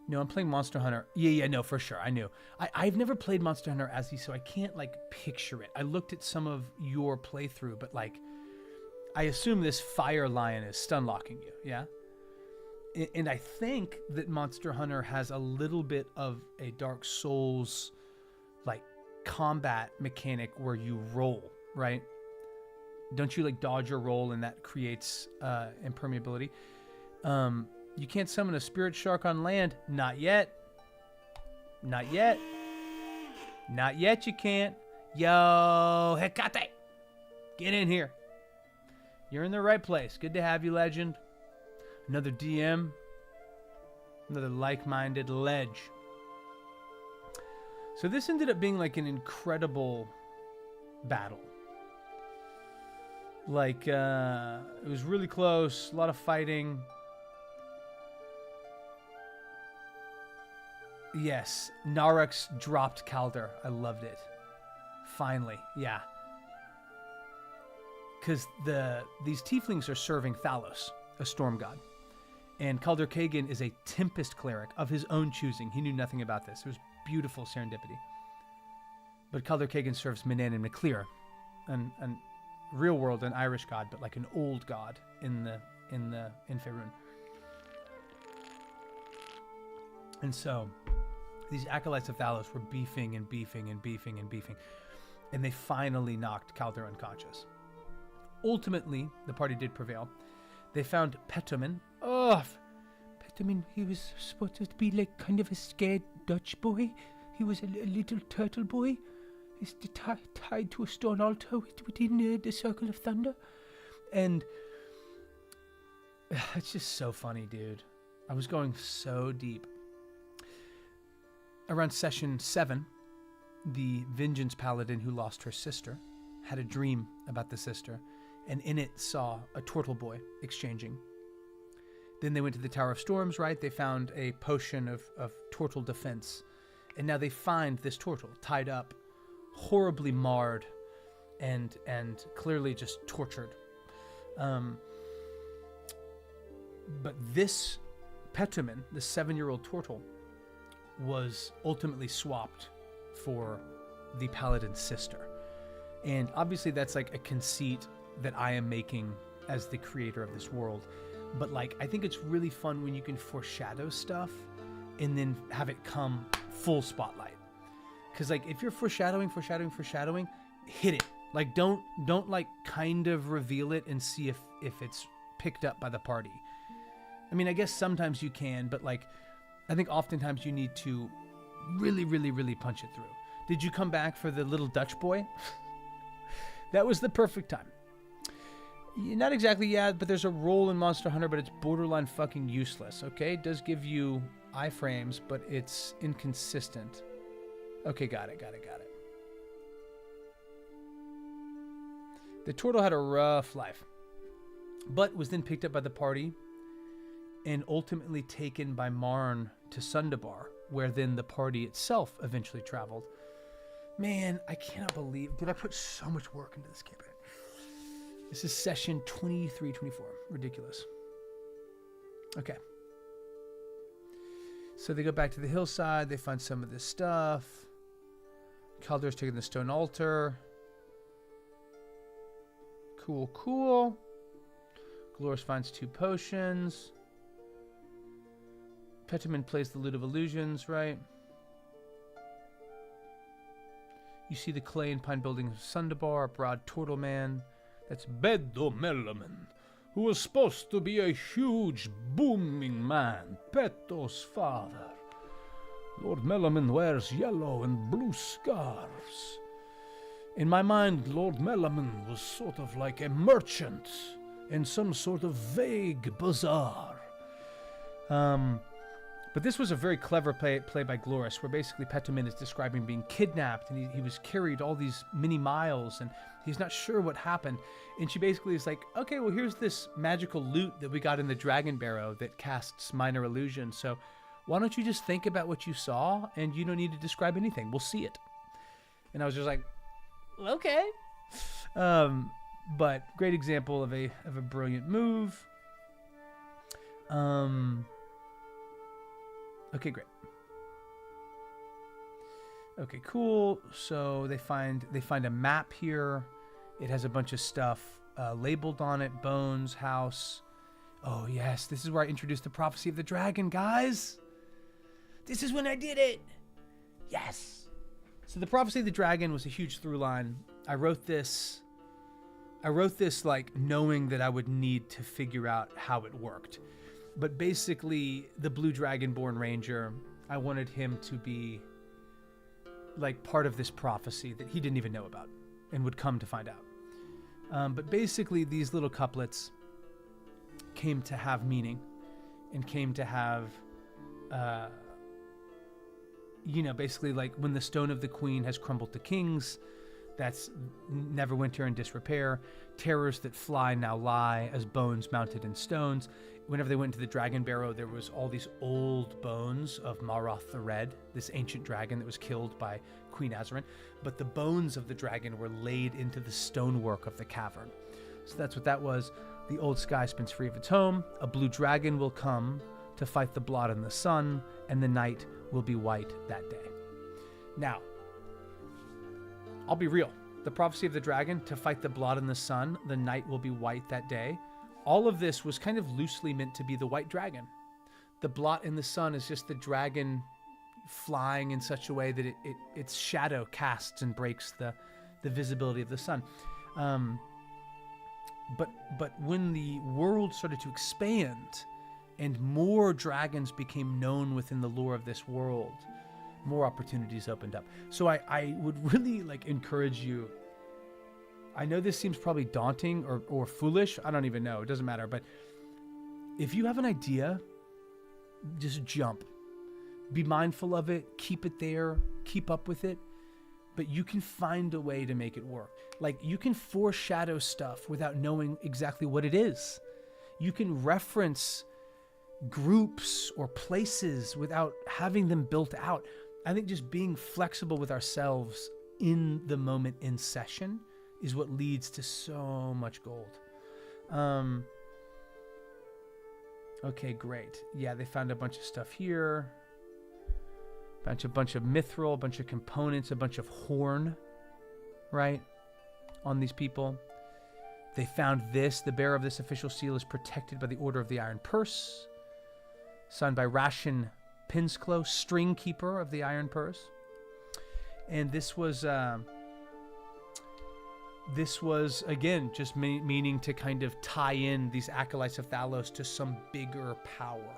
No, I'm playing Monster Hunter. Yeah, no, for sure. I knew. I've never played Monster Hunter as he, so I can't like picture it. I looked at some of your playthrough, but like, I assume this fire lion is stun locking you, yeah? And I think that Monster Hunter has a little bit of a Dark Souls like combat mechanic where you roll, right? Don't you like dodge or roll, and that creates impermeability? You can't summon a spirit shark on land. Not yet. Not yet you can't. Yo, Hecate, get in here. You're in the right place. Good to have you, legend. Another DM. Another like-minded ledge. So this ended up being like an incredible battle. Like, it was really close. A lot of fighting. Yes, Narux dropped Calder. I loved it. Finally, yeah. Because these tieflings are serving Thalos, a storm god. And Calder Kagan is a Tempest cleric of his own choosing. He knew nothing about this. It was beautiful serendipity. But Calder Kagan serves Minan and McClear, an real world, an Irish god, but like an old god in Faerun. And so these acolytes of Thalos were beefing. And they finally knocked Calder unconscious. Ultimately, the party did prevail. They found Petumin. Petumin, he was supposed to be like kind of a scared Dutch boy. He was a little turtle boy. He's tied to a stone altar within the Circle of Thunder. And it's just so funny, dude. I was going so deep. Around session 7, the Vengeance Paladin who lost her sister had a dream about the sister, and in it saw a turtle boy exchanging. Then they went to the Tower of Storms, right? They found a potion of turtle defense. And now they find this turtle tied up, horribly marred, and clearly just tortured. But this Petumin, the 7-year-old turtle, was ultimately swapped for the Paladin's sister. And obviously that's like a conceit that I am making as the creator of this world. But like, I think it's really fun when you can foreshadow stuff and then have it come full spotlight. Because like, if you're foreshadowing, hit it. Like, don't like kind of reveal it and see if it's picked up by the party. I mean, I guess sometimes you can, but like, I think oftentimes you need to really, really, really punch it through. Did you come back for the little Dutch boy? That was the perfect time. Not exactly, yeah, but there's a role in Monster Hunter, but it's borderline fucking useless, okay? It does give you iframes, but it's inconsistent. Okay, got it. The turtle had a rough life, but was then picked up by the party and ultimately taken by Marn to Sundabar, where then the party itself eventually traveled. Man, I cannot believe... Did I put so much work into this campaign? This is session 23-24. Ridiculous. Okay. So they go back to the hillside. They find some of this stuff. Calder's taking the stone altar. Cool. Glorious finds 2 potions. Petumin plays the Lute of Illusions, right? You see the clay and pine buildings of Sundabar, a broad turtle man. That's Beddo Melaman, who was supposed to be a huge, booming man, Peto's father. Lord Melaman wears yellow and blue scarves. In my mind, Lord Melaman was sort of like a merchant in some sort of vague bazaar. But this was a very clever play by Gloris, where basically Petamin is describing being kidnapped, and he was carried all these many miles, and he's not sure what happened. And she basically is like, okay, well, here's this magical loot that we got in the Dragon Barrow that casts minor illusion, so why don't you just think about what you saw, and you don't need to describe anything. We'll see it. And I was just like, okay. But great example of a brilliant move. Okay, great. Okay, cool. So they find a map here. It has a bunch of stuff labeled on it. Bones, house. Oh yes, this is where I introduced the prophecy of the dragon, guys. This is when I did it. Yes. So the prophecy of the dragon was a huge through line. I wrote this like knowing that I would need to figure out how it worked. But basically, the blue dragonborn ranger, I wanted him to be like part of this prophecy that he didn't even know about and would come to find out. But basically, these little couplets came to have meaning and came to have, basically like when the stone of the queen has crumbled to kings, that's Neverwinter in disrepair. Terrors that fly now lie as bones mounted in stones. Whenever they went into the Dragon Barrow, there was all these old bones of Maroth the Red, this ancient dragon that was killed by Queen Azerin. But the bones of the dragon were laid into the stonework of the cavern. So that's what that was. The old sky spins free of its home. A blue dragon will come to fight the blot in the sun, and the night will be white that day. Now, I'll be real. The prophecy of the dragon, to fight the blot in the sun, the night will be white that day. All of this was kind of loosely meant to be the white dragon. The blot in the sun is just the dragon flying in such a way that its shadow casts and breaks the visibility of the sun. But when the world started to expand and more dragons became known within the lore of this world, more opportunities opened up. So I would really like encourage you. I know this seems probably daunting or foolish. I don't even know. It doesn't matter. But if you have an idea, just jump. Be mindful of it. Keep it there. Keep up with it. But you can find a way to make it work. Like, you can foreshadow stuff without knowing exactly what it is. You can reference groups or places without having them built out. I think just being flexible with ourselves in the moment in session is what leads to so much gold. Okay, great. Yeah, they found a bunch of stuff here. Bunch of mithril, a bunch of components, a bunch of horn, right, on these people. They found this. The bearer of this official seal is protected by the Order of the Iron Purse, signed by Rashin Pinsklo, string keeper of the Iron Purse. And this was again just meaning to kind of tie in these acolytes of Thalos to some bigger power.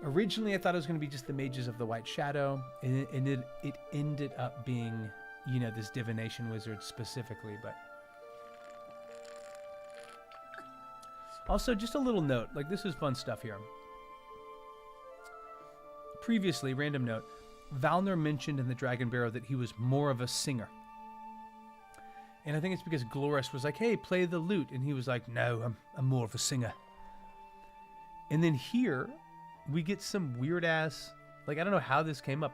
Originally, I thought it was going to be just the mages of the White Shadow, and it ended up being, this divination wizard specifically. But also, just a little note, like, this is fun stuff here. Previously, random note, Valnor mentioned in the Dragon Barrow that he was more of a singer. And I think it's because Gloris was like, hey, play the lute. And he was like, no, I'm more of a singer. And then here, we get some weird-ass, like, I don't know how this came up.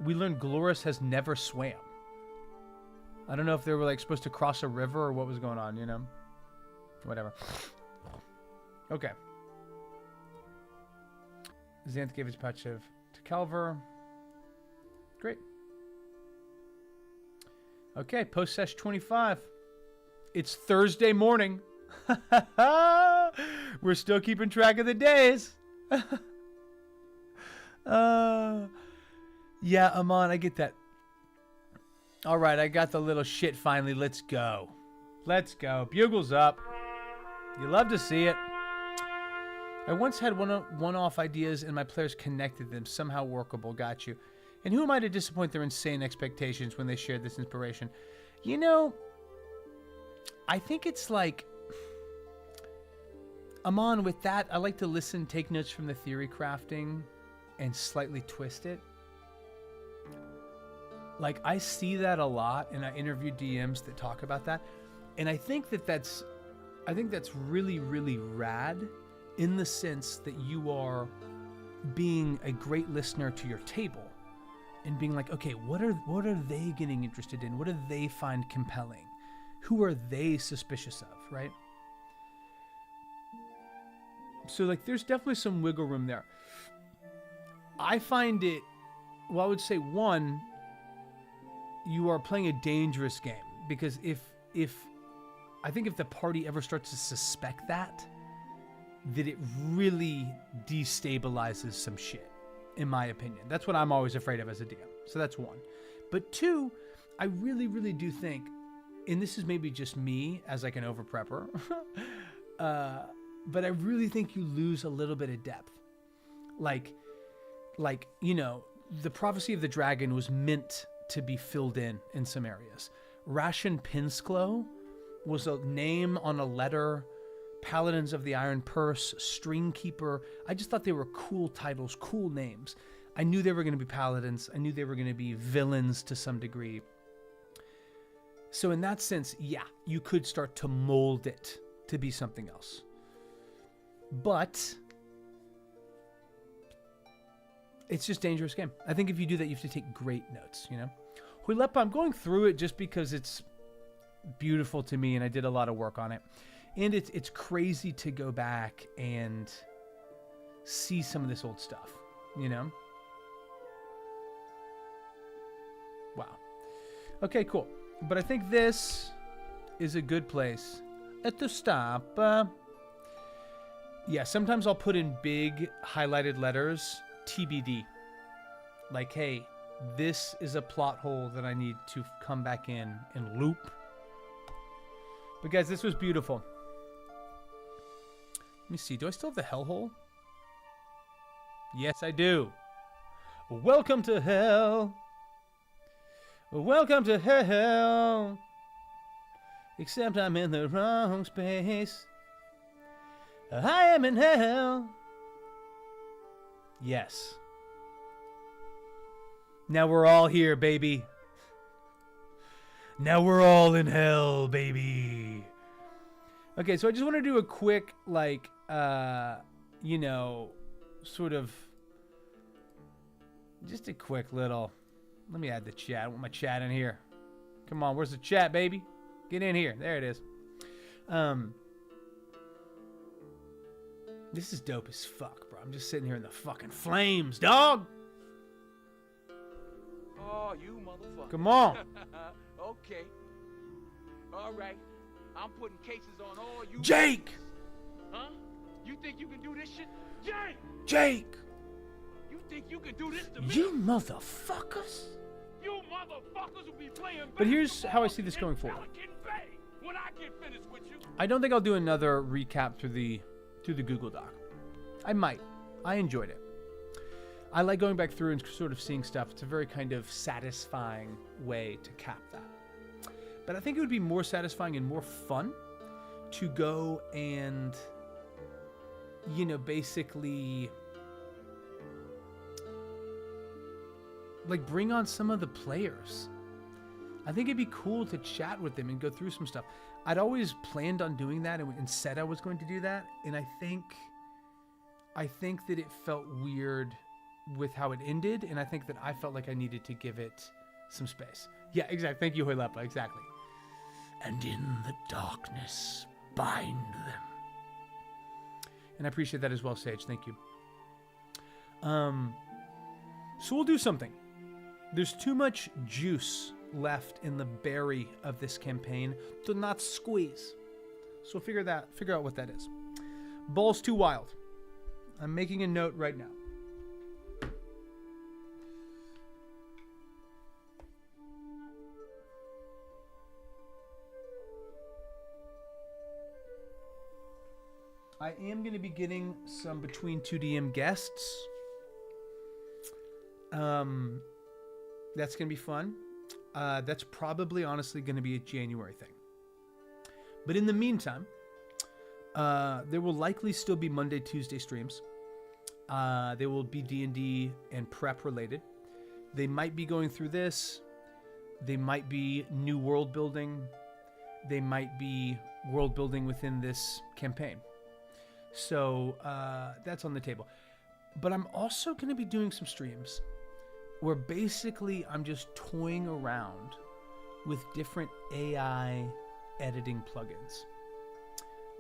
We learned Gloris has never swam. I don't know if they were, like, supposed to cross a river or what was going on, Whatever. Okay. Xanth gave his patch to Calver. Great. Okay, post-sesh 25. It's Thursday morning. We're still keeping track of the days. Yeah, Amon, I get that. All right, I got the little shit finally. Let's go. Let's go. Bugles up. You love to see it. I once had one-off ideas and my players connected them. Somehow workable. Got you. And who am I to disappoint their insane expectations when they shared this inspiration? You know, I think it's like, Amon, with that, I like to listen, take notes from the theory crafting, and slightly twist it. Like, I see that a lot, and I interview DMs that talk about that. And I think that's really, really rad in the sense that you are being a great listener to your table and being like, okay, what are they getting interested in? What do they find compelling? Who are they suspicious of, right? So, like, there's definitely some wiggle room there. I find it, well, I would say, one, you are playing a dangerous game, because if I think if the party ever starts to suspect that it really destabilizes some shit, in my opinion. That's what I'm always afraid of as a DM. So that's one. But two, I really, really do think, and this is maybe just me as like an over-prepper, but I really think you lose a little bit of depth. Like, you know, the prophecy of the dragon was meant to be filled in some areas. Ration Pinsklo was a name on a letter. Paladins of the Iron Purse, Stringkeeper. I just thought they were cool titles, cool names. I knew they were going to be paladins. I knew they were going to be villains to some degree. So in that sense, yeah, you could start to mold it to be something else. But it's just a dangerous game. I think if you do that, you have to take great notes, you know? Huilepa, I'm going through it just because it's beautiful to me and I did a lot of work on it. And it's crazy to go back and see some of this old stuff, you know? Wow. Okay, cool. But I think this is a good place to stop. Yeah, sometimes I'll put in big highlighted letters, TBD. Like, hey, this is a plot hole that I need to come back in and loop. But guys, this was beautiful. Let me see. Do I still have the hellhole? Yes, I do. Welcome to hell. Welcome to hell. Except I'm in the wrong space. I am in hell. Yes. Now we're all here, baby. Now we're all in hell, baby. Okay, so I just want to do a quick, like, you know, sort of, just a quick little, let me add the chat. I want my chat in here. Come on, where's the chat, baby? Get in here. There it is. This is dope as fuck, bro. I'm just sitting here in the fucking flames, dog. Oh, you motherfucker. Come on. Okay. All right. I'm putting cases on all you. Jake! Huh? You think you can do this shit? Jake! Jake! You think you can do this to me? You motherfuckers! You motherfuckers will be playing. But here's how I see this going forward. When I get finished with you. I don't think I'll do another recap through the Google Doc. I might. I enjoyed it. I like going back through and sort of seeing stuff. It's a very kind of satisfying way to cap that. But I think it would be more satisfying and more fun to go and, you know, basically, like, bring on some of the players. I think it'd be cool to chat with them and go through some stuff. I'd always planned on doing that and said I was going to do that. And I think that it felt weird with how it ended. And I think that I felt like I needed to give it some space. Yeah, exactly. Thank you, Hoilepa. Exactly. And in the darkness, bind them. And I appreciate that as well, Sage. Thank you. So we'll do something. There's too much juice left in the berry of this campaign to not squeeze. So figure out what that is. Balls too wild. I'm making a note right now. I am going to be getting some between 2DM guests. That's going to be fun. That's probably honestly going to be a January thing. But in the meantime, there will likely still be Monday, Tuesday streams. They will be D&D and prep related. They might be going through this. They might be new world building. They might be world building within this campaign. So that's on the table. But I'm also going to be doing some streams where basically I'm just toying around with different AI editing plugins.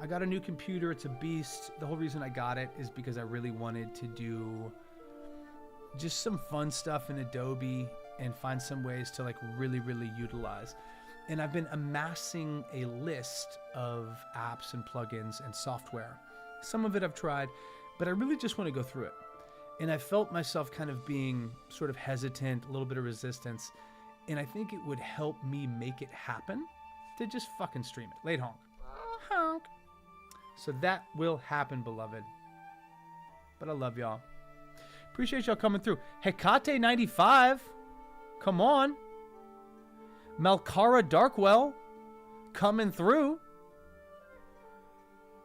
I got a new computer. It's a beast. The whole reason I got it is because I really wanted to do just some fun stuff in Adobe and find some ways to like really utilize. And I've been amassing a list of apps and plugins and software. Some of it I've tried, but I really just want to go through it. And I felt myself kind of being sort of hesitant, a little bit of resistance. And I think it would help me make it happen to just fucking stream it. Late honk. Honk. So that will happen, beloved. But I love y'all. Appreciate y'all coming through. Hecate95. Come on. Malkara Darkwell. Coming through.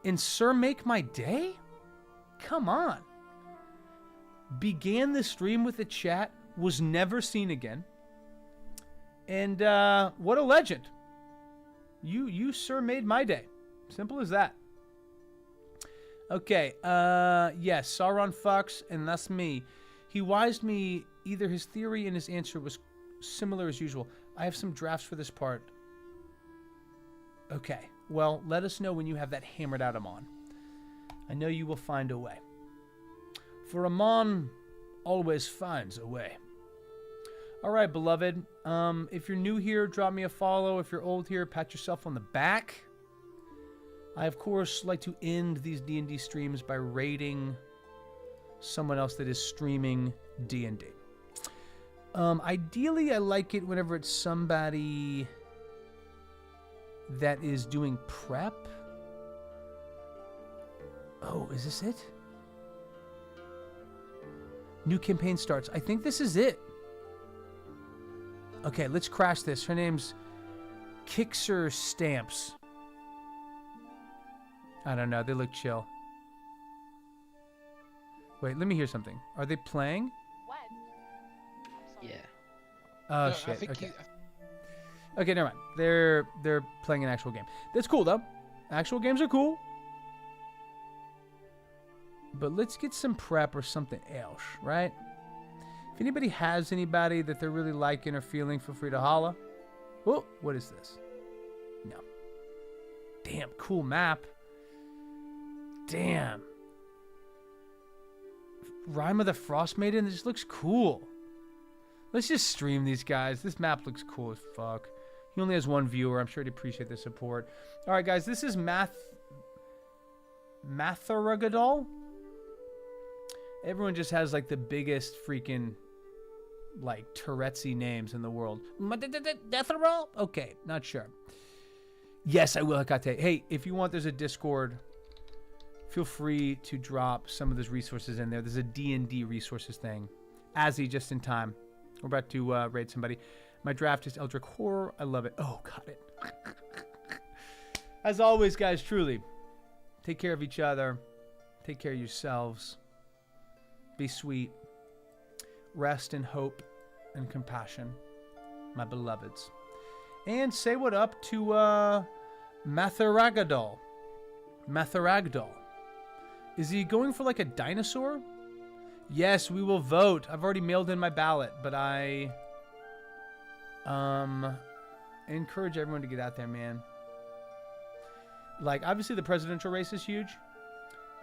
And Sir Make My Day? Come on. Began the stream with a chat. Was never seen again. And what a legend. You sir made my day. Simple as that. Okay, yes, Sauron fucks, and that's me. He wised me, either his theory and his answer was similar as usual. I have some drafts for this part. Okay, well, let us know when you have that hammered out, Amon. I know you will find a way. For Amon always finds a way. All right, beloved. If you're new here, drop me a follow. If you're old here, pat yourself on the back. I, of course, like to end these D&D streams by rating someone else that is streaming D&D. Ideally, I like it whenever it's somebody that is doing prep. Oh, is this it? New campaign starts. I think this is it. Okay, let's crash this. Her name's Kixer Stamps. I don't know. They look chill. Wait, let me hear something. Are they playing? Yeah. Oh, No, shit. Okay. Okay, never mind. They're playing an actual game. That's cool, though. Actual games are cool. But let's get some prep or something else, right? If anybody has anybody that they're really liking or feeling, feel free to holla. Oh, what is this? No. Damn, cool map. Damn. Rime of the Frost Maiden, this looks cool. Let's just stream these guys. This map looks cool as fuck. He only has one viewer. I'm sure he'd appreciate the support. All right, guys, this is Matharagadol. Everyone just has like the biggest freaking like Tourette'sy names in the world. Matharol? Okay, not sure. Yes, I will, Hecate. Hey, if you want, there's a Discord. Feel free to drop some of those resources in there. There's a D&D resources thing. Azzy, just in time. We're about to raid somebody. My draft is Eldritch Horror. I love it. Oh, got it. As always, guys, truly, take care of each other. Take care of yourselves. Be sweet. Rest in hope and compassion, my beloveds. And say what up to Matharagadol. Matharagdol. Is he going for like a dinosaur? Yes, we will vote. I've already mailed in my ballot, but I encourage everyone to get out there, man. Like, obviously the presidential race is huge,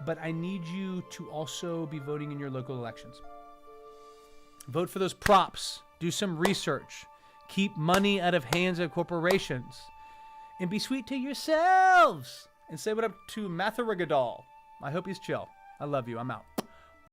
but I need you to also be voting in your local elections. Vote for those props. Do some research. Keep money out of hands of corporations. And be sweet to yourselves. And say what up to Matharagadol. I hope he's chill. I love you. I'm out.